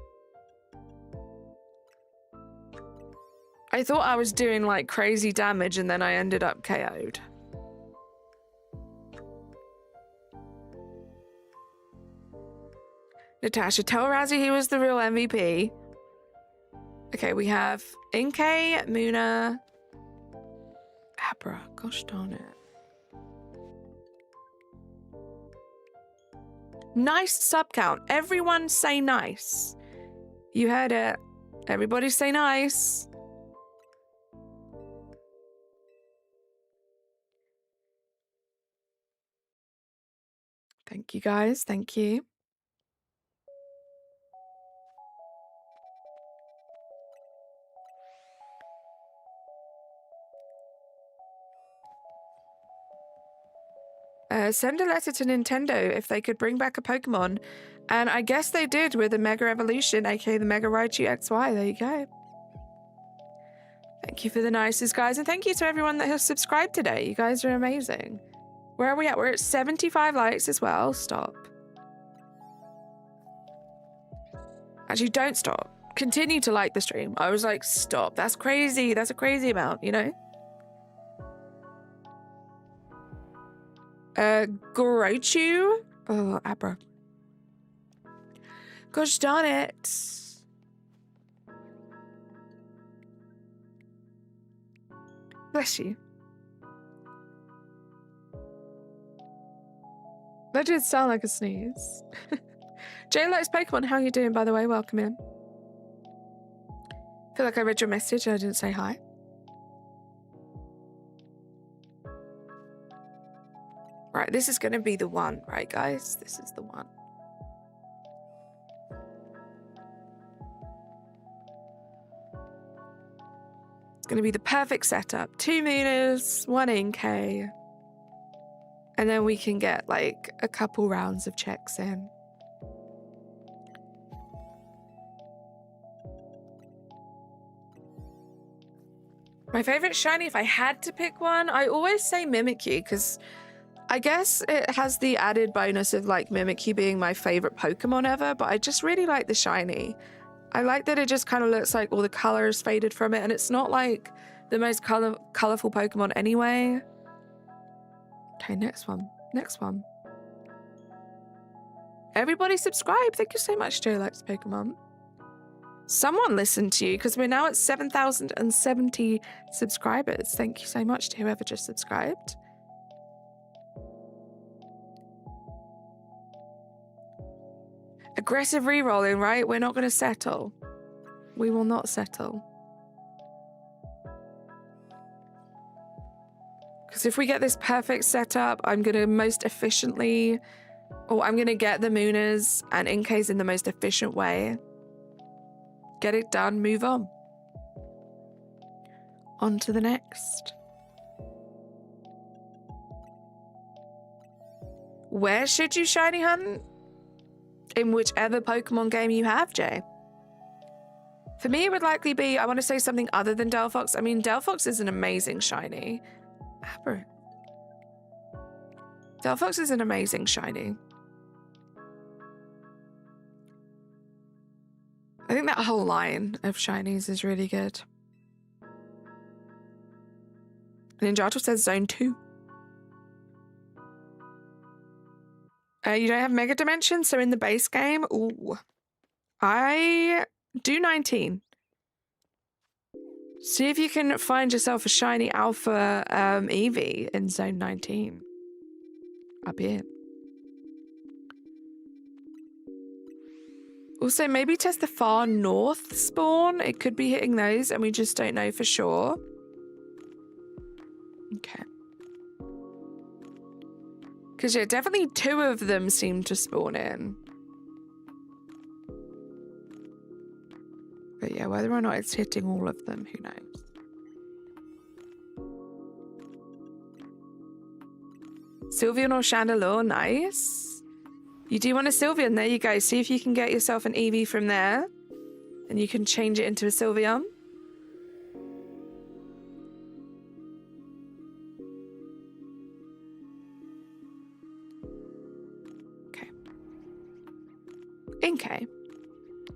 I thought I was doing like crazy damage and then I ended up KO'd. Natasha, tell Razzie he was the real MVP. Okay, we have Inkay, Muna, Abra. Gosh darn it. Nice sub count. Everyone say nice. You heard it. Everybody say nice. Thank you, guys. Thank you. Send a letter to Nintendo if they could bring back a Pokemon. And I guess they did with the Mega Evolution, aka the Mega Raichu XY. There you go. Thank you for the nicest, guys. And thank you to everyone that has subscribed today. You guys are amazing. Where are we at? We're at 75 likes as well. Stop. Actually, don't stop. Continue to like the stream. I was like, stop. That's crazy. That's a crazy amount, you know? Gorochu? Oh, Abra. Gosh darn it. Bless you. That did sound like a sneeze. Jay likes Pokemon. How are you doing, by the way? Welcome in. Feel like I read your message and I didn't say hi. Right, this is going to be the one, right, guys? This is the one. It's going to be the perfect setup. 2 Munas, 1 Inkay, And then we can get like a couple rounds of checks in. My favorite shiny, if I had to pick one, I always say Mimikyu because I guess it has the added bonus of like Mimikyu being my favorite Pokemon ever, but I just really like the shiny. I like that it just kind of looks like all the colors faded from it, and it's not like the most colorful Pokemon anyway. Okay, next one. Next one. Everybody subscribe. Thank you so much, Joe Likes Pokemon. Someone listened to you because we're now at 7,070 subscribers. Thank you so much to whoever just subscribed. Aggressive rerolling, right? We're not going to settle. We will not settle. Because if we get this perfect setup, I'm going to most efficiently, or I'm going to get the Mooners and Inkays in the most efficient way. Get it done, move on. On to the next. Where should you shiny hunt? In whichever Pokemon game you have, Jay. For me, it would likely be, I want to say something other than Delphox. I mean, Delphox is an amazing shiny. Aberrant. Delphox is an amazing shiny. I think that whole line of shinies is really good. Ninjato says Zone 2. You don't have Mega Dimension, so in the base game, ooh, I do 19. See if you can find yourself a shiny Alpha Eevee in Zone 19. Up here. Also, maybe test the far north spawn. It could be hitting those, and we just don't know for sure. Okay. Because, yeah, definitely 2 of them seem to spawn in. But, yeah, whether or not it's hitting all of them, who knows? Sylveon or Chandelure, nice. You do want a Sylveon, there you go. See if you can get yourself an Eevee from there. And you can change it into a Sylveon. Okay. Inkay.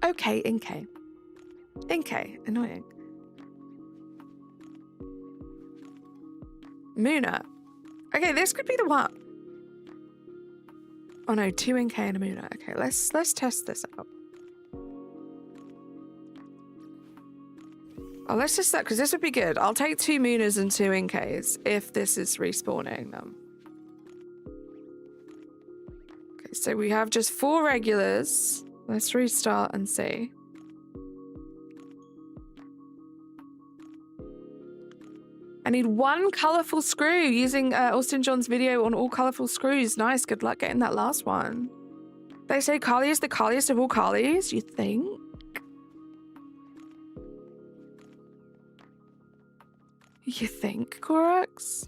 Okay, Inkay. Inkay, annoying. Muna. Okay, this could be the one. Oh no, 2 Inkay and a Muna. Okay, let's test this out. Oh, let's just that because this would be good. I'll take 2 Munas and 2 Inkays if this is respawning them. Okay, so we have just 4 regulars. Let's restart and see. I need 1 colourful screw using Austin John's video on all colourful screws. Nice, good luck getting that last one. They say Kali is the Kaliest of all Kalis, you think? You think, Corax?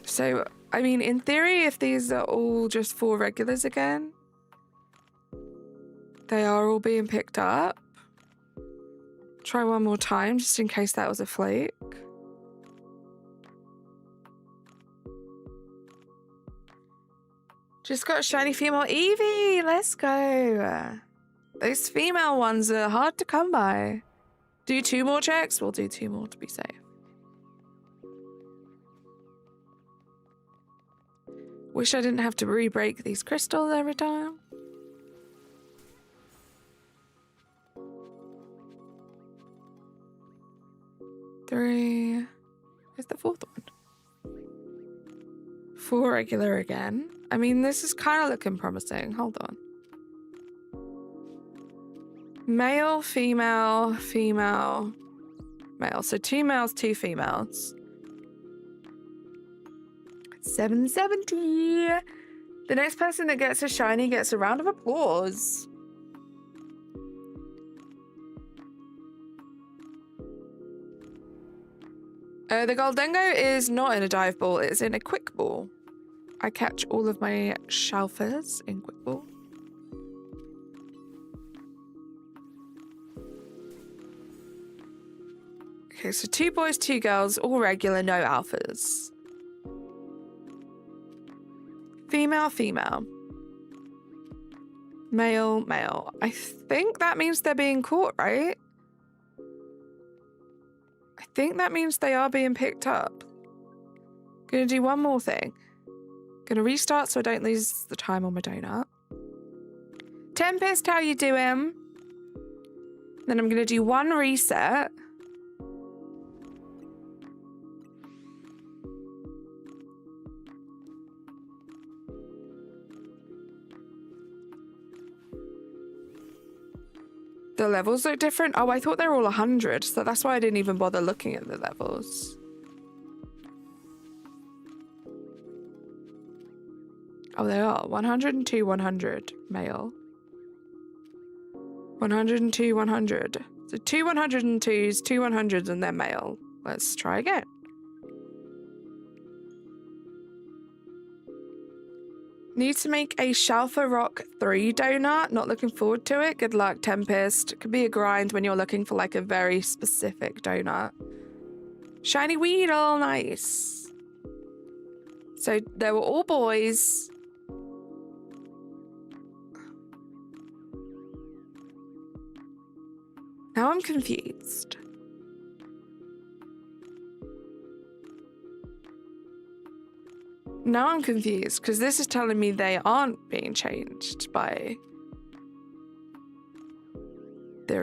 So, I mean, in theory, if these are all just 4 regulars again, they are all being picked up. Try one more time, just in case that was a flake. Just got a shiny female Eevee. Let's go. Those female ones are hard to come by. Do 2 more checks? We'll do 2 more to be safe. Wish I didn't have to re-break these crystals every time. Three. Where's the 4th one? 4 regular again. I mean, this is kind of looking promising. Hold on. Male, female, female, male. So 2 males, 2 females. 770. The next person that gets a shiny gets a round of applause. The Goldengo is not in a dive ball, it's in a quick ball. I catch all of my Shalphas in quick ball. Okay, so 2 boys, 2 girls, all regular, no alphas. Female, female. Male, male. I think that means they're being caught, right? I think that means they are being picked up. Gonna do one more thing. Gonna restart so I don't lose the time on my donut. Tempest, how you doing? Then I'm gonna do one reset. The levels look different. Oh, I thought they were all 100, so that's why I didn't even bother looking at the levels. Oh, they are. 102, 100. Male. 102, 100. So 2 102s, 2 100s, and they're male. Let's try again. Need to make a Shalpha Rock 3 donut. Not looking forward to it. Good luck, Tempest. Could be a grind when you're looking for like a very specific donut. Shiny Weedle, nice. So they were all boys. Now I'm confused. Now I'm confused because this is telling me they aren't being changed by the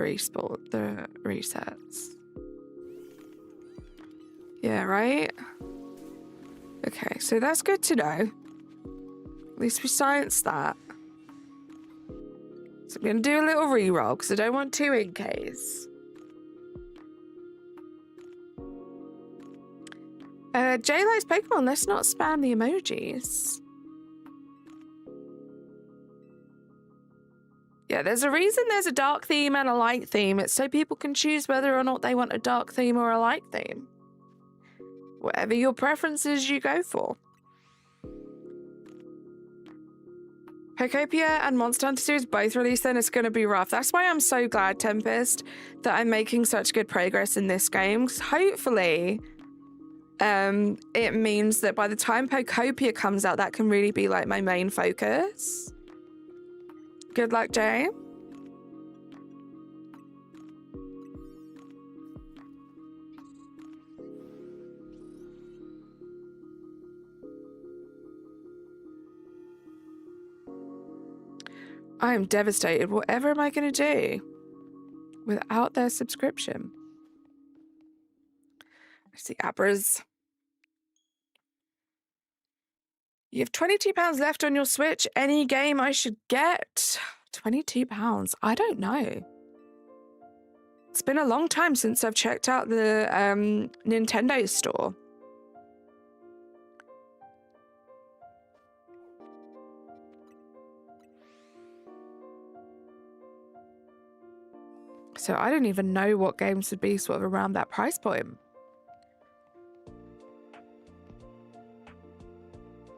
resets. Yeah, right? Okay, so that's good to know. At least we scienced that. So I'm going to do a little reroll because I don't want 2 in case. Jay likes Pokemon. Let's not spam the emojis. Yeah, there's a reason there's a dark theme and a light theme. It's so people can choose whether or not they want a dark theme or a light theme. Whatever your preference is, you go for. Pokopia and Monster Hunter Series both released, then it's going to be rough. That's why I'm so glad, Tempest, that I'm making such good progress in this game. Because hopefully, it means that by the time Pokopia comes out, that can really be like my main focus. Good luck, Jay. I am devastated. Whatever am I going to do without their subscription? I see Abras. You have £22 left on your Switch. Any game I should get? £22. I don't know. It's been a long time since I've checked out the Nintendo store. So I don't even know what games would be sort of around that price point.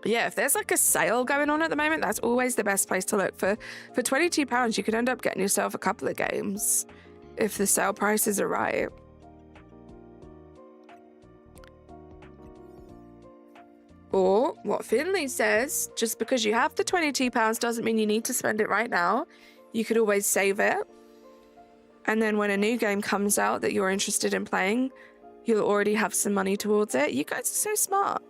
But yeah, if there's like a sale going on at the moment, that's always the best place to look. For £22, you could end up getting yourself a couple of games if the sale prices are right. Or what Finley says, just because you have the £22 doesn't mean you need to spend it right now. You could always save it. And then when a new game comes out that you're interested in playing, you'll already have some money towards it. You guys are so smart.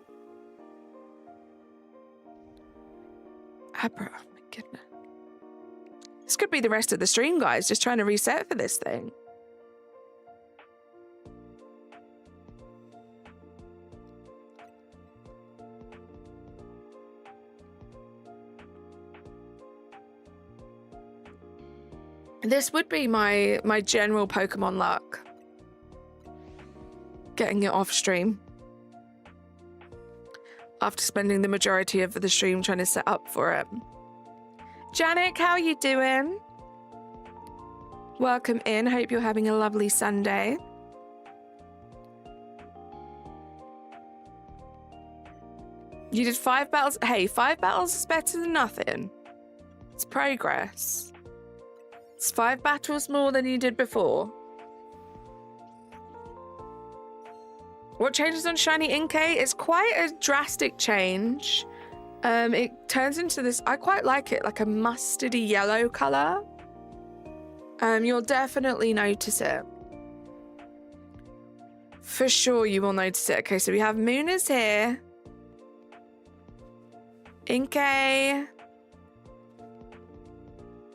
Abra, oh my goodness. This could be the rest of the stream, guys, just trying to reset for this thing. This would be my general Pokemon luck. Getting it off stream. After spending the majority of the stream trying to set up for it. Janet, how are you doing? Welcome in. Hope you're having a lovely Sunday. You did 5 battles. Hey, 5 battles is better than nothing. It's progress. It's 5 battles more than you did before. What changes on Shiny Inkay? It's quite a drastic change. It turns into this, I quite like it, like a mustardy yellow color. You'll definitely notice it. For sure you will notice it. Okay, so we have Moona's here. Inkay.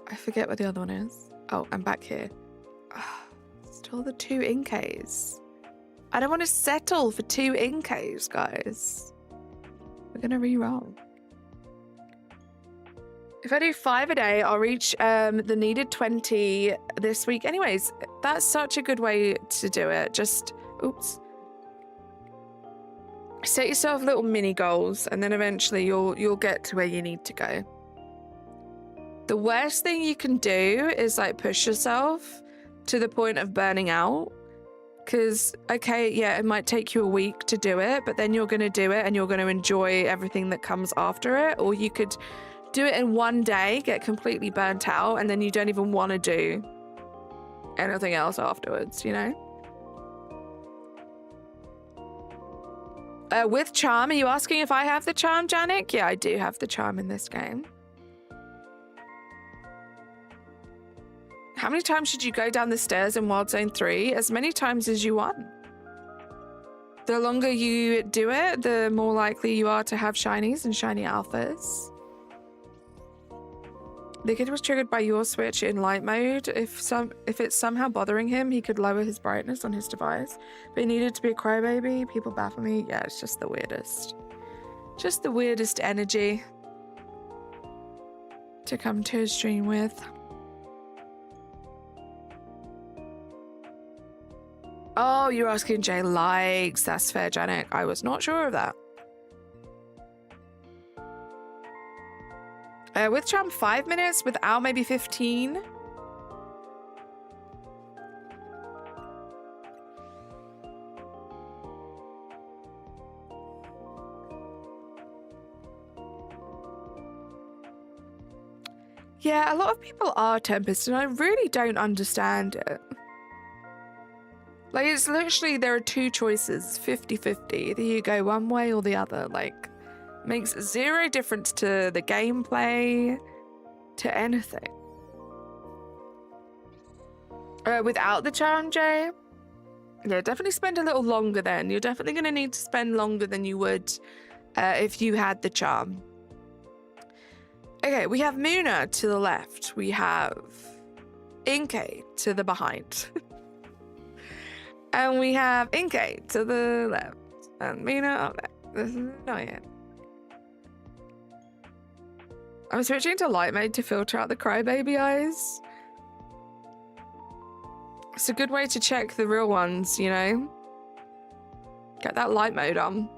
I forget what the other one is. Oh, I'm back here. Oh, still the 2 Inkays. I don't want to settle for 2 Inkays, guys. We're going to re-roll. If I do 5 a day, I'll reach the needed 20 this week. Anyways, that's such a good way to do it. Just, oops. Set yourself little mini goals, and then eventually you'll get to where you need to go. The worst thing you can do is like push yourself to the point of burning out. Because, okay, yeah, it might take you a week to do it, but then you're going to do it and you're going to enjoy everything that comes after it. Or you could do it in one day, get completely burnt out, and then you don't even want to do anything else afterwards, you know? With charm, are you asking if I have the charm, Janik? Yeah, I do have the charm in this game. How many times should you go down the stairs in Wild Zone 3? As many times as you want. The longer you do it, the more likely you are to have shinies and shiny alphas. The kid was triggered by your switch in light mode. If it's somehow bothering him, he could lower his brightness on his device. But he needed to be a crybaby. People baffle me. Yeah, it's just the weirdest. Just the weirdest energy to come to a stream with. Oh, you're asking Jay likes. That's fair, Janet. I was not sure of that. With charm 5 minutes, without maybe 15. Yeah, a lot of people are Tempest, and I really don't understand it. Like, it's literally, there are 2 choices, 50-50. Either you go one way or the other. Like, makes 0 difference to the gameplay, to anything. Without the charm, Jay? Yeah, definitely spend a little longer then. You're definitely going to need to spend longer than you would if you had the charm. Okay, we have Muna to the left. We have Inkay to the behind. And we have Inkay to the left. And Muna up there. This is annoying. I'm switching to light mode to filter out the crybaby eyes. It's a good way to check the real ones, you know? Get that light mode on.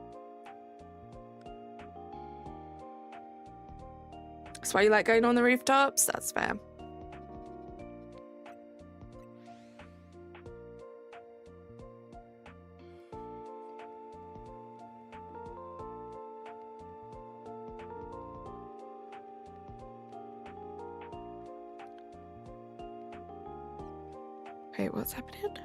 That's why you like going on the rooftops? That's fair. Wait, what's happening?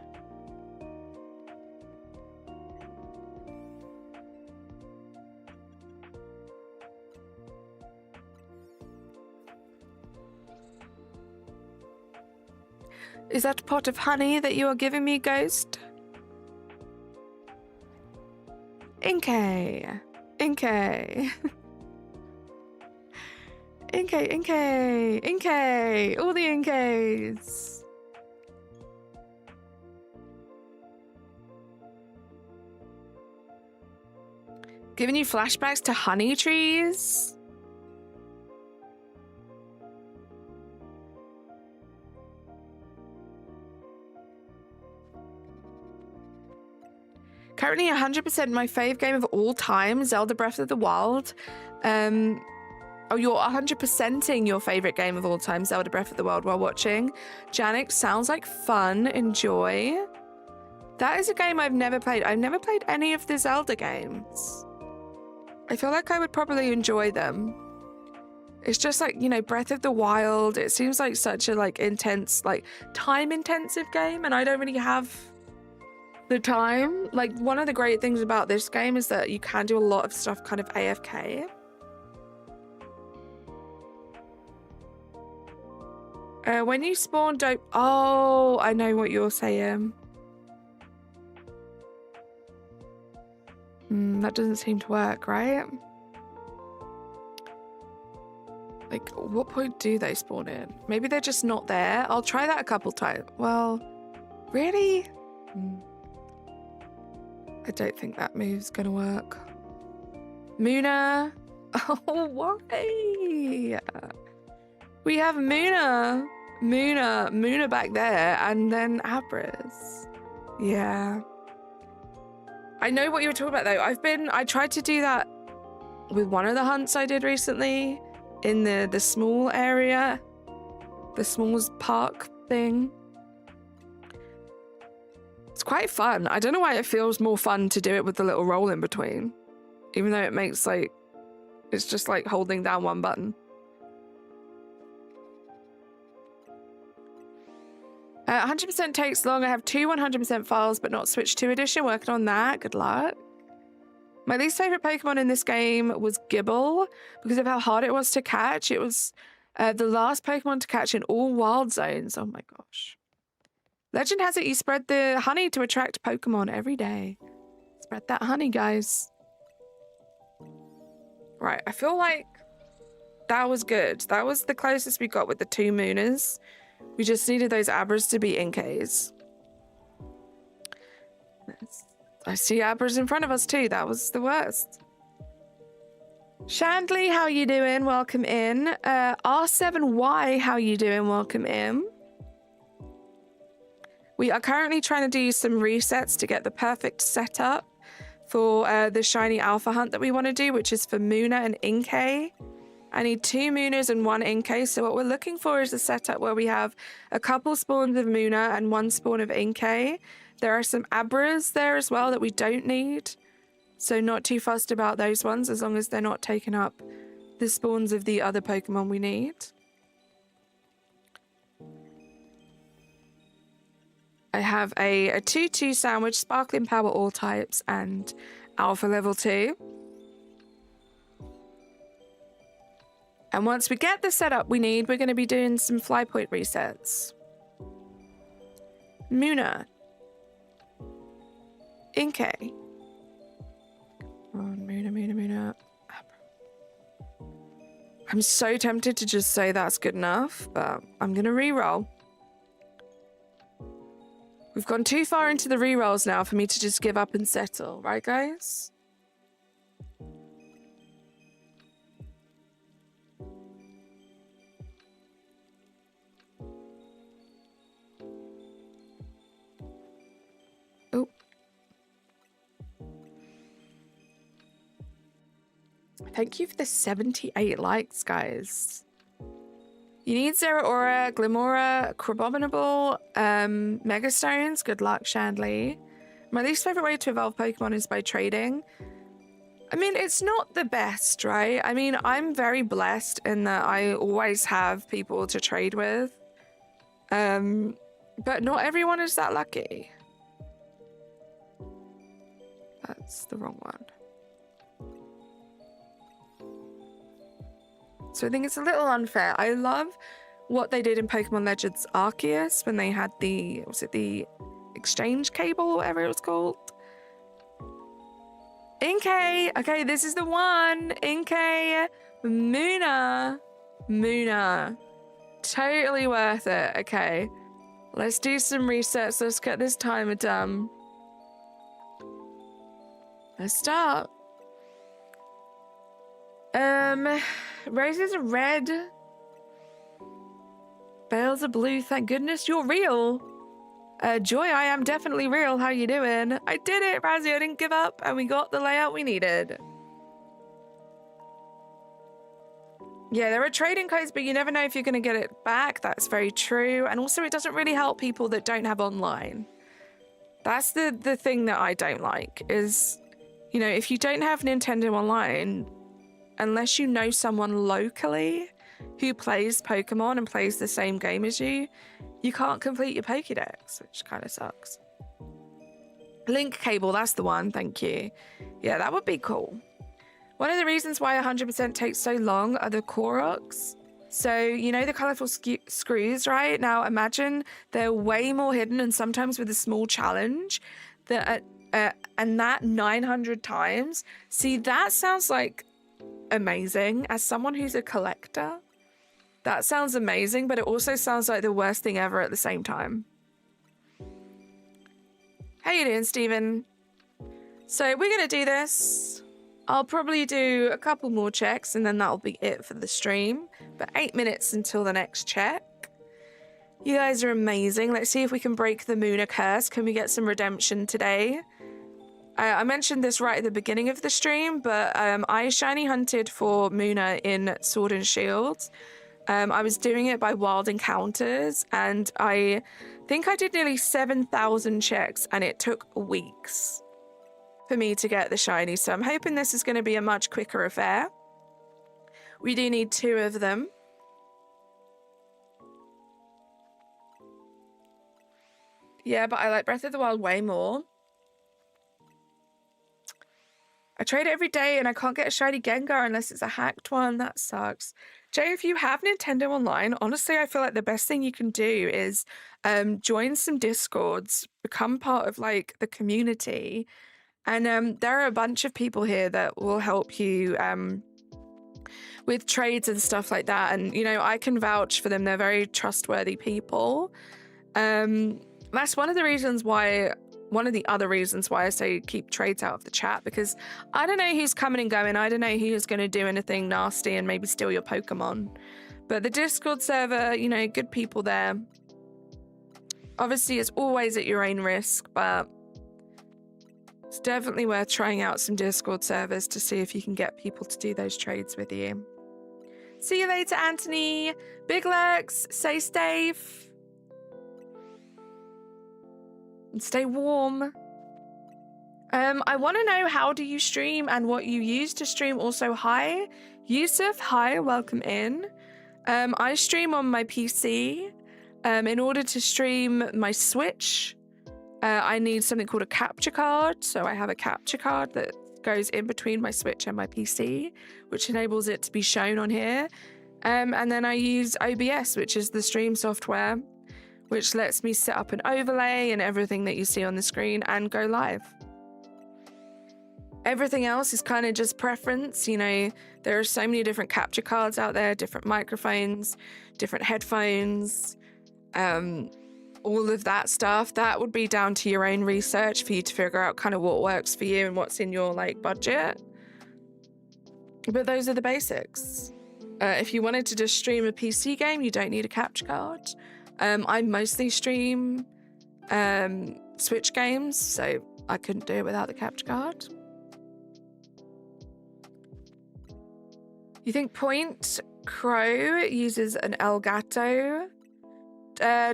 Is that a pot of honey that you are giving me, Ghost? Inkay. Inkay. Inkay, Inkay, Inkay. All the Inkays. Giving you flashbacks to honey trees? Currently 100% my fave game of all time, Zelda Breath of the Wild. Oh, you're 100%ing your favorite game of all time, Zelda Breath of the Wild, while watching. Janik, sounds like fun. Enjoy. That is a game I've never played. I've never played any of the Zelda games. I feel like I would probably enjoy them. It's just like, you know, Breath of the Wild. It seems like such a like intense, like time-intensive game, and I don't really have the time. Like, one of the great things about this game is that you can do a lot of stuff kind of AFK. When you spawn dope... Oh, I know what you're saying. That doesn't seem to work, right? Like, what point do they spawn in? Maybe they're just not there. I'll try that a couple times. Well, really? I don't think that move's gonna work. Muna. Oh, why? We have Muna back there, and then Abras. Yeah. I know what you were talking about though. I tried to do that with one of the hunts I did recently in the small area, the small park thing. It's quite fun. I don't know why it feels more fun to do it with the little roll in between, even though it makes like, it's just like holding down one button. 100% takes long. I have 2 100% files, but not Switch 2 edition. Working on that. Good luck. My least favorite Pokemon in this game was Gibble because of how hard it was to catch. It was the last Pokemon to catch in all wild zones. Oh my gosh. Legend has it you spread the honey to attract Pokemon every day. Spread that honey, guys. Right, I feel like that was good. That was the closest we got with the 2 Mooners. We just needed those Abras to be Inkays. I see Abras in front of us too. That was the worst. Shandley, how you doing? Welcome in. R7Y, how you doing? Welcome in. We are currently trying to do some resets to get the perfect setup for the shiny alpha hunt that we want to do, which is for Muna and Inkay. I need 2 Mooners and 1 Inkay. So what we're looking for is a setup where we have a couple spawns of Muna and 1 spawn of Inkay. There are some Abras there as well that we don't need. So not too fussed about those ones as long as they're not taking up the spawns of the other Pokemon we need. I have a 2-2 sandwich, Sparkling Power all types, and Alpha level 2. And once we get the setup we need, we're going to be doing some fly point resets. Muna. Inkay. Come on, Muna. I'm so tempted to just say that's good enough, but I'm going to re-roll. We've gone too far into the re-rolls now for me to just give up and settle. Right, guys? Oh. Thank you for the 78 likes, guys. You need Zeraora, Glimora, Crabominable, Megastones. Good luck, Shandley. My least favorite way to evolve Pokemon is by trading. I mean, it's not the best, right? I mean, I'm very blessed in that I always have people to trade with. But not everyone is that lucky. That's the wrong one. So I think it's a little unfair. I love what they did in Pokemon Legends Arceus when they had the, was it the exchange cable or whatever it was called? Inkay! Okay, this is the one. Inkay, Muna. Totally worth it. Okay, let's do some resets. Let's get this timer done. Let's start. Roses are red. Bales are blue. Thank goodness you're real. Joy, I am definitely real. How you doing? I did it, Razzie. I didn't give up, and we got the layout we needed. Yeah, there are trading codes, but you never know if you're going to get it back. That's very true. And also, it doesn't really help people that don't have online. That's the thing that I don't like, is You know, if you don't have Nintendo Online, unless you know someone locally who plays Pokemon and plays the same game as you can't complete your Pokédex, which kind of sucks. Link cable, that's the one, thank you. Yeah, that would be cool. One of the reasons why 100% takes so long are the Koroks. So, you know the colourful screws, right? Now imagine they're way more hidden, and sometimes with a small challenge, and that 900 times. See, that sounds like amazing. As someone who's a collector, that sounds amazing, but it also sounds like the worst thing ever at the same time. How you doing, Stephen? So we're gonna do this. I'll probably do a couple more checks and then that'll be it for the stream. But 8 minutes until the next check. You guys are amazing. Let's see if we can break the Muna curse. Can we get some redemption today? I mentioned this right at the beginning of the stream, but I shiny hunted for Muna in Sword and Shield. I was doing it by wild encounters, and I think I did nearly 7,000 checks, and it took weeks for me to get the shiny. So I'm hoping this is going to be a much quicker affair. We do need 2 of them. Yeah, but I like Breath of the Wild way more. I trade it every day and I can't get a shiny Gengar unless it's a hacked one. That sucks. Jay, if you have Nintendo Online, honestly, I feel like the best thing you can do is join some Discords, become part of like the community. And there are a bunch of people here that will help you with trades and stuff like that. And, you know, I can vouch for them. They're very trustworthy people. That's one of the reasons why... One of the other reasons why I say keep trades out of the chat, because I don't know who's coming and going. I don't know who's going to do anything nasty and maybe steal your Pokemon. But the Discord server, you know, good people there. Obviously, it's always at your own risk, but it's definitely worth trying out some Discord servers to see if you can get people to do those trades with you. See you later, Anthony. Big Lex, stay safe. And stay warm. I want to know, how do you stream and what you use to stream? Also, hi Yusuf, hi, welcome in. I stream on my PC. In order to stream my Switch, I need something called a capture card. So I have a capture card that goes in between my Switch and my PC, which enables it to be shown on here. And then I use OBS, which is the stream software, which lets me set up an overlay and everything that you see on the screen and go live. Everything else is kind of just preference. You know, there are so many different capture cards out there, different microphones, different headphones, all of that stuff. That would be down to your own research for you to figure out kind of what works for you and what's in your like budget. But those are the basics. If you wanted to just stream a PC game, you don't need a capture card. I mostly stream Switch games, so I couldn't do it without the capture card. You think Point Crow uses an Elgato?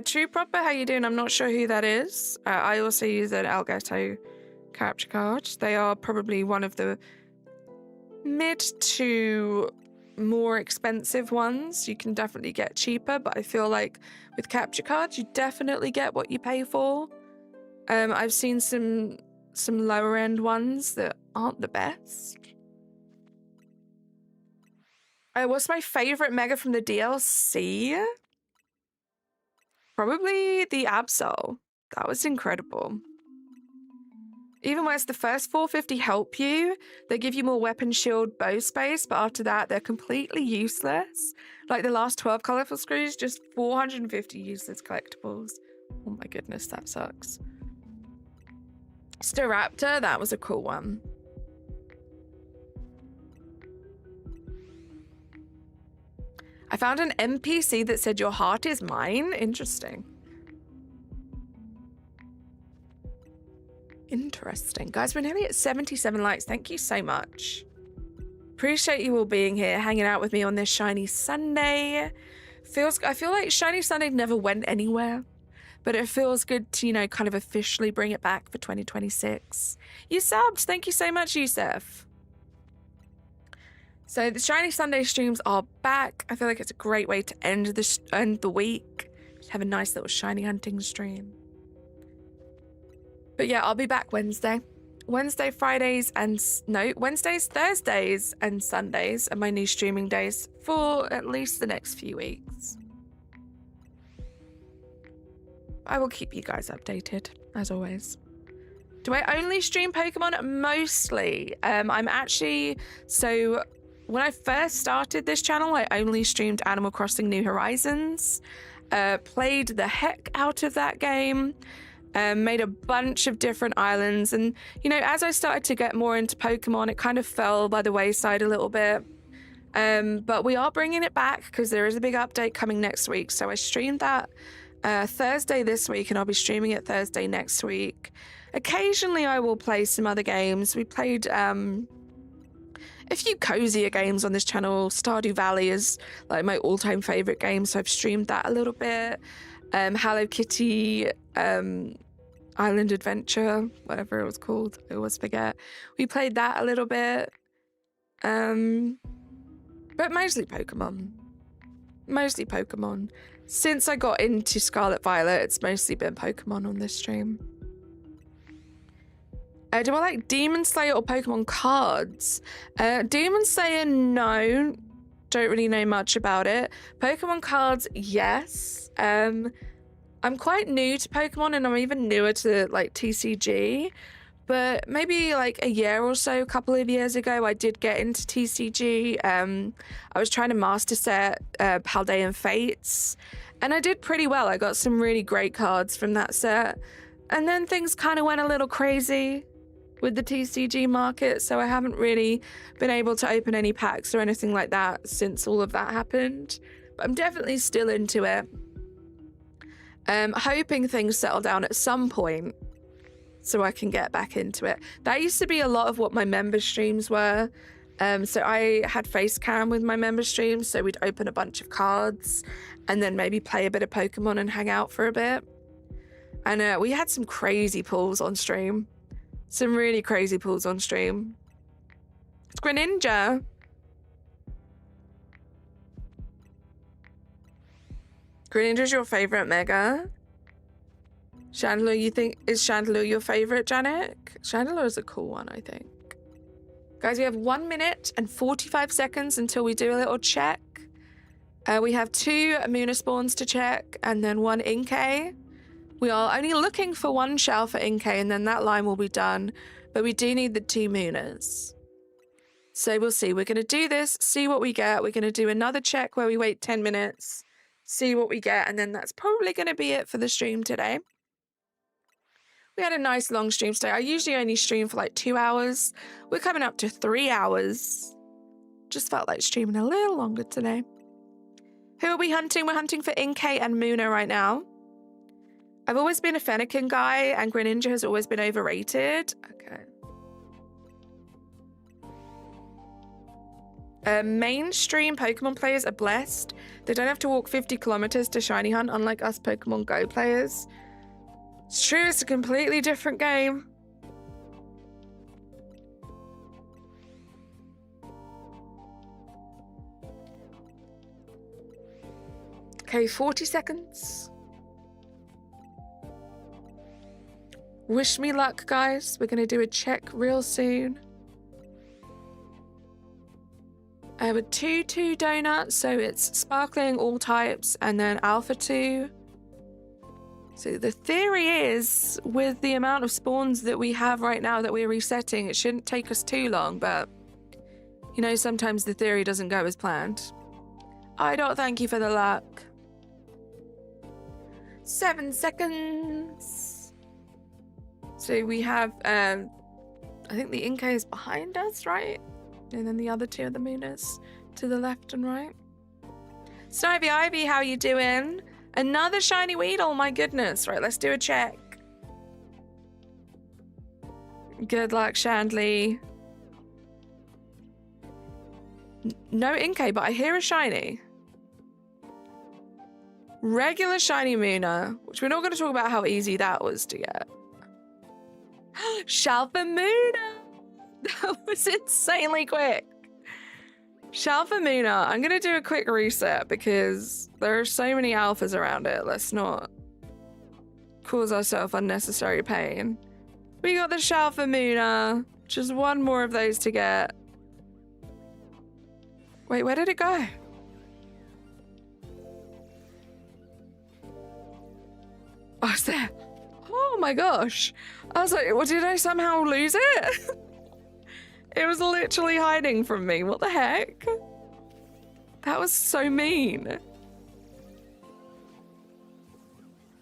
True Proper, how you doing? I'm not sure who that is. I also use an Elgato capture card. They are probably one of the mid to more expensive ones. You can definitely get cheaper, but I feel like with capture cards you definitely get what you pay for. I've seen some lower end ones that aren't the best. What's my favorite mega from the DLC? Probably the Absol. That was incredible. Even when it's the first 450 help you, they give you more weapon shield bow space, but after that, they're completely useless. Like the last 12 colorful screws, just 450 useless collectibles. Oh my goodness, that sucks. Staraptor, that was a cool one. I found an NPC that said, "Your heart is mine." Interesting. Interesting. Guys, we're nearly at 77 likes. Thank you so much. Appreciate you all being here, hanging out with me on this Shiny Sunday. I feel like Shiny Sunday never went anywhere. but it feels good to, you know, kind of officially bring it back for 2026. You subbed. Thank you so much, Yusuf. So the Shiny Sunday streams are back. I feel like it's a great way to end the week. Just have a nice little shiny hunting stream. But yeah, I'll be back Wednesday. Wednesdays, Thursdays, and Sundays are my new streaming days for at least the next few weeks. I will keep you guys updated, as always. Do I only stream Pokemon? Mostly. So when I first started this channel, I only streamed Animal Crossing New Horizons, played the heck out of that game, made a bunch of different islands. And, you know, as I started to get more into Pokemon, it kind of fell by the wayside a little bit. But we are bringing it back because there is a big update coming next week. So I streamed that Thursday this week, and I'll be streaming it Thursday next week. Occasionally I will play some other games. We played a few cozier games on this channel. Stardew Valley is like my all-time favorite game, so I've streamed that a little bit. Hello Kitty Island Adventure, whatever it was called, I always forget. We played that a little bit. But mostly Pokemon. Since I got into Scarlet Violet, it's mostly been Pokemon on this stream. Do I like Demon Slayer or Pokemon cards? Demon Slayer, no. Don't really know much about it. Pokemon cards, yes. I'm quite new to Pokemon, and I'm even newer to like TCG. But maybe like a year or so, a couple of years ago, I did get into TCG. I was trying to master set Paldean Fates, and I did pretty well. I got some really great cards from that set. And then things kind of went a little crazy with the TCG market, so I haven't really been able to open any packs or anything like that since all of that happened. But I'm definitely still into it. Hoping things settle down at some point so I can get back into it. That used to be a lot of what my member streams were. So I had face cam with my member streams, so we'd open a bunch of cards and then maybe play a bit of Pokemon and hang out for a bit. And we had some crazy pulls on stream. Some really crazy pulls on stream. It's Greninja. Greninja's your favorite Mega? Chandelure, is Chandelure your favorite, Janek? Chandelure is a cool one, I think. Guys, we have 1 minute and 45 seconds until we do a little check. We have 2 Amuna spawns to check and then 1 Inkay. We are only looking for 1 Shalpha Inkay, and then that line will be done. But we do need the 2 Munas. So we'll see. We're going to do this, see what we get. We're going to do another check where we wait 10 minutes, see what we get, and then that's probably going to be it for the stream today. We had a nice long stream today. I usually only stream for like 2 hours. We're coming up to 3 hours. Just felt like streaming a little longer today. Who are we hunting? We're hunting for Inkay and Muna right now. I've always been a Fennekin guy, and Greninja has always been overrated. Okay. Mainstream Pokemon players are blessed. They don't have to walk 50 kilometers to shiny hunt, unlike us Pokemon Go players. It's true, it's a completely different game. Okay, 40 seconds. Wish me luck, guys. We're going to do a check real soon. I have a 2-2 donut, so it's sparkling all types, and then alpha 2. So the theory is, with the amount of spawns that we have right now that we're resetting, it shouldn't take us too long, but you know, sometimes the theory doesn't go as planned. I don't thank you for the luck. 7 seconds. So we have, I think the Inkay is behind us, right? And then the other 2 are the Munas to the left and right. Snivy Ivy, how you doing? Another shiny Weedle, my goodness. Right, let's do a check. Good luck, Chandley. No Inkay, but I hear a shiny. Regular shiny Muna, which we're not going to talk about how easy that was to get. Shalpha Muna! That was insanely quick. Shalpha Muna, I'm going to do a quick reset because there are so many alphas around it. Let's not cause ourselves unnecessary pain. We got the Shalpha Muna. Just one more of those to get. Wait, where did it go? Oh, it's there. Oh my gosh. I was like, well, did I somehow lose it? It was literally hiding from me. What the heck? That was so mean.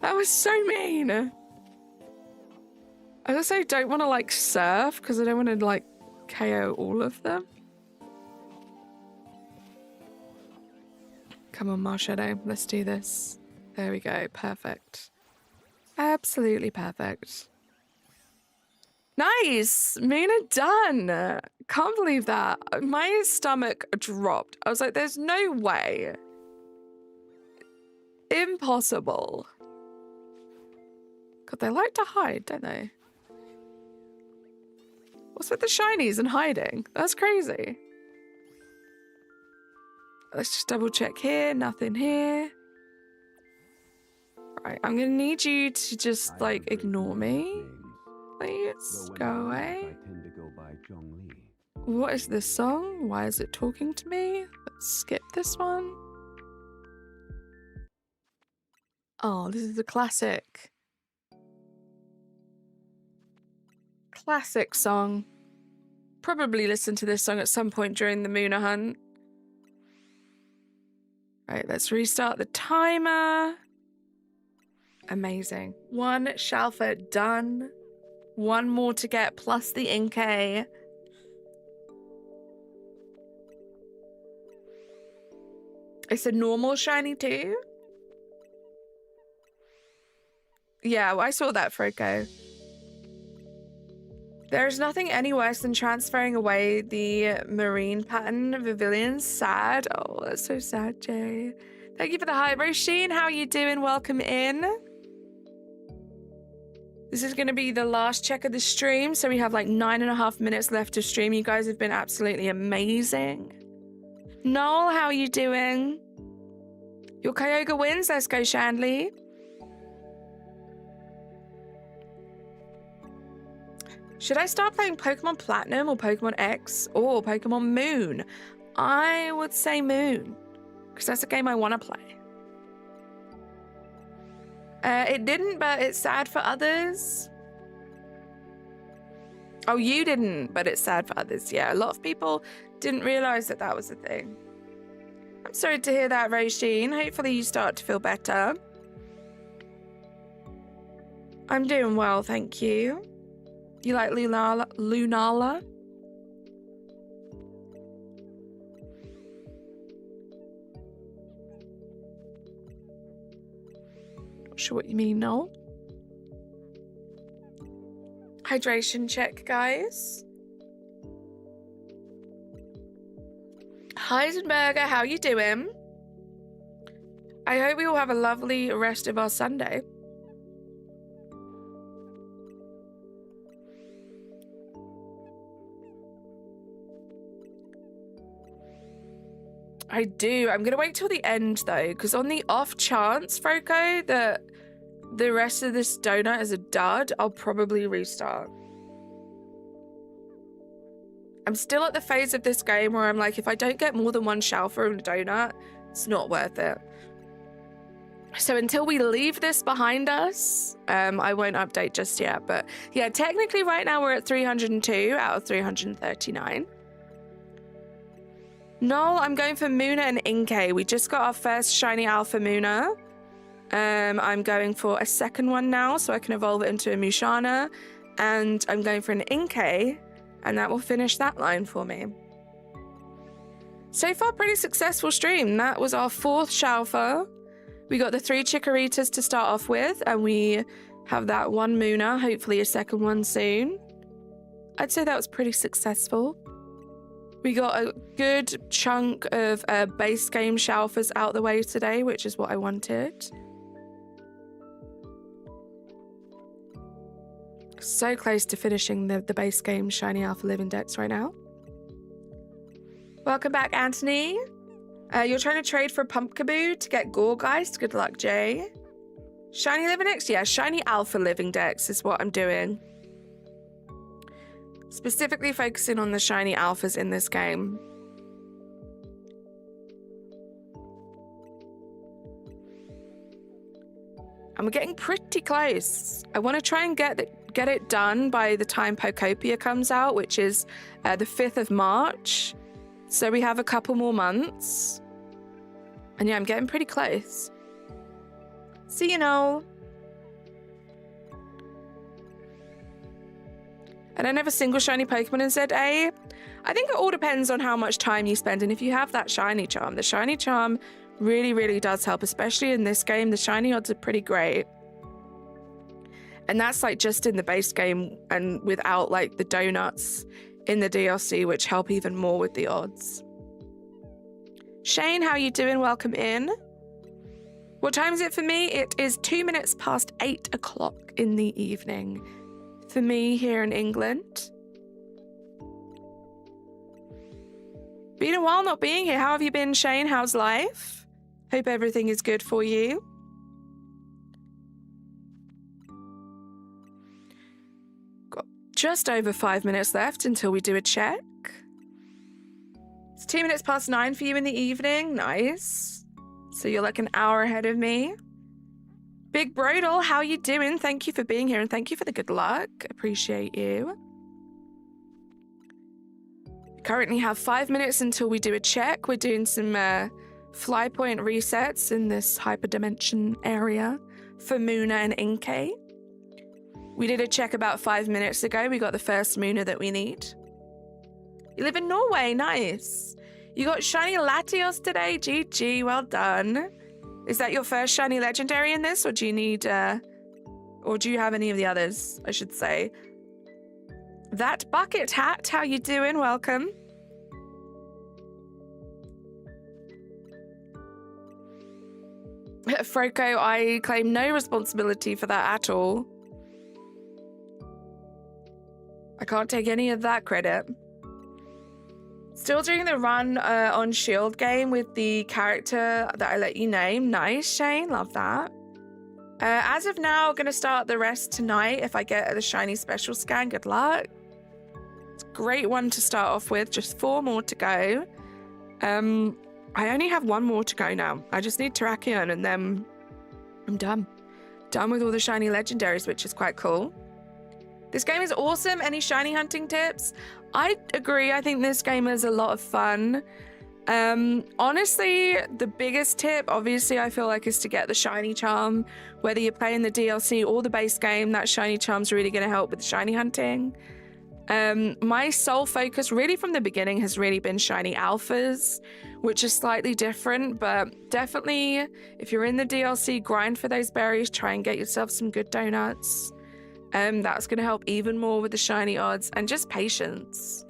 That was so mean. I also don't want to like surf because I don't want to like KO all of them. Come on, Marshadow. Let's do this. There we go. Perfect. Absolutely perfect. Nice! Muna done! Can't believe that. My stomach dropped. I was like, there's no way. Impossible. God, they like to hide, don't they? What's with the shinies and hiding? That's crazy. Let's just double check here. Nothing here. Right, I'm gonna need you to just, like, ignore me. Please go away. What is this song? Why is it talking to me? Let's skip this one. Oh, this is a classic. Classic song. Probably listened to this song at some point during the Muna hunt. Right, let's restart the timer. Amazing. One Shalpha done. One more to get, plus the Inkay. It's a normal shiny too? Yeah, I saw that, Froko. There's nothing any worse than transferring away the marine pattern Pavilion. Sad. Oh, that's so sad, Jay. Thank you for the hype. Roisin, how are you doing? Welcome in. This is going to be the last check of the stream, so we have like 9.5 minutes left to stream. You guys have been absolutely amazing. Noel, how are you doing? Your Kyogre wins. Let's go, Shandley. Should I start playing Pokemon Platinum or Pokemon X or Pokemon Moon? I would say Moon, because that's a game I want to play. It didn't, but it's sad for others. Oh, you didn't, but it's sad for others. Yeah, a lot of people didn't realize that that was a thing. I'm sorry to hear that, Roisin. Hopefully you start to feel better. I'm doing well, thank you. You like Lunala? Not sure what you mean, Noel. Hydration check, guys. Heisenberger, how you doing? I hope we all have a lovely rest of our Sunday. I do. I'm going to wait till the end, though, because on the off chance, Froko, that the rest of this donut is a dud, I'll probably restart. I'm still at the phase of this game where I'm like, if I don't get more than one Shalpha and a donut, it's not worth it. So until we leave this behind us, I won't update just yet. But yeah, technically right now we're at 302 out of 339. Noel, I'm going for Muna and Inkay. We just got our first shiny alpha Muna. I'm going for a second one now so I can evolve it into a Mushana. And I'm going for an Inkay, and that will finish that line for me. So far, pretty successful stream. That was our 4th Shalpha. We got the 3 Chikoritas to start off with, and we have that 1 Muna, hopefully a second one soon. I'd say that was pretty successful. We got a good chunk of base game Shalphas out the way today, which is what I wanted. So close to finishing the base game Shiny Alpha Living Dex right now. Welcome back, Anthony. You're trying to trade for Pumpkaboo to get Gorgeist. Good luck, Jay. Shiny Living Dex? Yeah, Shiny Alpha Living Dex is what I'm doing. Specifically focusing on the Shiny Alphas in this game. And we're getting pretty close. I want to try and get it done by the time Pokopia comes out, which is the 5th of March. So we have a couple more months. And yeah, I'm getting pretty close. See you know. I don't have a single shiny Pokemon in ZA. I think it all depends on how much time you spend. And if you have that shiny charm, the shiny charm really, really does help, especially in this game. The shiny odds are pretty great. And that's like just in the base game and without like the donuts in the DLC, which help even more with the odds. Shane, how you doing? Welcome in. What time is it for me? It is 2 minutes past 8 o'clock in the evening for me here in England. Been a while not being here. How have you been, Shane? How's life? Hope everything is good for you. Got just over 5 minutes left until we do a check. It's 2 minutes past 9 for you in the evening. Nice. So you're like an hour ahead of me. Big Brodel, how you doing? Thank you for being here and thank you for the good luck. Appreciate you. We currently have 5 minutes until we do a check. We're doing some fly point resets in this hyperdimension area for Muna and Inkay. We did a check about 5 minutes ago. We got the first Muna that we need. You live in Norway, nice. You got shiny Latios today, GG, well done. Is that your first shiny legendary in this, or do you need, or do you have any of the others, I should say? That Bucket Hat, how you doing? Welcome. Froko, I claim no responsibility for that at all. I can't take any of that credit. Still doing the run on Shield game with the character that I let you name. Nice, Shane. Love that. As of now, I'm going to start the rest tonight if I get the shiny special scan. Good luck. It's a great one to start off with. Just 4 more to go. I only have 1 more to go now. I just need Terrakion and then I'm done. Done with all the shiny legendaries, which is quite cool. This game is awesome. Any shiny hunting tips? I agree. I think this game is a lot of fun. Honestly, the biggest tip, obviously, I feel like is to get the shiny charm. Whether you're playing the DLC or the base game, that shiny charm's really going to help with the shiny hunting. My sole focus really from the beginning has really been shiny alphas, which is slightly different, but definitely if you're in the DLC, grind for those berries, try and get yourself some good donuts. That's going to help even more with the shiny odds and just patience.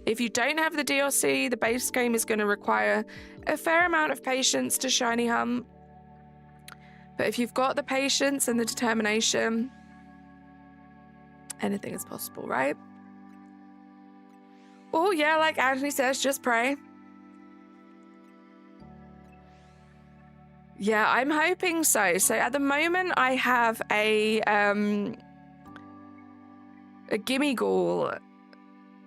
If you don't have the DLC, the base game is going to require a fair amount of patience to shiny hunt. But if you've got the patience and the determination, anything is possible, right? Oh yeah, like Anthony says, just pray. Yeah, I'm hoping so. So at the moment I have a Gimmighoul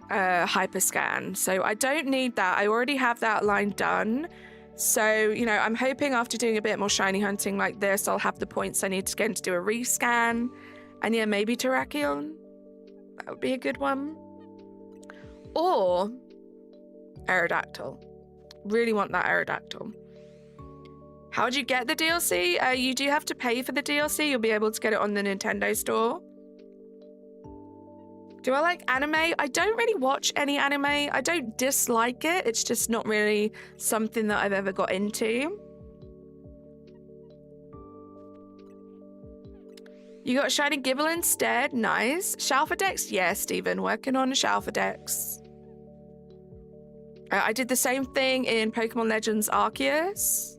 hyperscan, so I don't need that. I already have that line done. So, you know, I'm hoping after doing a bit more shiny hunting like this, I'll have the points I need to get to do a rescan. And yeah, maybe Terrakion. That would be a good one. Or Aerodactyl. Really want that Aerodactyl. How do you get the DLC? You do have to pay for the DLC. You'll be able to get it on the Nintendo store. Do I like anime? I don't really watch any anime. I don't dislike it. It's just not really something that I've ever got into. You got a shiny Gibble instead. Nice. Shalpha Dex? Yeah, Stephen. Working on a Shalpha Dex. I did the same thing in Pokemon Legends Arceus.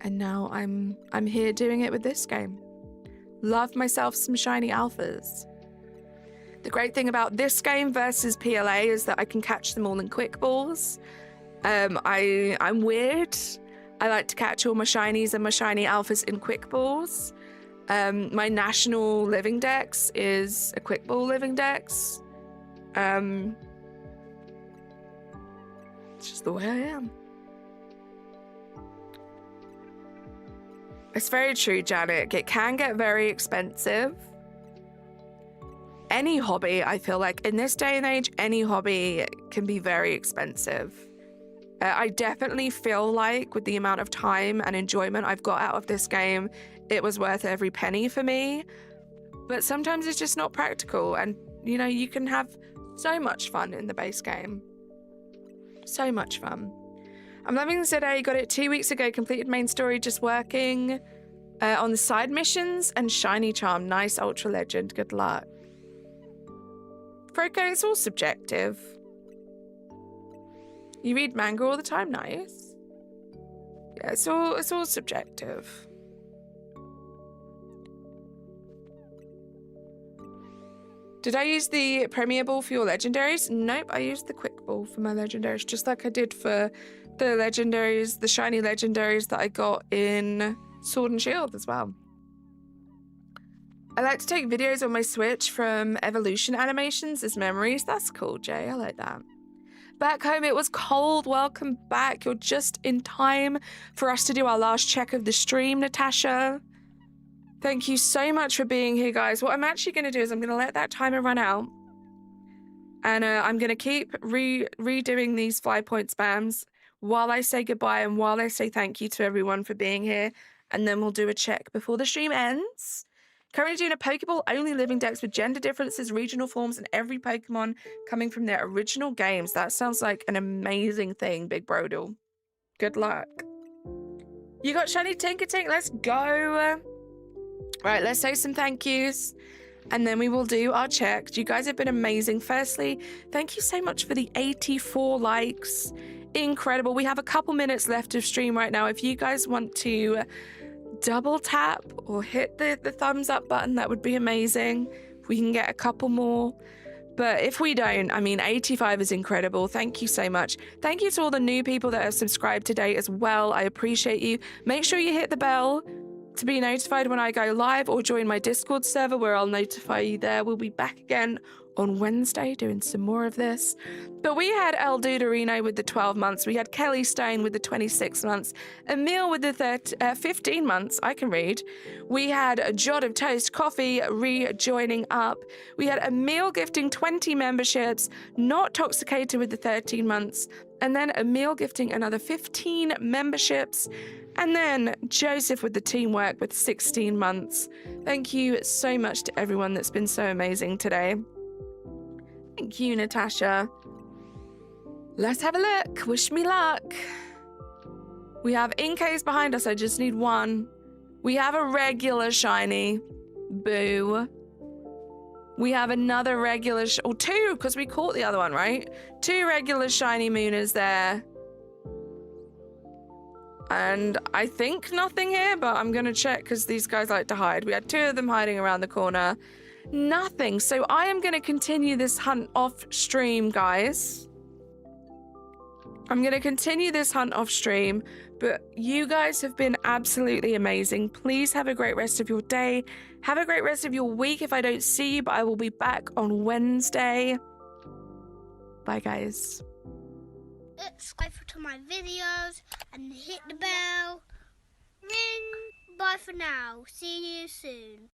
And now I'm here doing it with this game. Love myself some shiny alphas. The great thing about this game versus PLA is that I can catch them all in quick balls. I'm weird. I like to catch all my shinies and my shiny alphas in quick balls. My national living dex is a quick ball living dex. It's just the way I am. It's very true, Janet. It can get very expensive. Any hobby, I feel like, in this day and age, any hobby can be very expensive. I definitely feel like with the amount of time and enjoyment I've got out of this game, it was worth every penny for me. But sometimes it's just not practical. And, you know, you can have so much fun in the base game. So much fun. I'm loving this today. Got it 2 weeks ago. Completed main story, just working on the side missions and shiny charm. Nice ultra legend. Good luck. Froko, it's all subjective. You read manga all the time. Nice. Yeah, it's all subjective. Did I use the Premier Ball for your legendaries? Nope, I used the Quick Ball for my legendaries, just like I did for the legendaries, the shiny legendaries that I got in Sword and Shield as well. I like to take videos on my Switch from evolution animations as memories. That's cool, Jay. I like that. Back home, it was cold. Welcome back. You're just in time for us to do our last check of the stream, Natasha. Thank you so much for being here, guys. What I'm actually going to do is I'm going to let that timer run out. And I'm going to keep redoing these 5-point spams while I say goodbye and while I say thank you to everyone for being here. And then we'll do a check before the stream ends. Currently doing a Pokeball only living dex with gender differences, regional forms, and every Pokemon coming from their original games. That sounds like an amazing thing, Big Brodel. Good luck. You got shiny Tinkertink. Let's go. Right, let's say some thank yous. And then we will do our check. You guys have been amazing. Firstly, thank you so much for the 84 likes. Incredible. We have a couple minutes left of stream right now. If you guys want to double tap or hit the thumbs up button, that would be amazing. If we can get a couple more. But if we don't, I mean, 85 is incredible. Thank you so much. Thank you to all the new people that have subscribed today as well. I appreciate you. Make sure you hit the bell to be notified when I go live, or join my Discord server where I'll notify you there. We'll be back again on Wednesday doing some more of this. But we had El Duderino with the 12 months. We had Kelly Stone with the 26 months. Emil with the 15 months. I can read. We had a Jot of Toast Coffee rejoining up. We had Emil gifting 20 memberships. Not Toxicated with the 13 months. And then Emil gifting another 15 memberships. And then Joseph with the teamwork with 16 months. Thank you so much to everyone that's been so amazing today. Thank you, Natasha. Let's have a look. Wish me luck. We have Inkes behind us. I just need one. We have a regular shiny. Boo. We have another regular, or two, because we caught the other one, right? 2 regular shiny Mooners there. And I think nothing here, but I'm going to check because these guys like to hide. We had 2 of them hiding around the corner. Nothing. So I am going to continue this hunt off stream, guys. I'm going to continue this hunt off stream, but you guys have been absolutely amazing. Please have a great rest of your day. Have a great rest of your week if I don't see you, but I will be back on Wednesday. Bye, guys. Subscribe to my videos and hit the bell. Ring. Bye for now. See you soon.